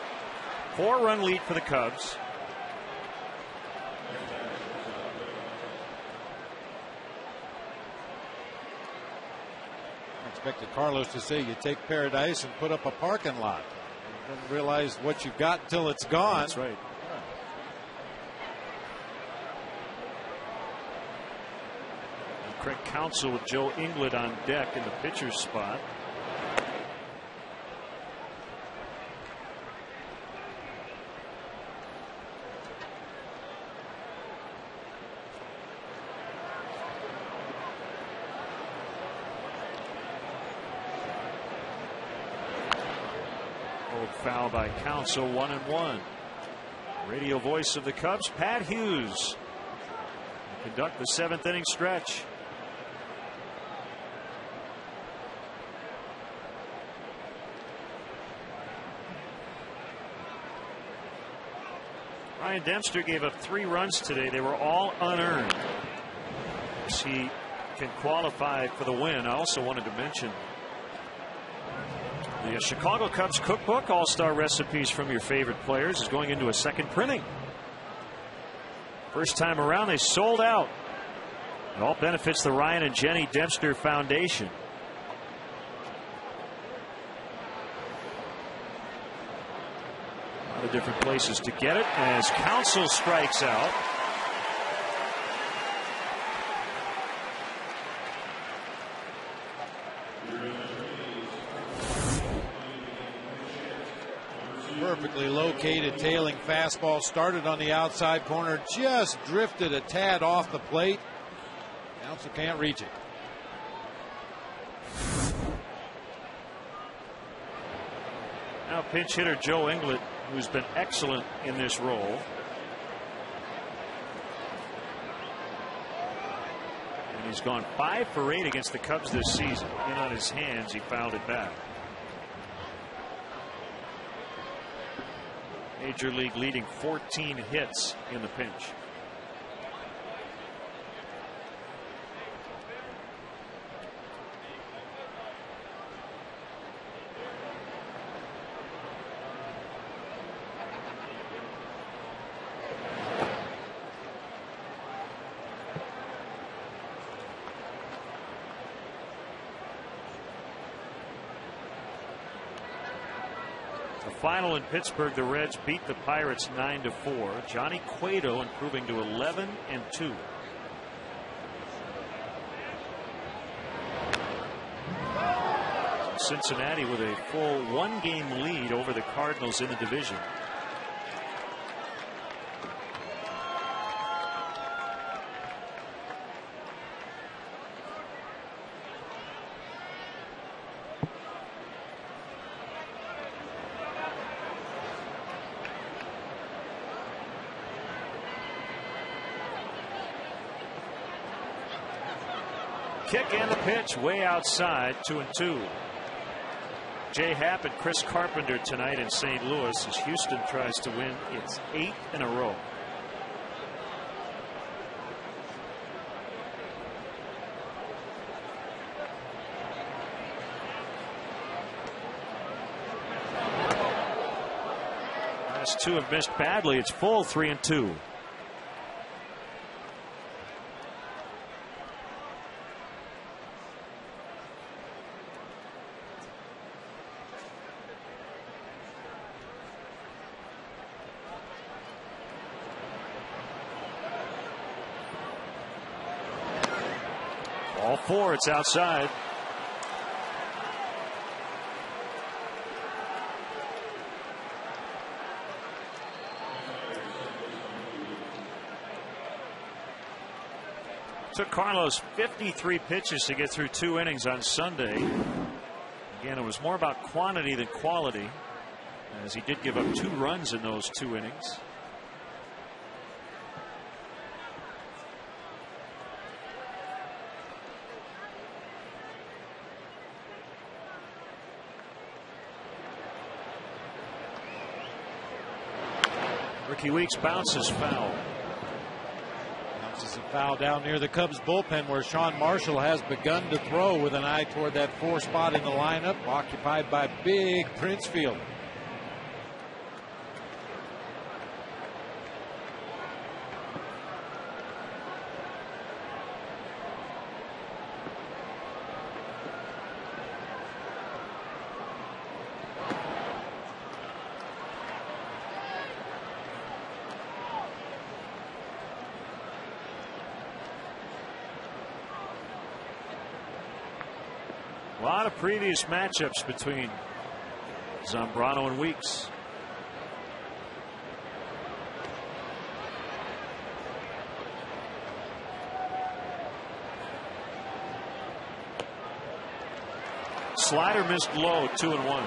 Speaker 1: 4-run lead for the Cubs.
Speaker 6: Expected Carlos to say you take Paradise and put up a parking lot. You don't realize what you've got until it's gone.
Speaker 1: That's right. And Craig Counsell with Joe Inglet on deck in the pitcher's spot. Old foul by Counsell, 1-1. Radio voice of the Cubs, Pat Hughes, conduct the 7th inning stretch. Ryan Dempster gave up 3 runs today. They were all unearned. He can qualify for the win. I also wanted to mention the Chicago Cubs cookbook, All-Star Recipes from Your Favorite Players, is going into a 2nd printing. First time around, they sold out. It all benefits the Ryan and Jenny Dempster Foundation. A lot of different places to get it as Counsell strikes out.
Speaker 6: Perfectly located tailing fastball, started on the outside corner, just drifted a tad off the plate. Counsell can't reach it.
Speaker 1: Now pinch hitter Joe Inglet, who's been excellent in this role. And he's gone 5 for 8 against the Cubs this season. In on his hands, he fouled it back. Major League leading 14 hits in the pinch. Final in Pittsburgh, the Reds beat the Pirates 9-4. Johnny Cueto improving to 11-2. Cincinnati with a full 1-game lead over the Cardinals in the division. Kick and the pitch way outside, 2-2. Jay Happ and Chris Carpenter tonight in St. Louis as Houston tries to win its 8th in a row. Last 2 have missed badly. It's full, 3-2. All 4, it's outside. Took Carlos 53 pitches to get through 2 innings on Sunday. Again, it was more about quantity than quality, as he did give up 2 runs in those 2 innings. Ricky Weeks bounces foul.
Speaker 6: Bounces a foul down near the Cubs bullpen where Sean Marshall has begun to throw with an eye toward that 4 spot in the lineup, occupied by big Prince Fielder.
Speaker 1: A lot of previous matchups between Zambrano and Weeks. Slider missed low, 2-1.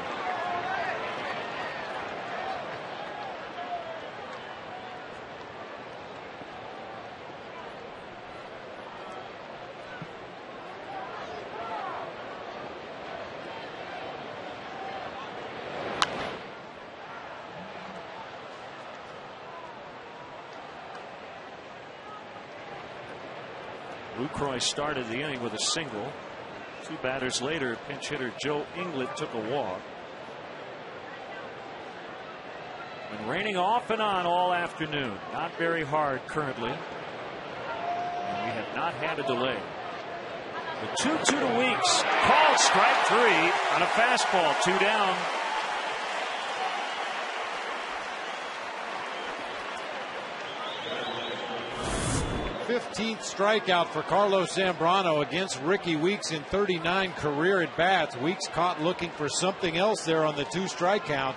Speaker 1: Troy started the inning with a single. 2 batters later, pinch hitter Joe Inglet took a walk. And raining off and on all afternoon. Not very hard currently. And we have not had a delay. The 2-2 to Weeks. Called strike 3 on a fastball. 2 down.
Speaker 6: The 15th strikeout for Carlos Zambrano against Ricky Weeks in 39 career at bats. Weeks caught looking for something else there on the 2-strike count.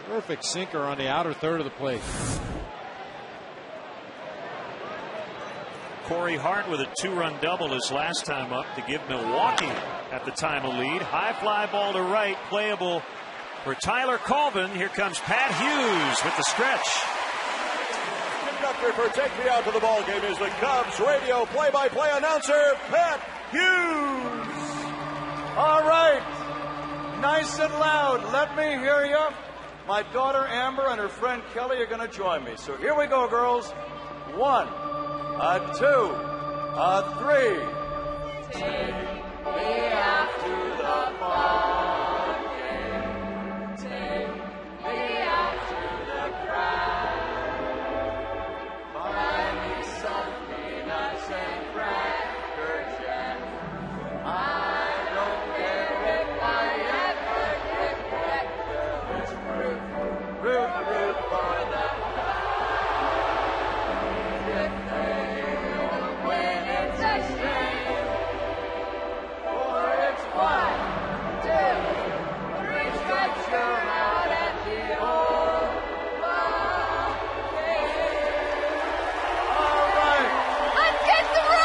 Speaker 6: Perfect sinker on the outer third of the plate.
Speaker 1: Corey Hart with a 2-run double his last time up to give Milwaukee at the time a lead. High fly ball to right, playable for Tyler Colvin. Here comes Pat Hughes with the stretch.
Speaker 5: Conductor for Take Me Out to the Ball Game is the Cubs radio play-by-play announcer, Pat Hughes.
Speaker 8: All right, nice and loud. Let me hear you. My daughter Amber and her friend Kelly are going to join me. So here we go, girls. 1, 2, 3. Take me out to the ball game. Take me out to the crowd. Buy me some peanuts and cracker jack. I don't care if I ever get back. It's root for the if they don't win, it's a shame. For it's 1, 2, 3 strikes, you're out at the old ball game. All right.
Speaker 9: Let's get the run!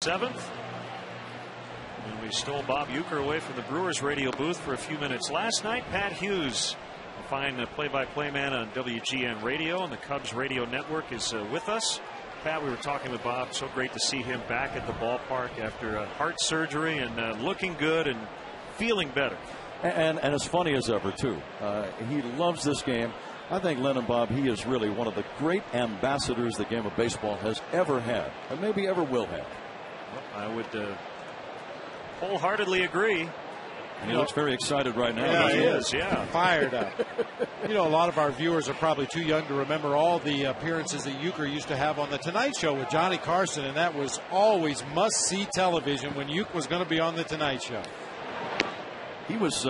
Speaker 1: Seventh. And we stole Bob Uecker away from the Brewers radio booth for a few minutes last night. Pat Hughes, a fine play-by-play man on WGN Radio, and the Cubs radio network is with us. Pat, we were talking with Bob. So great to see him back at the ballpark after heart surgery and looking good and feeling better.
Speaker 10: And as funny as ever, too. He loves this game. I think Len and Bob, he is really one of the great ambassadors the game of baseball has ever had, and maybe ever will have.
Speaker 1: I would wholeheartedly agree.
Speaker 10: He looks very excited right now.
Speaker 1: Yeah, he is. Yeah,
Speaker 6: fired up. You know, a lot of our viewers are probably too young to remember all the appearances that Uecker used to have on the Tonight Show with Johnny Carson, and that was always must-see television when Uecker was going to be on the Tonight Show.
Speaker 10: He was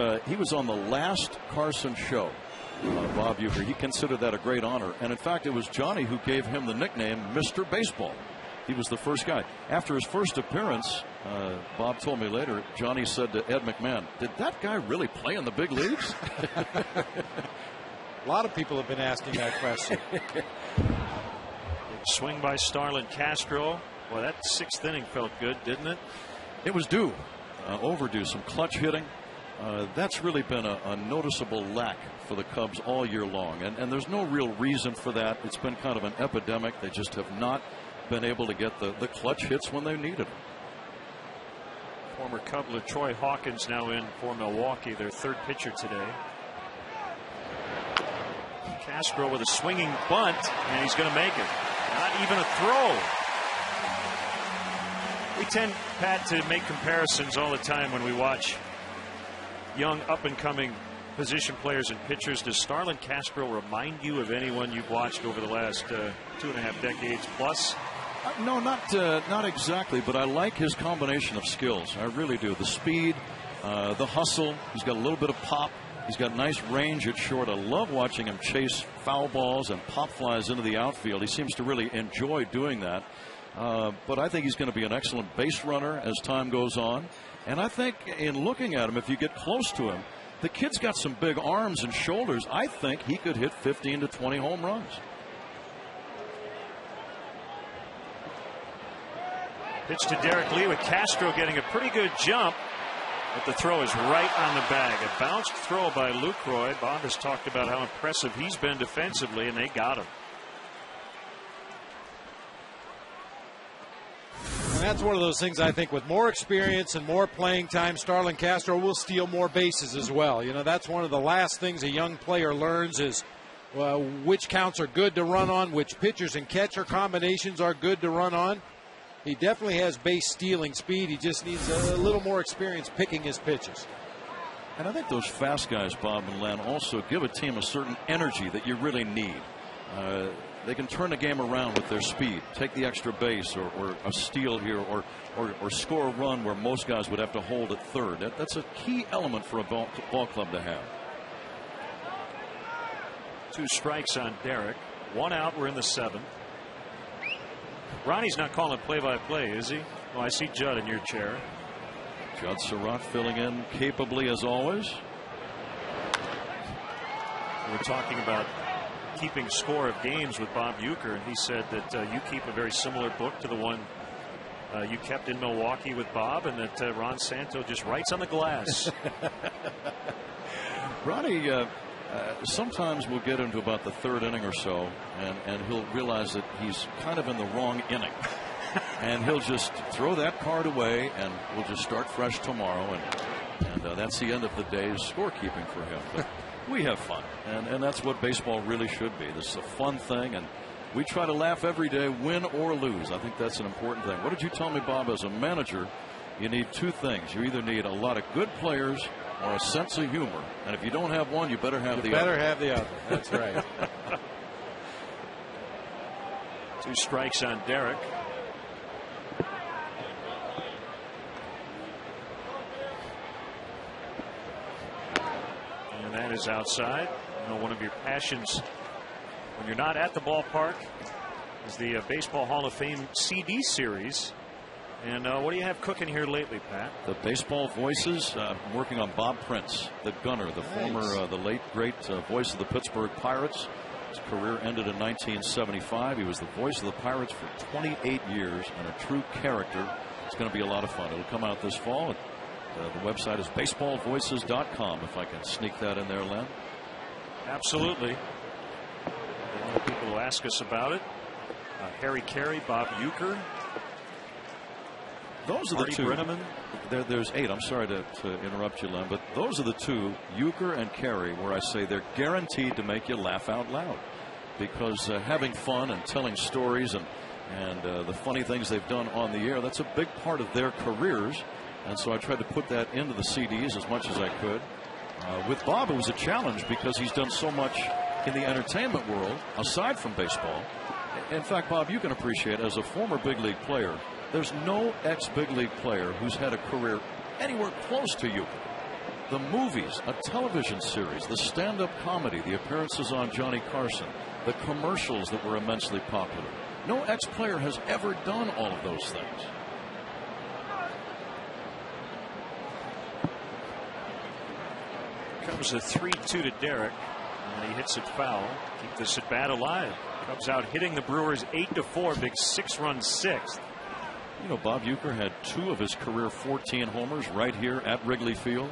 Speaker 10: on the last Carson show. Bob Uecker. He considered that a great honor, and in fact, it was Johnny who gave him the nickname Mr. Baseball. He was the first guy. After his first appearance, Bob told me later, Johnny said to Ed McMahon, "Did that guy really play in the big leagues?"
Speaker 6: A lot of people have been asking that question.
Speaker 1: Swing by Starlin Castro. Well, that 6th inning felt good, didn't it?
Speaker 10: It was due. Overdue. Some clutch hitting. That's really been a noticeable lack for the Cubs all year long. And there's no real reason for that. It's been kind of an epidemic. They just have not been able to get the clutch hits when they needed them.
Speaker 1: Former Cubler Troy Hawkins now in for Milwaukee, their 3rd pitcher today. Castro with a swinging bunt, and he's going to make it. Not even a throw. We tend, Pat, to make comparisons all the time when we watch young up-and-coming position players and pitchers, does Starlin Castro remind you of anyone you've watched over the last 2.5 decades plus?
Speaker 10: No, not exactly, but I like his combination of skills. I really do. The speed, the hustle. He's got a little bit of pop. He's got nice range at short. I love watching him chase foul balls and pop flies into the outfield. He seems to really enjoy doing that. But I think he's going to be an excellent base runner as time goes on. And I think in looking at him, if you get close to him, the kid's got some big arms and shoulders. I think he could hit 15 to 20 home runs.
Speaker 1: Pitch to Derek Lee with Castro getting a pretty good jump. But the throw is right on the bag. A bounced throw by Lucroy. Bob has talked about how impressive he's been defensively, and they got him.
Speaker 2: And that's one of those things, I think, with more experience and more playing time, Starlin Castro will steal more bases as well. You know, that's one of the last things a young player learns is which counts are good to run on, which pitchers and catcher combinations are good to run on. He definitely has base stealing speed. He just needs a little more experience picking his pitches.
Speaker 10: And I think those fast guys, Bob and Len, also give a team a certain energy that you really need. They can turn the game around with their speed, take the extra base or a steal here or score a run where most guys would have to hold at third. That's a key element for a ball club to have.
Speaker 1: 2 strikes on Derek. 1 out. We're in the 7th. Ronnie's not calling play-by-play, is he? Oh, I see Judd in your chair.
Speaker 10: Judd Surratt filling in capably as always.
Speaker 1: We're talking about keeping score of games with Bob Uecker, and he said that you keep a very similar book to the one you kept in Milwaukee with Bob, and that Ron Santo just writes on the glass.
Speaker 10: Ronnie sometimes we'll get into about the 3rd inning or so, and he'll realize that he's kind of in the wrong inning. And he'll just throw that card away, and we'll just start fresh tomorrow. And that's the end of the day's scorekeeping for him. But we have fun, and that's what baseball really should be. This is a fun thing, and we try to laugh every day, win or lose. I think that's an important thing. What did you tell me, Bob? As a manager, you need 2 things. You either need a lot of good players or a sense of humor. And if you don't have one, you better have the other.
Speaker 2: You better have the other. That's right.
Speaker 1: 2 strikes on Derek. And that is outside. You know, one of your passions when you're not at the ballpark is the Baseball Hall of Fame CD series. And what do you have cooking here lately, Pat?
Speaker 10: The Baseball Voices. I'm working on Bob Prince, the gunner, the former, the late great voice of the Pittsburgh Pirates. His career ended in 1975. He was the voice of the Pirates for 28 years and a true character. It's going to be a lot of fun. It'll come out this fall. The website is baseballvoices.com, if I can sneak that in there, Len.
Speaker 1: Absolutely. A lot of people will ask us about it. Harry Carey, Bob Uecker.
Speaker 10: Those are
Speaker 1: Marty
Speaker 10: the 2.
Speaker 1: Brenneman.
Speaker 10: There's 8. I'm sorry to interrupt you, Len, but those are the 2, Uecker and Carey, where I say they're guaranteed to make you laugh out loud, because having fun and telling stories and the funny things they've done on the air, that's a big part of their careers. And so I tried to put that into the CDs as much as I could. With Bob, it was a challenge because he's done so much in the entertainment world aside from baseball. In fact, Bob, you can appreciate, as a former big league player, there's no ex-big league player who's had a career anywhere close to you. The movies, a television series, the stand-up comedy, the appearances on Johnny Carson, the commercials that were immensely popular. No ex-player has ever done all of those things.
Speaker 1: Comes a 3-2 to Derek, and he hits it foul. Keep this at bat alive. Cubs out hitting the Brewers 8-4, big 6-run 6th.
Speaker 10: You know, Bob Uecker had 2 of his career 14 homers right here at Wrigley Field.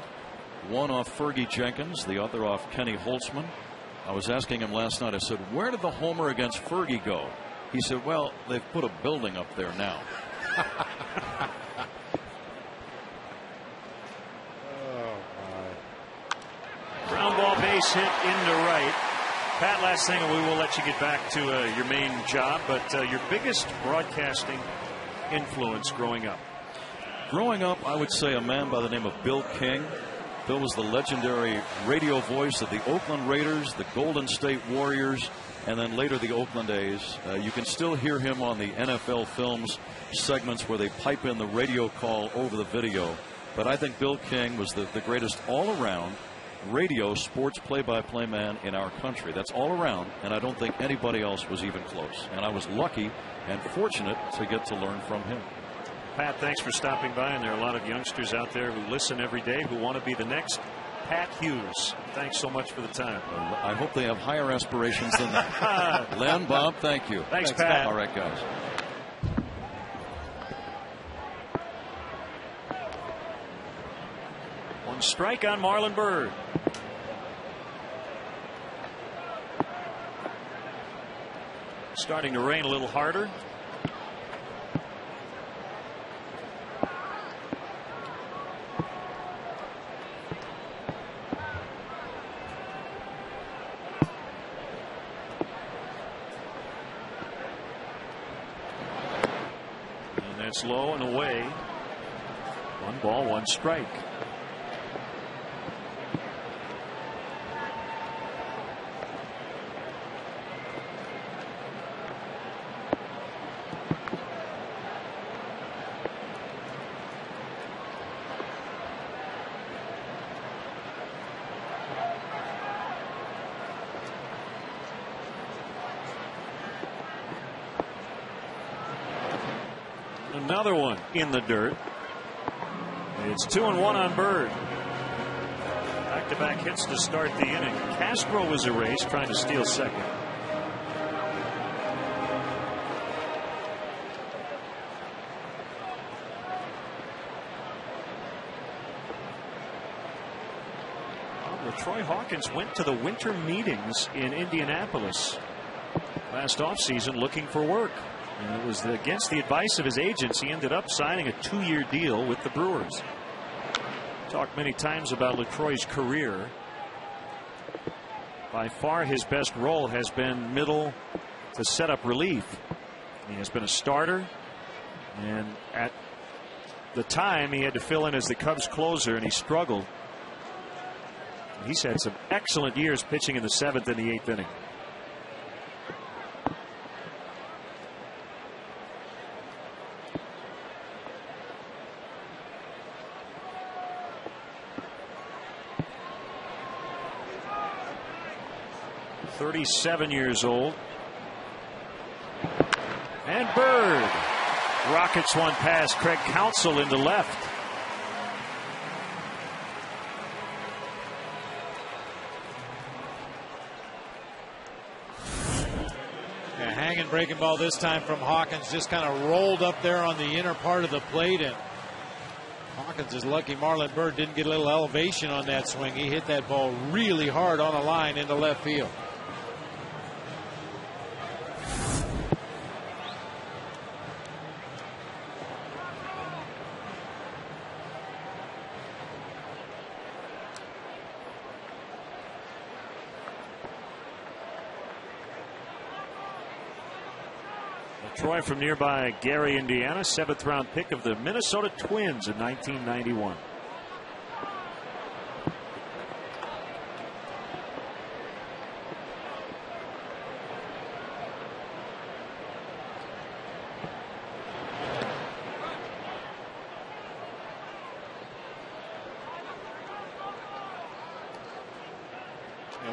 Speaker 10: 1 off Fergie Jenkins, the other off Kenny Holtzman. I was asking him last night, I said, where did the homer against Fergie go? He said, well, they've put a building up there now.
Speaker 1: Ground ball base hit into right. Pat, last thing, and we will let you get back to your main job, but your biggest broadcasting influence growing up?
Speaker 10: Growing up, I would say a man by the name of Bill King. Bill was the legendary radio voice of the Oakland Raiders, the Golden State Warriors, and then later the Oakland A's. You can still hear him on the NFL Films segments where they pipe in the radio call over the video. But I think Bill King was the greatest all-around radio sports play-by-play man in our country. That's all around, and I don't think anybody else was even close. And I was lucky and fortunate to get to learn from him.
Speaker 1: Pat, thanks for stopping by. And there are a lot of youngsters out there who listen every day who want to be the next Pat Hughes. Thanks so much for the time.
Speaker 10: I hope they have higher aspirations than that. Len, Bob, thank you.
Speaker 1: Thanks, Pat.
Speaker 10: All right, guys.
Speaker 1: One strike on Marlon Byrd. Starting to rain a little harder. And that's low and away. 1 ball, 1 strike. Another one in the dirt. It's 2-1 on Byrd. Back-to-back hits to start the inning. Castro was erased, trying to steal second. Troy Hawkins went to the winter meetings in Indianapolis last offseason looking for work. And it was against the advice of his agents. He ended up signing a 2-year deal with the Brewers. Talked many times about LaTroy's career. By far his best role has been middle to setup relief. He has been a starter, and at the time he had to fill in as the Cubs closer, and he struggled. He's had some excellent years pitching in the 7th and the 8th inning. .37 years old. And Byrd rockets one past Craig Counsell into left.
Speaker 6: A hanging breaking ball this time from Hawkins, just kind of rolled up there on the inner part of the plate, and Hawkins is lucky Marlon Byrd didn't get a little elevation on that swing. He hit that ball really hard on a line into left field.
Speaker 1: Troy from nearby Gary, Indiana, 7th round pick of the Minnesota Twins in 1991.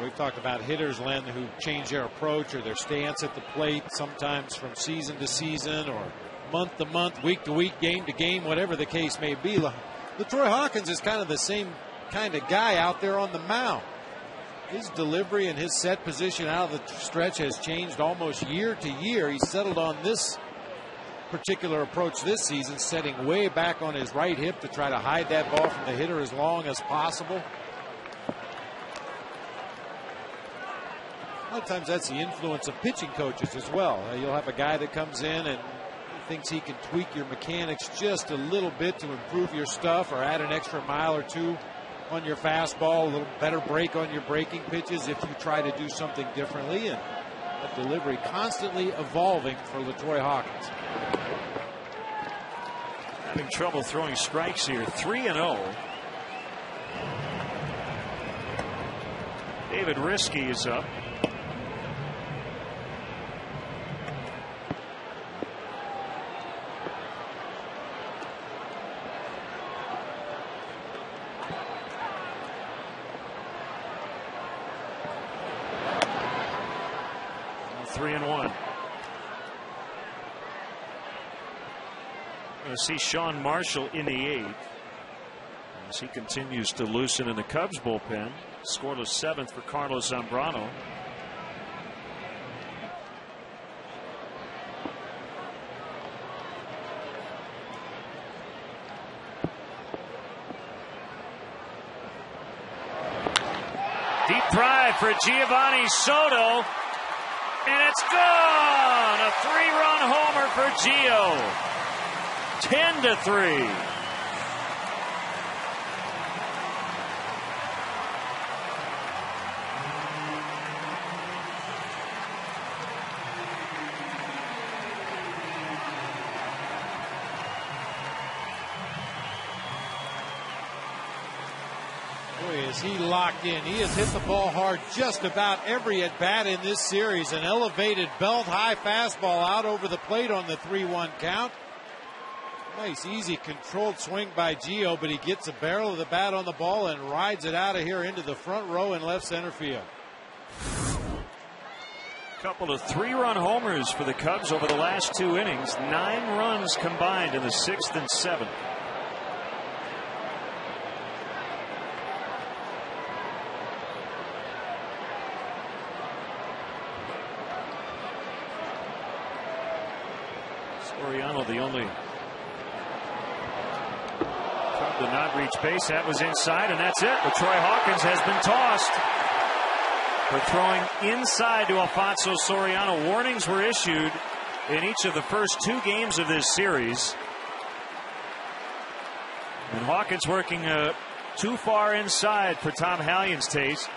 Speaker 6: We've talked about hitters, Len, who change their approach or their stance at the plate, sometimes from season to season or month to month, week to week, game to game, whatever the case may be. LaTroy Hawkins is kind of the same kind of guy out there on the mound. His delivery and his set position out of the stretch has changed almost year to year. He's settled on this particular approach this season, setting way back on his right hip to try to hide that ball from the hitter as long as possible. A lot of times that's the influence of pitching coaches as well. You'll have a guy that comes in and thinks he can tweak your mechanics just a little bit to improve your stuff or add an extra mile or two on your fastball, a little better break on your breaking pitches if you try to do something differently. And that delivery constantly evolving for LaTroy Hawkins.
Speaker 1: Having trouble throwing strikes here. 3-0. David Risky is up. Three and one. Going to see Sean Marshall in the eighth as he continues to loosen in the Cubs bullpen. Scoreless seventh for Carlos Zambrano. Deep drive for Giovanni Soto. And it's gone! A three-run homer for Gio. 10-3.
Speaker 6: Boy, is he locked in. He has hit the ball hard just about every at-bat in this series. An elevated belt-high fastball out over the plate on the 3-1 count. Nice, easy, controlled swing by Gio, but he gets the barrel of the bat on the ball and rides it out of here into the front row in left center field.
Speaker 1: Couple of three-run homers for the Cubs over the last 2 innings. 9 runs combined in the 6th and 7th. Soriano, the only Cub to not reach base. That was inside, and that's it. LaTroy Hawkins has been tossed for throwing inside to Alfonso Soriano. Warnings were issued in each of the first 2 games of this series. And Hawkins working too far inside for Tom Hallion's taste.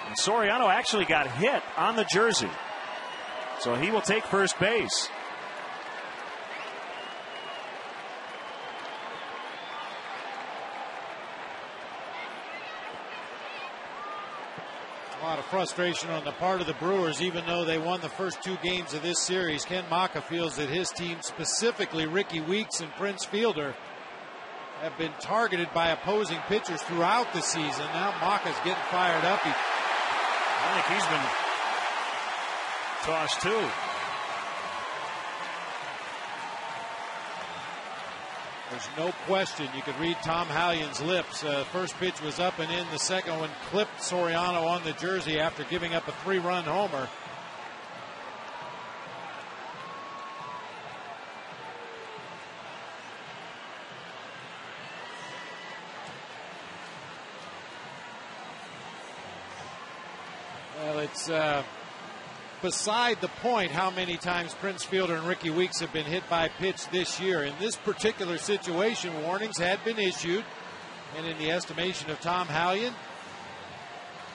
Speaker 1: And Soriano actually got hit on the jersey, so he will take first base.
Speaker 6: A lot of frustration on the part of the Brewers, even though they won the first 2 games of this series. Ken Maka feels that his team, specifically Ricky Weeks and Prince Fielder, have been targeted by opposing pitchers throughout the season. Now Maka's getting fired up.
Speaker 1: I think he's been tossed too.
Speaker 6: There's no question. You could read Tom Hallion's lips. First pitch was up and in. The second one clipped Soriano on the jersey after giving up a 3-run homer. Well, it's beside the point how many times Prince Fielder and Ricky Weeks have been hit by pitch this year. In this particular situation, warnings had been issued, and in the estimation of Tom Hallion,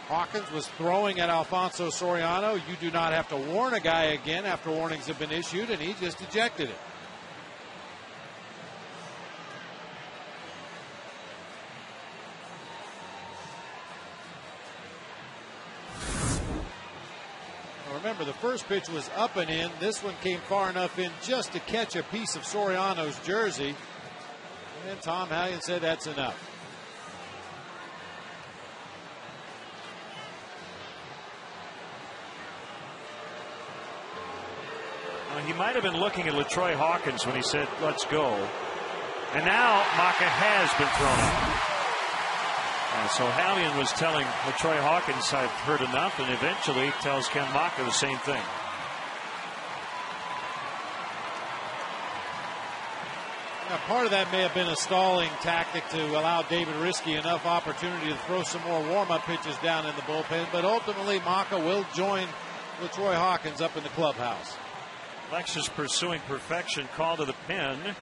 Speaker 6: Hawkins was throwing at Alfonso Soriano. You do not have to warn a guy again after warnings have been issued, and he just ejected it. Remember, the first pitch was up and in. This one came far enough in just to catch a piece of Soriano's jersey. And then Tom Hallion said that's enough.
Speaker 1: Well, he might have been looking at LaTroy Hawkins when he said, let's go. And now Maka has been thrown out. So Hallion was telling LaTroy Hawkins, I've heard enough, and eventually tells Ken Maka the same thing.
Speaker 6: Now, part of that may have been a stalling tactic to allow David Risky enough opportunity to throw some more warm-up pitches down in the bullpen, but ultimately Maka will join LaTroy Hawkins up in the clubhouse.
Speaker 1: Lexus pursuing perfection, call to the pen.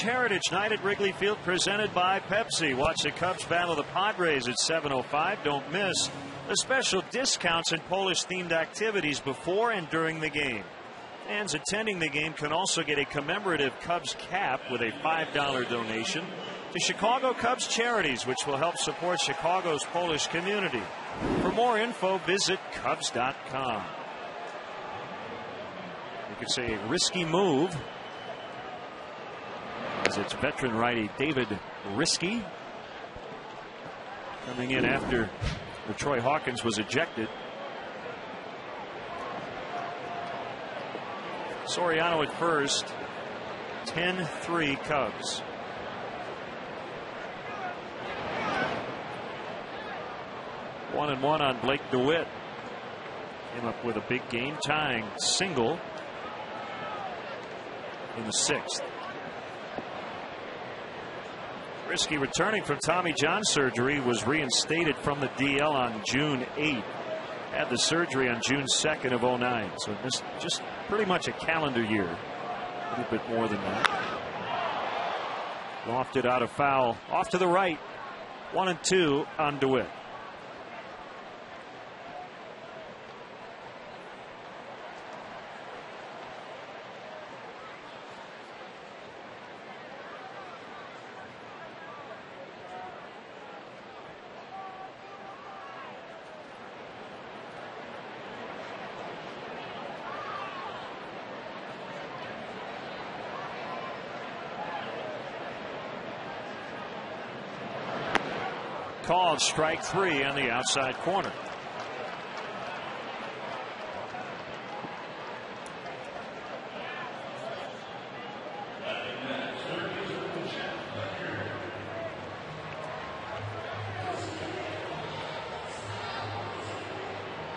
Speaker 1: Heritage Night at Wrigley Field presented by Pepsi. Watch the Cubs battle the Padres at 7:05. Don't miss the special discounts and Polish-themed activities before and during the game. Fans attending the game can also get a commemorative Cubs cap with a $5 donation to Chicago Cubs Charities, which will help support Chicago's Polish community. For more info, visit Cubs.com. You could say a risky move, as it's veteran righty David Risky coming in after Troy Hawkins was ejected. Soriano at first. 10-3 Cubs. One and one on Blake DeWitt. Came up with a big game tying single in the 6th. Risky, returning from Tommy John surgery, was reinstated from the DL on June 8th. Had the surgery on June 2nd of 09. So this just pretty much a calendar year. A little bit more than that. Lofted out of foul. Off to the right. 1-2 on DeWitt. Called strike 3 on the outside corner.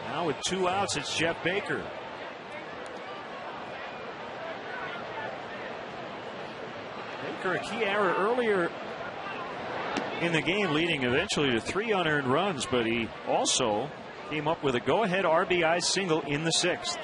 Speaker 1: Now with 2 outs, it's Jeff Baker. Baker, a key error earlier in the game, leading eventually to 3 unearned runs, but he also came up with a go-ahead RBI single in the 6th.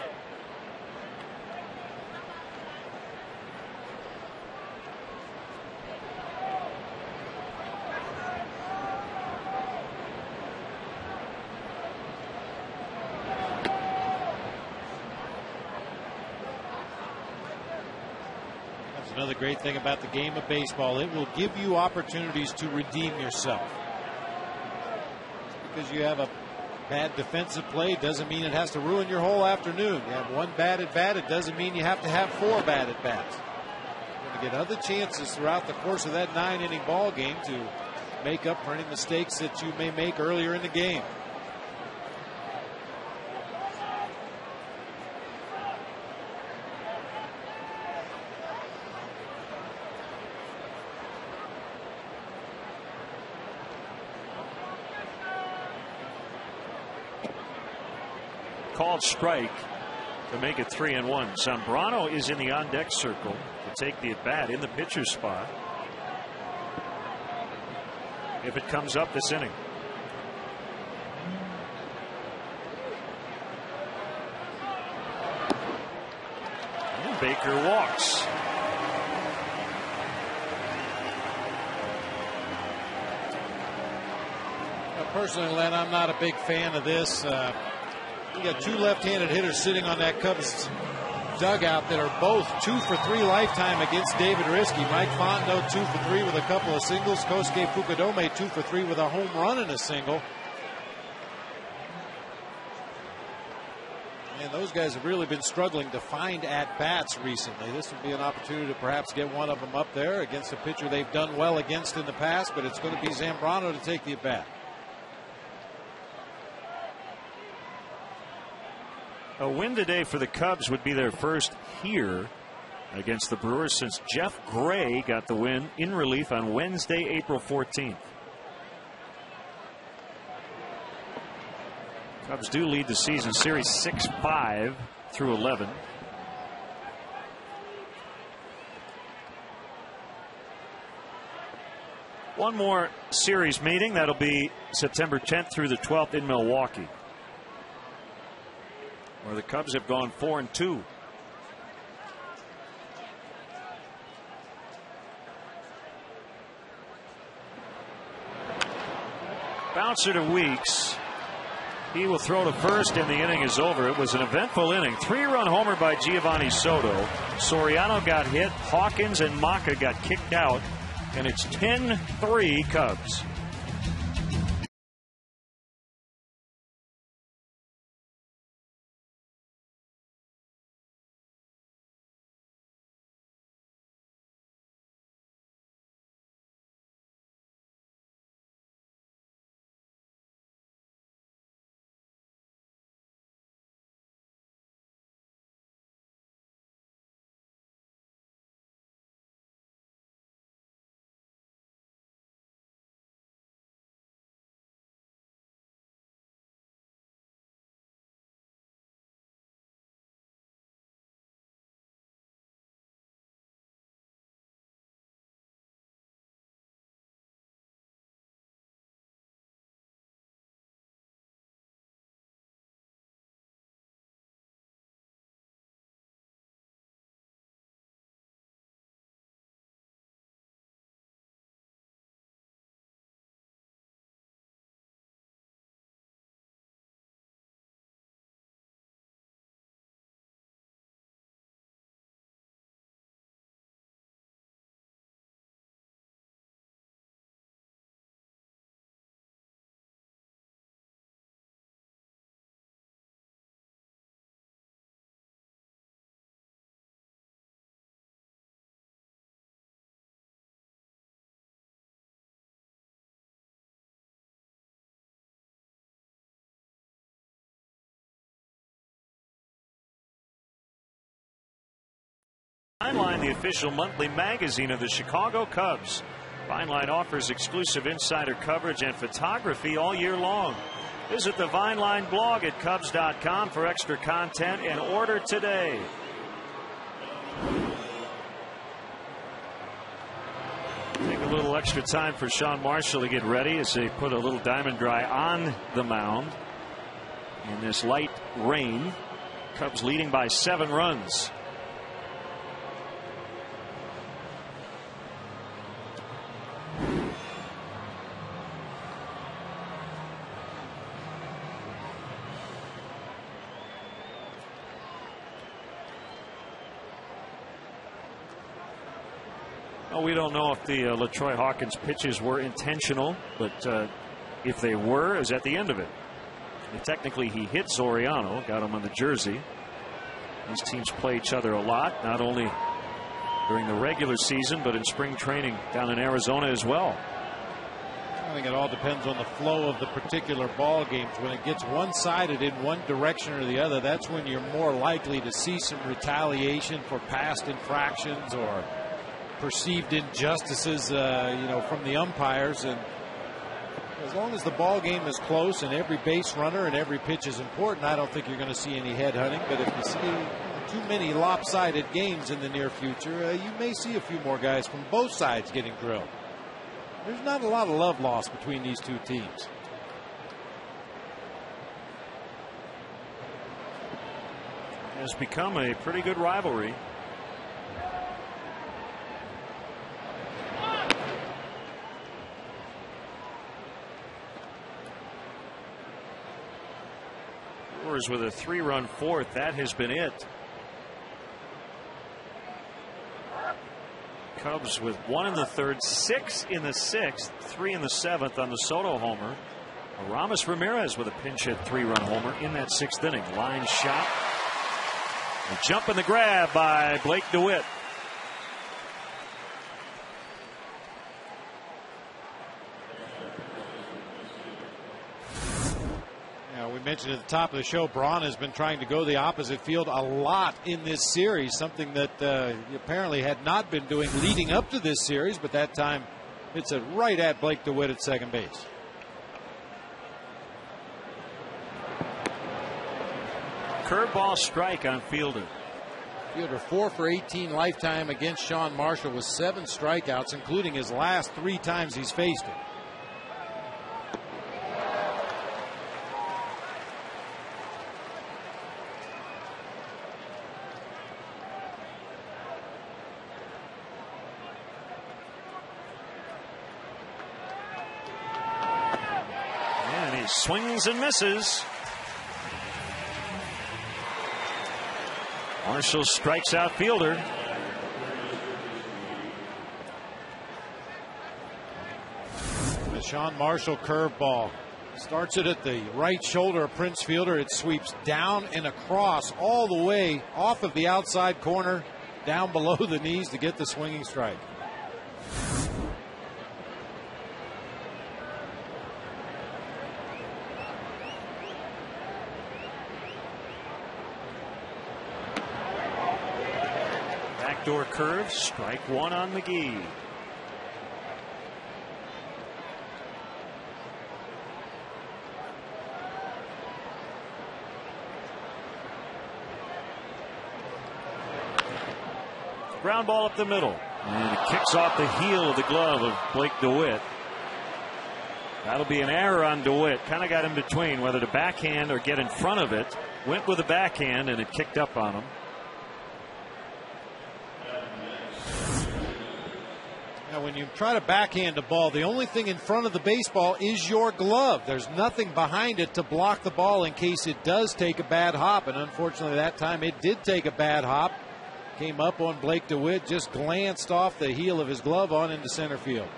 Speaker 6: Another great thing about the game of baseball, it will give you opportunities to redeem yourself. Because you have a bad defensive play doesn't mean it has to ruin your whole afternoon. You have 1 bad at bat, it doesn't mean you have to have 4 bad at bats. You're going to get other chances throughout the course of that 9-inning ball game to make up for any mistakes that you may make earlier in the game.
Speaker 1: Called strike to make it 3-1. Zambrano is in the on-deck circle to take the at-bat in the pitcher's spot if it comes up this inning. And Baker walks.
Speaker 6: Personally, Len, I'm not a big fan of this. You got 2 left-handed hitters sitting on that Cubs dugout that are both 2 for 3 lifetime against David Risky. Mike Fontenot 2 for 3 with a couple of singles. Kosuke Fukudome 2 for 3 with a home run and a single. And those guys have really been struggling to find at-bats recently. This would be an opportunity to perhaps get one of them up there against a pitcher they've done well against in the past, but it's going to be Zambrano to take the at-bat.
Speaker 1: A win today for the Cubs would be their first here against the Brewers since Jeff Gray got the win in relief on Wednesday, April 14th. Cubs do lead the season series 6-5 through 11. One more series meeting. That'll be September 10th through the 12th in Milwaukee, where the Cubs have gone 4-2. Bouncer to Weeks. He will throw to first, and the inning is over. It was an eventful inning. 3-run homer by Giovanni Soto. Soriano got hit. Hawkins and Maka got kicked out, and it's 10-3 Cubs. Fineline, the official monthly magazine of the Chicago Cubs. Vineline offers exclusive insider coverage and photography all year long. Visit the Vineline blog at Cubs.com for extra content and order today. Take a little extra time for Sean Marshall to get ready as they put a little diamond dry on the mound in this light rain. Cubs leading by 7 runs. Well, we don't know if the LaTroy Hawkins pitches were intentional, but if they were, it was at the end of it. And technically, he hit Soriano, got him on the jersey. These teams play each other a lot, not only during the regular season, but in spring training down in Arizona as well.
Speaker 6: I think it all depends on the flow of the particular ball games. When it gets one-sided in one direction or the other, that's when you're more likely to see some retaliation for past infractions or perceived injustices, from the umpires. And as long as the ball game is close and every base runner and every pitch is important, I don't think you're going to see any headhunting. But if you see too many lopsided games in the near future, you may see a few more guys from both sides getting drilled. There's not a lot of love lost between these two teams.
Speaker 1: It has become a pretty good rivalry. With a 3-run fourth, that has been it. Cubs with 1 in the third, 6 in the 6th, 3 in the 7th on the Soto homer. Aramis Ramirez with a pinch hit 3-run homer in that 6th inning. Line shot. A jump and the grab by Blake DeWitt.
Speaker 6: We mentioned at the top of the show, Braun has been trying to go the opposite field a lot in this series, something that he apparently had not been doing leading up to this series, but that time it's right at Blake DeWitt at second base.
Speaker 1: Curveball strike on Fielder.
Speaker 2: Fielder 4 for 18 lifetime against Sean Marshall with 7 strikeouts, including his last 3 times he's faced him.
Speaker 1: swings and misses. Marshall strikes out fielder.
Speaker 6: The Sean Marshall curveball starts it at the right shoulder of Prince Fielder. It sweeps down and across all the way off of the outside corner, down below the knees to get the swinging strike.
Speaker 1: Backdoor curve, strike one on McGee. Ground ball up the middle. And it kicks off the heel of the glove of Blake DeWitt. That'll be an error on DeWitt. Kind of got in between whether to backhand or get in front of it. Went with a backhand and it kicked up on him.
Speaker 6: Now, when you try to backhand a ball, the only thing in front of the baseball is your glove. There's nothing behind it to block the ball in case it does take a bad hop. And unfortunately, that time it did take a bad hop. Came up on Blake DeWitt, just glanced off the heel of his glove on into center field.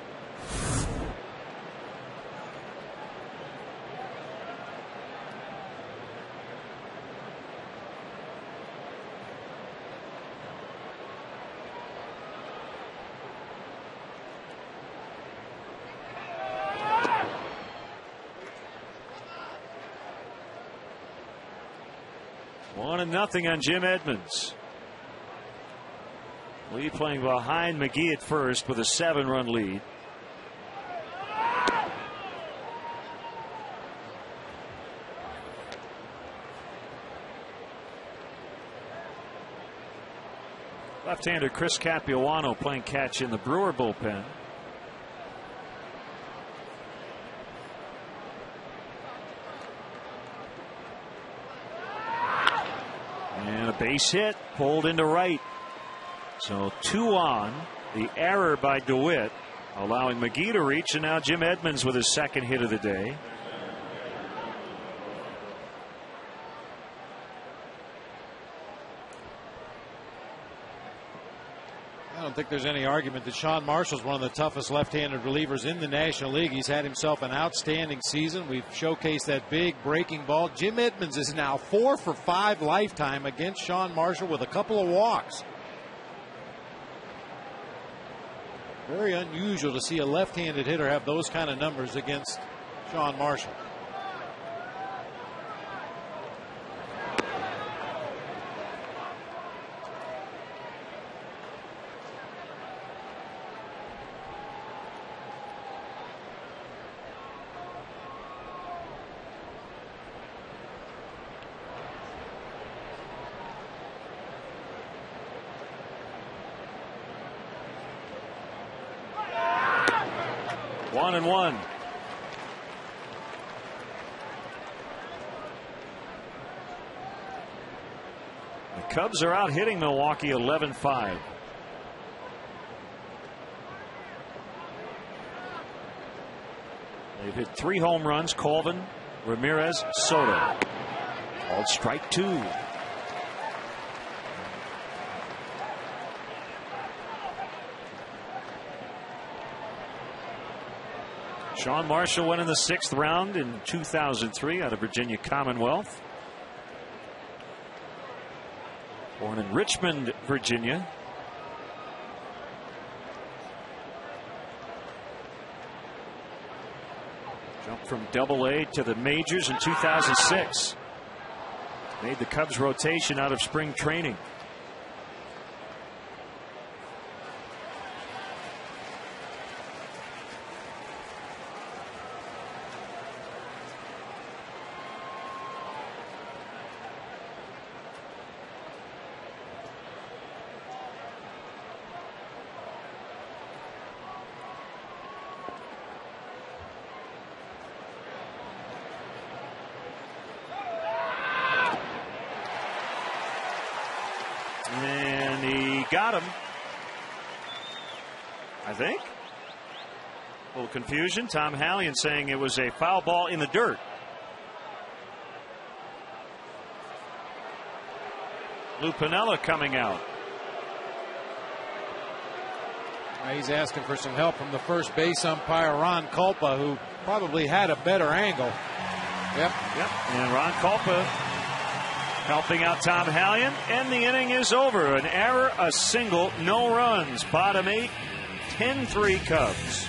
Speaker 1: One and nothing on Jim Edmonds. Lee playing behind McGee at first with a 7-run lead. Left-hander Chris Capuano playing catch in the Brewer bullpen. And a base hit pulled into right. So 2 on. The error by DeWitt allowing McGee to reach, and now Jim Edmonds with his second hit of the day.
Speaker 6: I don't think there's any argument that Sean Marshall's one of the toughest left-handed relievers in the National League. He's had himself an outstanding season. We've showcased that big breaking ball. Jim Edmonds is now 4 for 5 lifetime against Sean Marshall with a couple of walks. Very unusual to see a left-handed hitter have those kind of numbers against Sean Marshall.
Speaker 1: One and one. The Cubs are out hitting Milwaukee 11-5. They've hit 3 home runs. Colvin, Ramirez, Soto. Called strike 2. Sean Marshall went in the 6th round in 2003 out of Virginia Commonwealth. Born in Richmond, Virginia. Jumped from Double-A to the majors in 2006. Made the Cubs rotation out of spring training. And he got him, I think. A little confusion. Tom Hallion saying it was a foul ball in the dirt. Lou Piniella coming out.
Speaker 6: He's asking for some help from the first base umpire, Ron Culpa, who probably had a better angle. Yep.
Speaker 1: And Ron Culpa helping out Tom Hallion, and the inning is over. An error, a single, no runs. Bottom 8, 10-3 Cubs.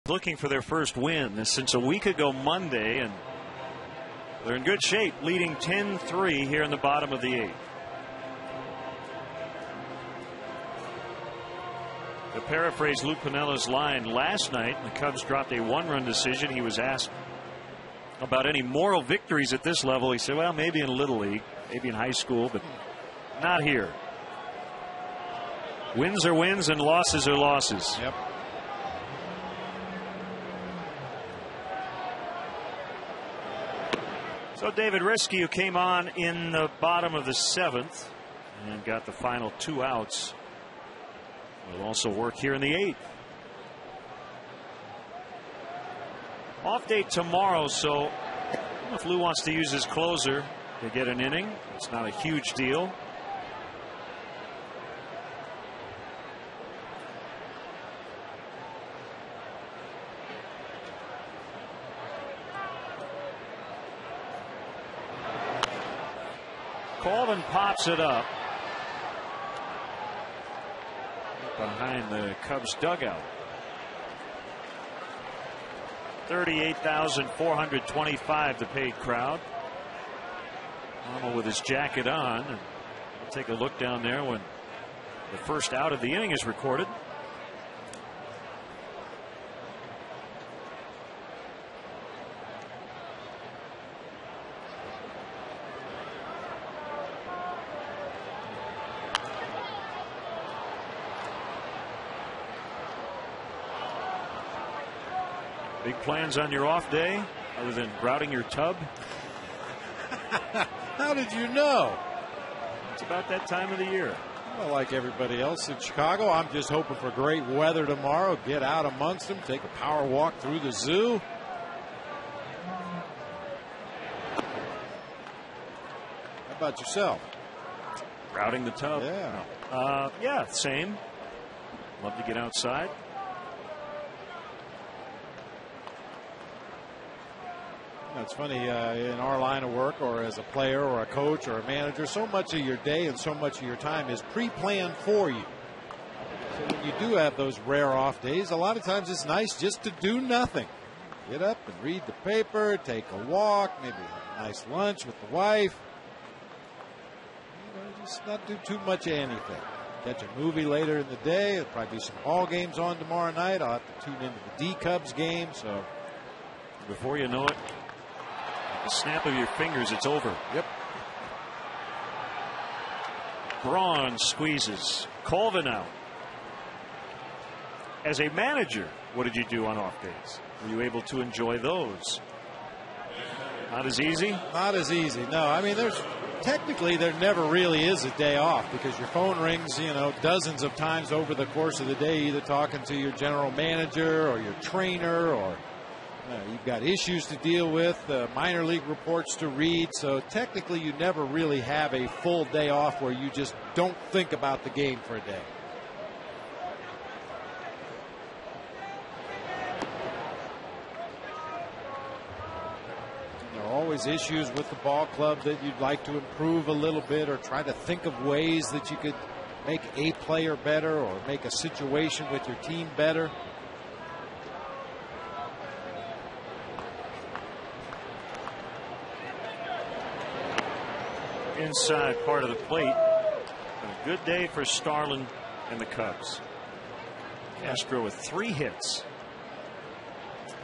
Speaker 1: Looking for their first win since a week ago Monday, and they're in good shape, leading 10-3 here in the bottom of the 8th. To paraphrase Lou Piniella's line last night, the Cubs dropped a 1-run decision. He was asked about any moral victories at this level. He said, well, maybe in Little League, maybe in high school, but not here. Wins are wins and losses are losses.
Speaker 6: Yep.
Speaker 1: So David Risky, who came on in the bottom of the 7th and got the final 2 outs, will also work here in the 8th. Off day tomorrow, so I don't know if Lou wants to use his closer to get an inning. It's not a huge deal. Colvin pops it up behind the Cubs dugout. 38,425 the paid crowd. Arnold with his jacket on, and we'll take a look down there when the first out of the inning is recorded. Big plans on your off day other than grouting your tub?
Speaker 6: How did you know?
Speaker 1: It's about that time of the year.
Speaker 6: Well, like everybody else in Chicago, I'm just hoping for great weather tomorrow. Get out amongst them, take a power walk through the zoo. How about yourself?
Speaker 1: Grouting the tub?
Speaker 6: Yeah.
Speaker 1: Yeah, same. Love to get outside.
Speaker 6: It's funny, in our line of work, or as a player or a coach or a manager, so much of your day and so much of your time is pre-planned for you. when you do have those rare off days, a lot of times it's nice just to do nothing. Get up and read the paper, take a walk, maybe have a nice lunch with the wife. Just not do too much of anything. Catch a movie later in the day. There'll probably be some ball games on tomorrow night. I'll have to tune into the D-Cubs game. So
Speaker 1: before you know it, at the snap of your fingers, it's over.
Speaker 6: Yep.
Speaker 1: Braun squeezes. Colvin out. As a manager, what did you do on off days? Were you able to enjoy those? Not as easy?
Speaker 6: Not as easy, no. I mean, technically there never really is a day off because your phone rings, dozens of times over the course of the day, either talking to your general manager or your trainer, or you've got issues to deal with, minor league reports to read. So technically you never really have a full day off where you just don't think about the game for a day. Always issues with the ball club that you'd like to improve a little bit, or try to think of ways that you could make a player better or make a situation with your team better.
Speaker 1: Inside part of the plate. A good day for Starlin and the Cubs. Castro with 3 hits.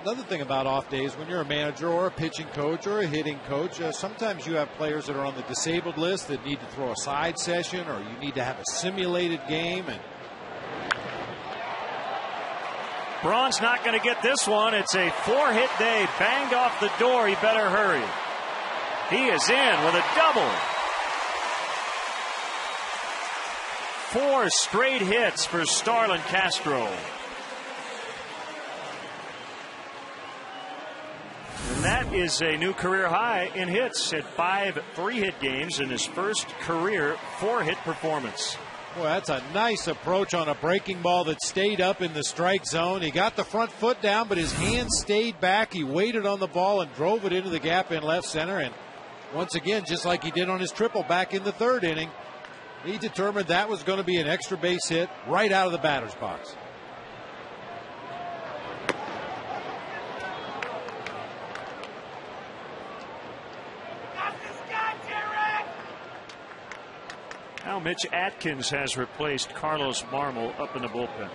Speaker 6: Another thing about off days, when you're a manager or a pitching coach or a hitting coach, sometimes you have players that are on the disabled list that need to throw a side session, or you need to have a simulated game. And
Speaker 1: Braun's not going to get this one. It's a 4-hit day. Banged off the door. He better hurry. He is in with a double. 4 straight hits for Starlin Castro. And that is a new career high in hits at 5 3-hit games in his first career 4-hit performance.
Speaker 6: Boy, that's a nice approach on a breaking ball that stayed up in the strike zone. He got the front foot down, but his hand stayed back. He waited on the ball and drove it into the gap in left center. And once again, just like he did on his triple back in the 3rd inning, he determined that was going to be an extra base hit right out of the batter's box.
Speaker 1: Now Mitch Atkins has replaced Carlos Marmol up in the bullpen.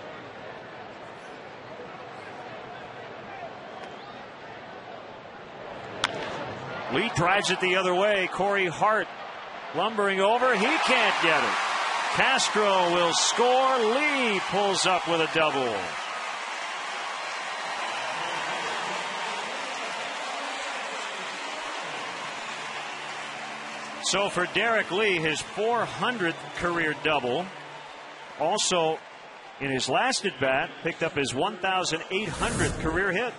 Speaker 1: Lee drives it the other way. Corey Hart lumbering over. He can't get it. Castro will score. Lee pulls up with a double. So for Derek Lee, his 400th career double. Also, in his last at bat, picked up his 1,800th career hit.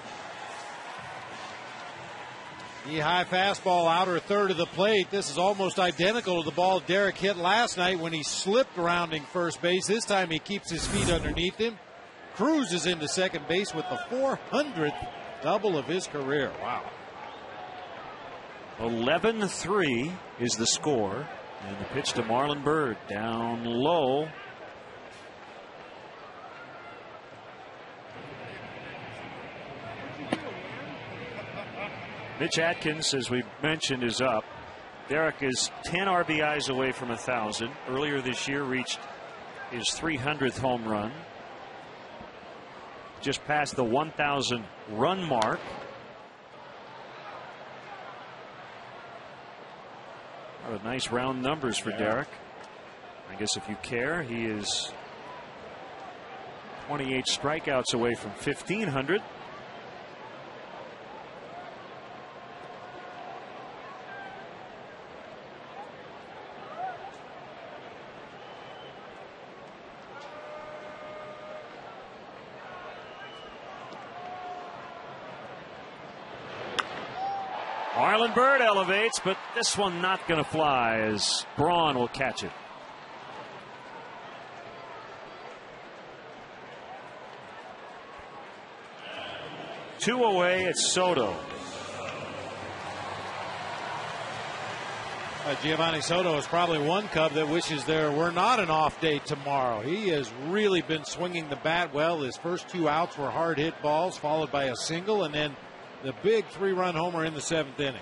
Speaker 6: The high fastball outer 3rd of the plate. This is almost identical to the ball Derek hit last night when he slipped rounding first base. This time he keeps his feet underneath him. Cruises into second base with the 400th double of his career. Wow.
Speaker 1: 11-3 is the score. And the pitch to Marlon Byrd. Down low. Mitch Atkins, as we mentioned, is up. Derek is 10 RBIs away from 1,000. Earlier this year reached his 300th home run. Just passed the 1,000 run mark. Nice round numbers for Derek. I guess if you care, he is 28 strikeouts away from 1,500. Marlon Byrd elevates, but this one not going to fly as Braun will catch it. Two away, it's Soto.
Speaker 6: Giovanni Soto is probably one Cub that wishes there were not an off day tomorrow. He has really been swinging the bat well. His first 2 outs were hard hit balls, followed by a single, and then the big 3-run homer in the 7th inning.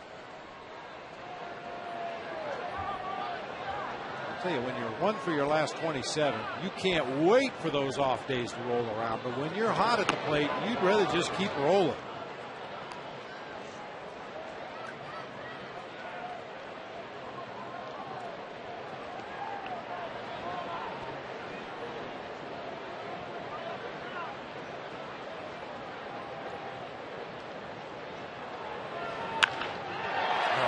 Speaker 6: I'll tell you, when you're 1 for your last 27, you can't wait for those off days to roll around. But when you're hot at the plate, you'd rather just keep rolling.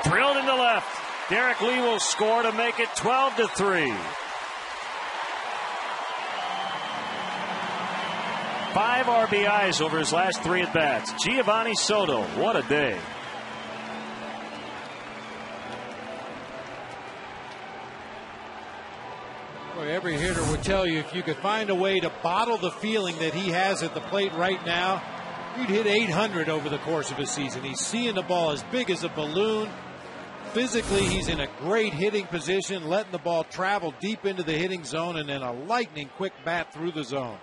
Speaker 1: Drilled into left. Derek Lee will score to make it 12-3. 5 RBIs over his last 3 at-bats. Giovanni Soto, what a day.
Speaker 6: Boy, every hitter would tell you if you could find a way to bottle the feeling that he has at the plate right now, you'd hit 800 over the course of a season. He's seeing the ball as big as a balloon. Physically, he's in a great hitting position, letting the ball travel deep into the hitting zone, and then a lightning quick bat through the zone.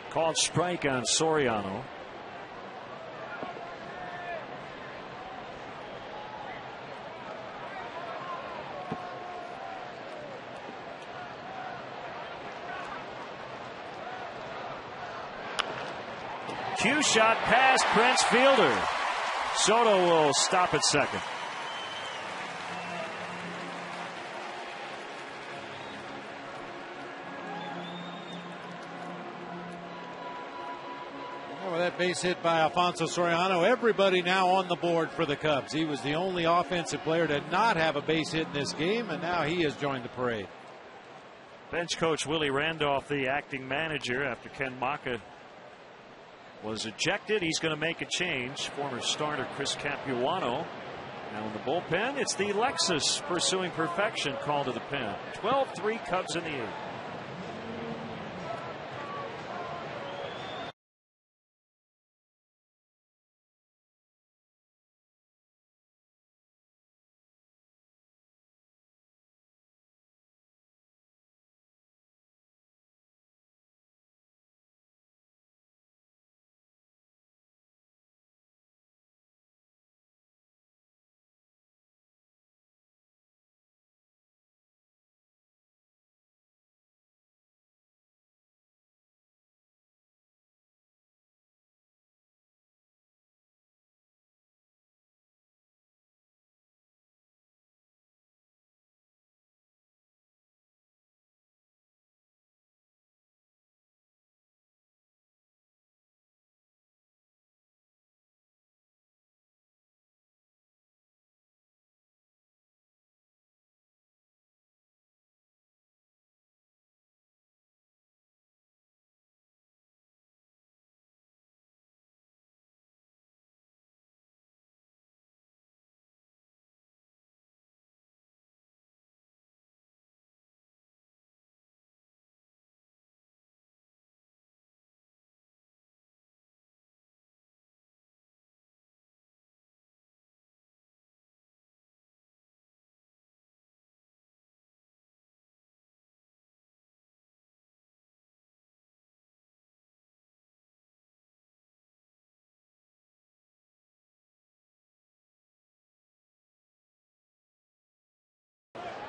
Speaker 1: Called strike on Soriano. Cue shot past Prince Fielder. Soto will stop at second.
Speaker 6: With that base hit by Alfonso Soriano, everybody now on the board for the Cubs. He was the only offensive player to not have a base hit in this game, and now he has joined the parade.
Speaker 1: Bench coach Willie Randolph, the acting manager, after Ken Maka was ejected. He's going to make a change. Former starter Chris Capuano now in the bullpen. It's the Lexus pursuing perfection call to the pen. 12-3 Cubs in the 8th.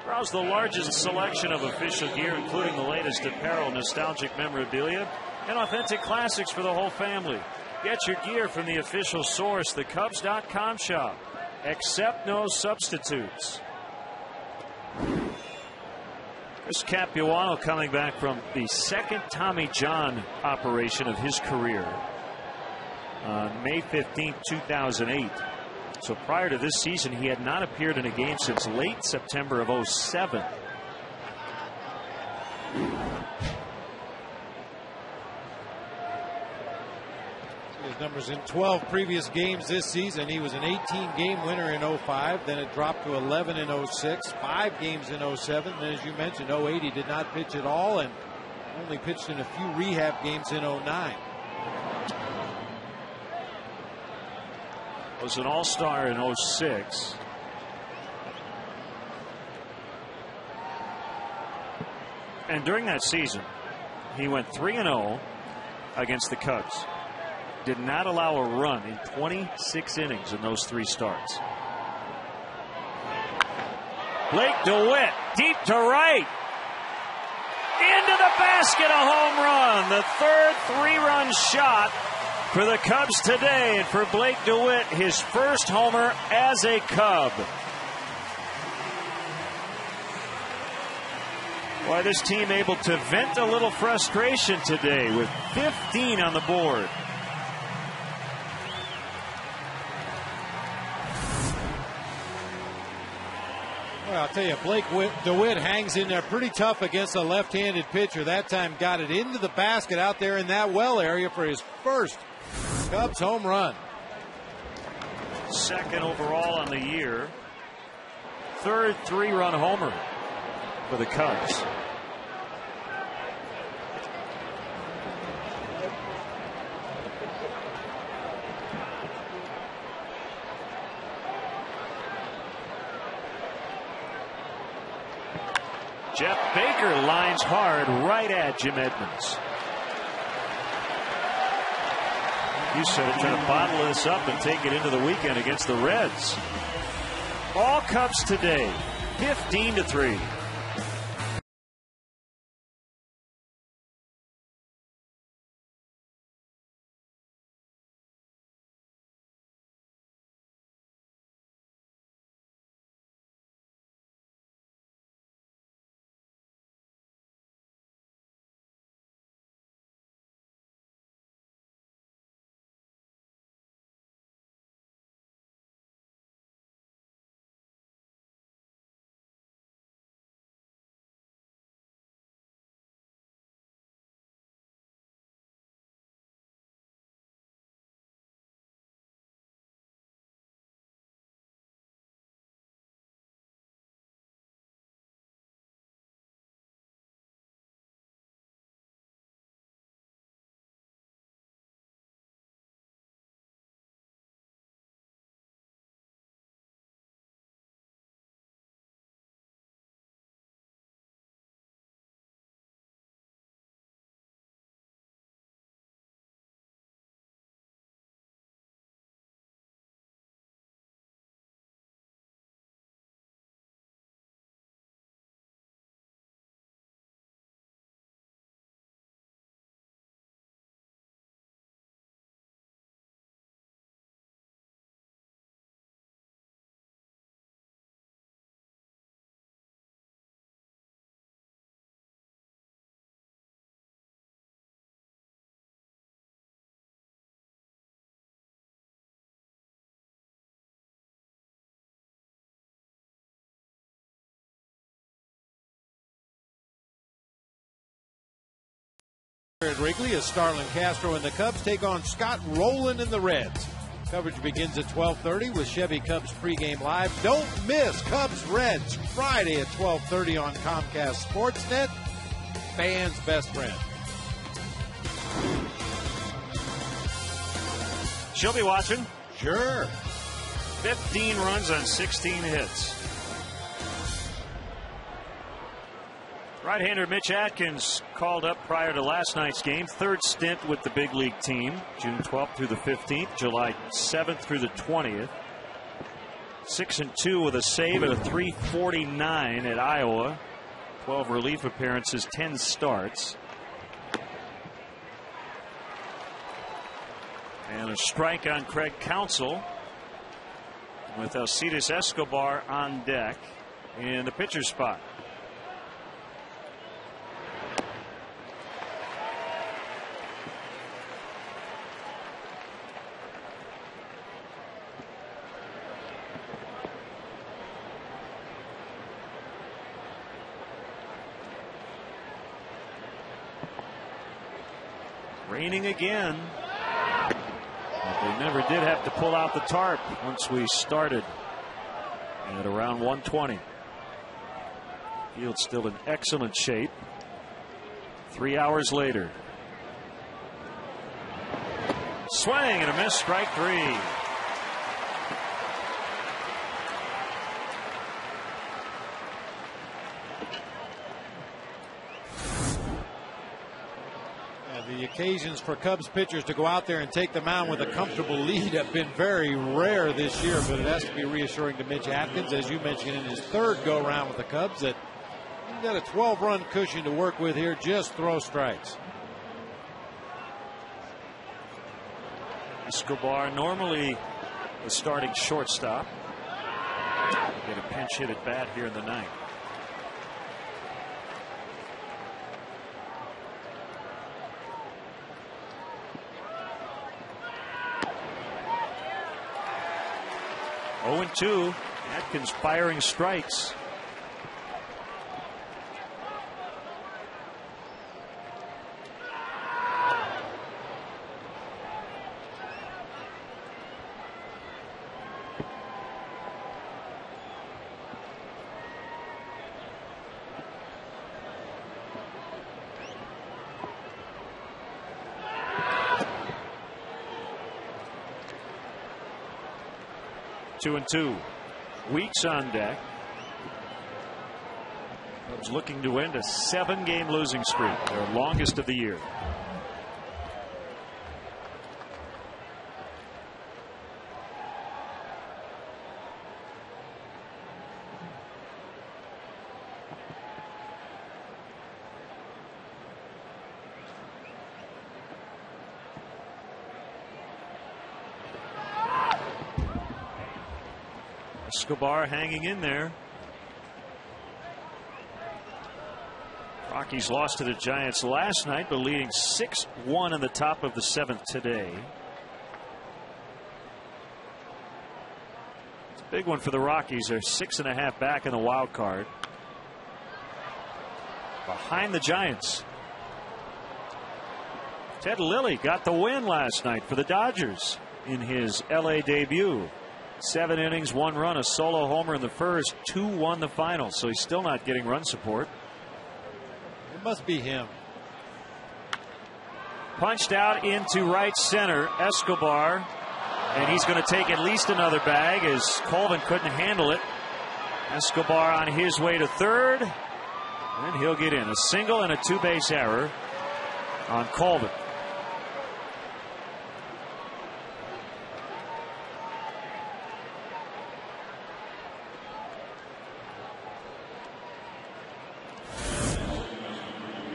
Speaker 1: Browse the largest selection of official gear, including the latest apparel, nostalgic memorabilia, and authentic classics for the whole family. Get your gear from the official source, the Cubs.com shop. Accept no substitutes. Chris Capuano coming back from the second Tommy John operation of his career on May 15, 2008. So prior to this season, he had not appeared in a game since late September of 2007.
Speaker 6: numbers in 12 previous games this season. He was an 18-game winner in 05. Then it dropped to 11 in 06, 5 games in 07. Then, as you mentioned, 08 he did not pitch at all and only pitched in a few rehab games in 09.
Speaker 1: Was an all-star in 06. And during that season, he went 3-0 against the Cubs. Did not allow a run in 26 innings in those 3 starts. Blake DeWitt, deep to right. Into the basket, a home run. The third 3-run shot for the Cubs today. And for Blake DeWitt, his first homer as a Cub. Why, this team able to vent a little frustration today with 15 on the board.
Speaker 6: Well, I'll tell you, Blake DeWitt hangs in there pretty tough against a left-handed pitcher. That time got it into the basket out there in that well area for his first Cubs home run.
Speaker 1: Second overall on the year. Third 3-run homer for the Cubs. Jeff Baker lines hard right at Jim Edmonds. You said it, trying to bottle this up and take it into the weekend against the Reds. All Cubs today, 15-3.
Speaker 6: At Wrigley as Starlin Castro and the Cubs take on Scott Rowland and the Reds. Coverage begins at 12:30 with Chevy Cubs pregame live. Don't miss Cubs Reds Friday at 12:30 on Comcast Sportsnet. Fans' best friend.
Speaker 1: She'll be watching.
Speaker 6: Sure.
Speaker 1: 15 runs on 16 hits. Right-hander Mitch Atkins called up prior to last night's game. Third stint with the big league team. June 12th through the 15th. July 7th through the 20th. 6-2 with a save at a .349 at Iowa. 12 relief appearances, 10 starts. And a strike on Craig Counsell with Alcides Escobar on deck in the pitcher's spot. Raining again. never did have to pull out the tarp once we started at around 120. Field's still in excellent shape. 3 hours later. Swing and a miss, strike 3.
Speaker 6: The occasions for Cubs pitchers to go out there and take the mound with a comfortable lead have been very rare this year, but it has to be reassuring to Mitch Atkins, as you mentioned, in his third go-around with the Cubs, that he's got a 12-run cushion to work with here. Just throw strikes.
Speaker 1: Escobar, normally the starting shortstop, get a pinch hit at bat here in the ninth. Oh, 0-2. Atkins firing strikes. Two and two. Weeks on deck. Cubs looking to end a 7-game losing streak, their longest of the year. Escobar hanging in there. Rockies lost to the Giants last night, but leading 6-1 in the top of the 7th today. It's a big one for the Rockies. They're 6.5 back in the wild card, behind the Giants. Ted Lilly got the win last night for the Dodgers in his LA debut. 7 innings, 1 run, a solo homer in the first, 2-1 the final. So he's still not getting run support.
Speaker 6: It must be him.
Speaker 1: Punched out into right center, Escobar, and he's going to take at least another bag as Colvin couldn't handle it. Escobar on his way to third, and he'll get in. A single and a 2-base error on Colvin.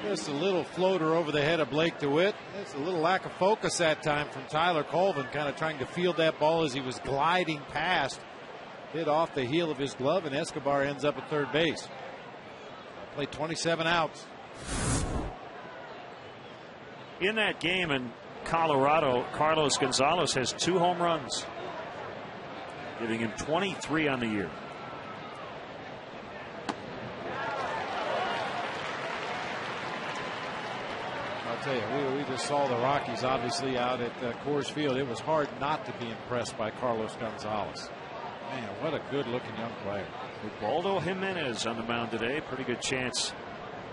Speaker 6: Just a little floater over the head of Blake DeWitt. It's a little lack of focus that time from Tyler Colvin, kind of trying to field that ball as he was gliding past. Hit off the heel of his glove, and Escobar ends up at third base. Played 27 outs.
Speaker 1: In that game in Colorado, Carlos Gonzalez has 2 home runs, giving him 23 on the year.
Speaker 6: I'll tell you, we just saw the Rockies obviously out at Coors Field. It was hard not to be impressed by Carlos Gonzalez. Man, what a good looking young player.
Speaker 1: Ubaldo Jimenez on the mound today. Pretty good chance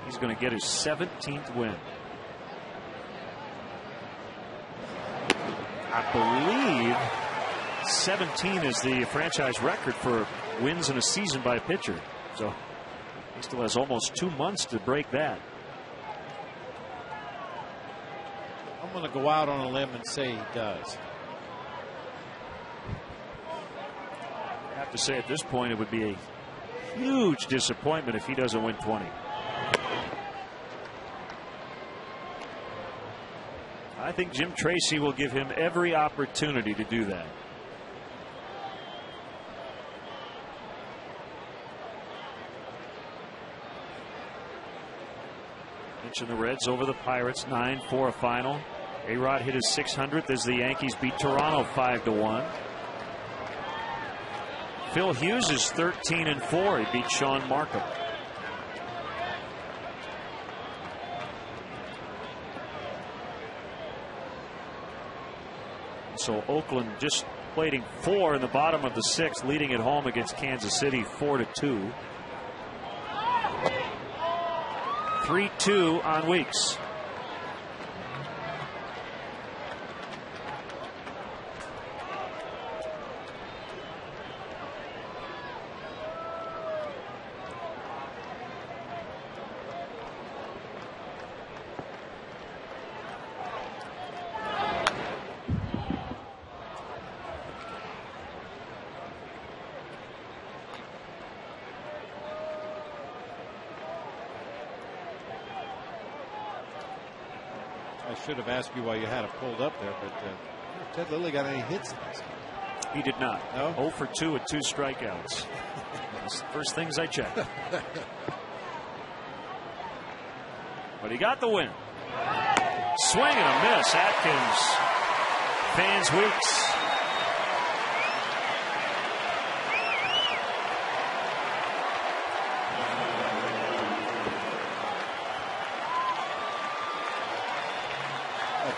Speaker 1: he's going to get his 17th win. I believe 17 is the franchise record for wins in a season by a pitcher. So he still has almost 2 months to break that.
Speaker 6: I'm going to go out on a limb and say he does.
Speaker 1: I have to say at this point it would be a huge disappointment if he doesn't win 20. I think Jim Tracy will give him every opportunity to do that. Pitching the Reds over the Pirates, 9-4 a final. A-Rod hit his 600th as the Yankees beat Toronto 5-1. Phil Hughes is 13-4. He beat Sean Markham. So Oakland just plating 4 in the bottom of the 6th, leading at home against Kansas City 4-2. 3-2 on Weeks.
Speaker 6: I should have asked you why you had it pulled up there, but Ted Lilly got any hits?
Speaker 1: He did not.
Speaker 6: No?
Speaker 1: 0 for 2 with 2 strikeouts. That's the first things I checked. But he got the win. Swing and a miss. Atkins fans Weeks.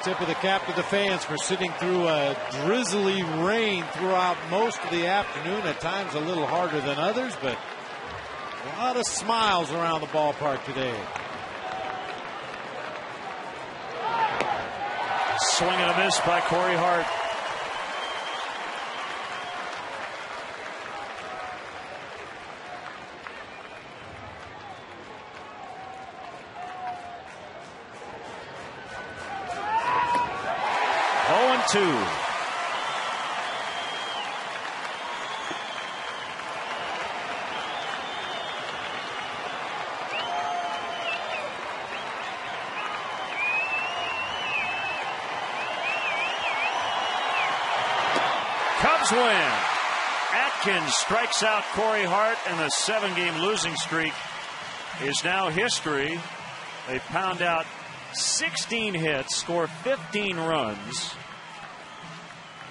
Speaker 6: Tip of the cap to the fans for sitting through a drizzly rain throughout most of the afternoon. At times a little harder than others, but a lot of smiles around the ballpark today.
Speaker 1: Swing and a miss by Corey Hart. Two. Cubs win. Atkins strikes out Corey Hart, and the 7-game losing streak is now history. They pound out 16 hits, score 15 runs.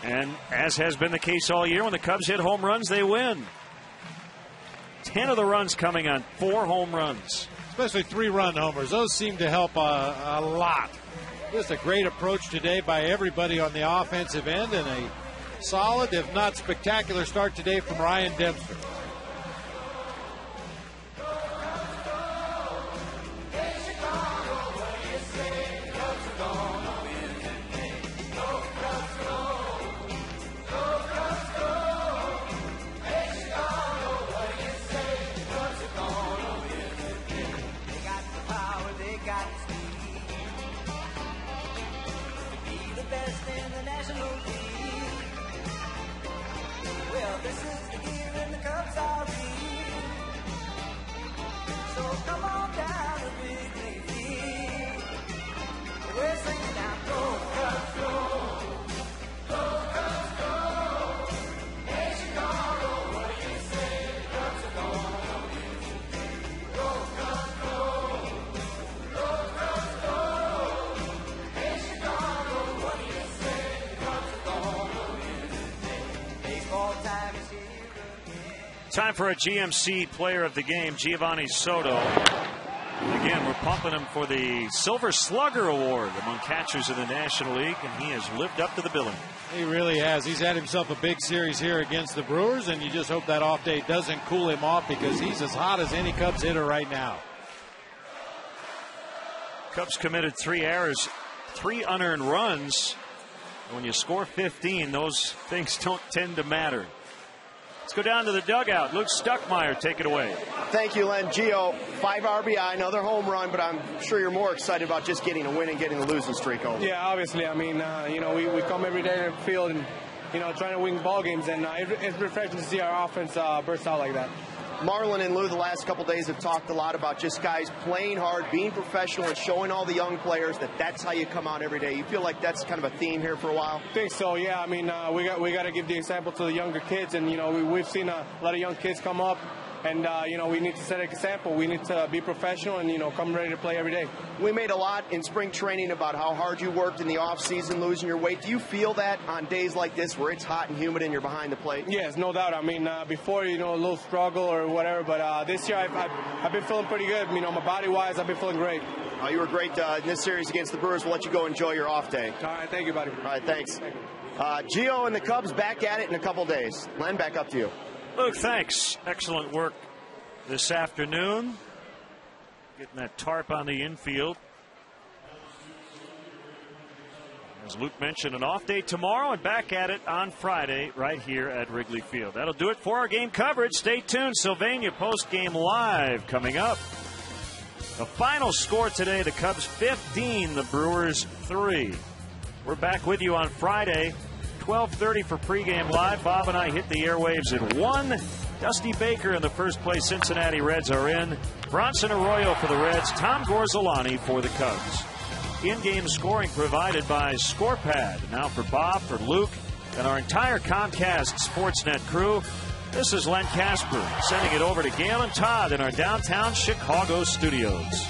Speaker 1: And as has been the case all year, when the Cubs hit home runs, they win. 10 of the runs coming on 4 home runs.
Speaker 6: Especially 3-run homers. Those seem to help a lot. Just a great approach today by everybody on the offensive end, and a solid, if not spectacular, start today from Ryan Dempster.
Speaker 1: Time for a GMC Player of the Game, Giovanni Soto. Again, we're pumping him for the Silver Slugger Award among catchers in the National League, and he has lived up to the billing.
Speaker 6: He really has. He's had himself a big series here against the Brewers, and you just hope that off day doesn't cool him off, because he's as hot as any Cubs hitter right now.
Speaker 1: Cubs committed 3 errors, 3 unearned runs. When you score 15, those things don't tend to matter. Let's go down to the dugout. Luke Stuckmeyer, take it away.
Speaker 3: Thank you, Len. Gio, 5 RBI, another home run, but I'm sure you're more excited about just getting a win and getting the losing streak over.
Speaker 11: Yeah, obviously. I mean, we come every day in the field and, trying to win ball games, and it's refreshing to see our offense burst out like that.
Speaker 3: Marlon and Lou the last couple days have talked a lot about just guys playing hard, being professional, and showing all the young players that that's how you come out every day. You feel like that's kind of a theme here for a while?
Speaker 11: I think so, yeah. I mean, we got to give the example to the younger kids, and, we've seen a lot of young kids come up, and, we need to set an example. We need to be professional and, come ready to play every day.
Speaker 3: We made a lot in spring training about how hard you worked in the off-season, losing your weight. Do you feel that on days like this where it's hot and humid and you're behind the plate?
Speaker 11: Yes, no doubt. I mean, before, a little struggle or whatever, but this year I've been feeling pretty good. My body-wise, I've been feeling great.
Speaker 3: You were great in this series against the Brewers. We'll let you go enjoy your off day.
Speaker 11: All right, thank you, buddy.
Speaker 3: All right, thanks.
Speaker 11: Thank you.
Speaker 3: Gio and the Cubs back at it in a couple days. Len, back up to you.
Speaker 1: Luke, thanks. Excellent work this afternoon. Getting that tarp on the infield. As Luke mentioned, an off day tomorrow and back at it on Friday right here at Wrigley Field. That'll do it for our game coverage. Stay tuned. Sylvania post-game live coming up. The final score today, the Cubs 15, the Brewers 3. We're back with you on Friday, 12:30 for pregame live. Bob and I hit the airwaves at 1. Dusty Baker and the first-place Cincinnati Reds are in. Bronson Arroyo for the Reds. Tom Gorzolani for the Cubs. In-game scoring provided by ScorePad. Now for Bob, for Luke, and our entire Comcast Sportsnet crew, this is Len Casper sending it over to Gail and Todd in our downtown Chicago studios.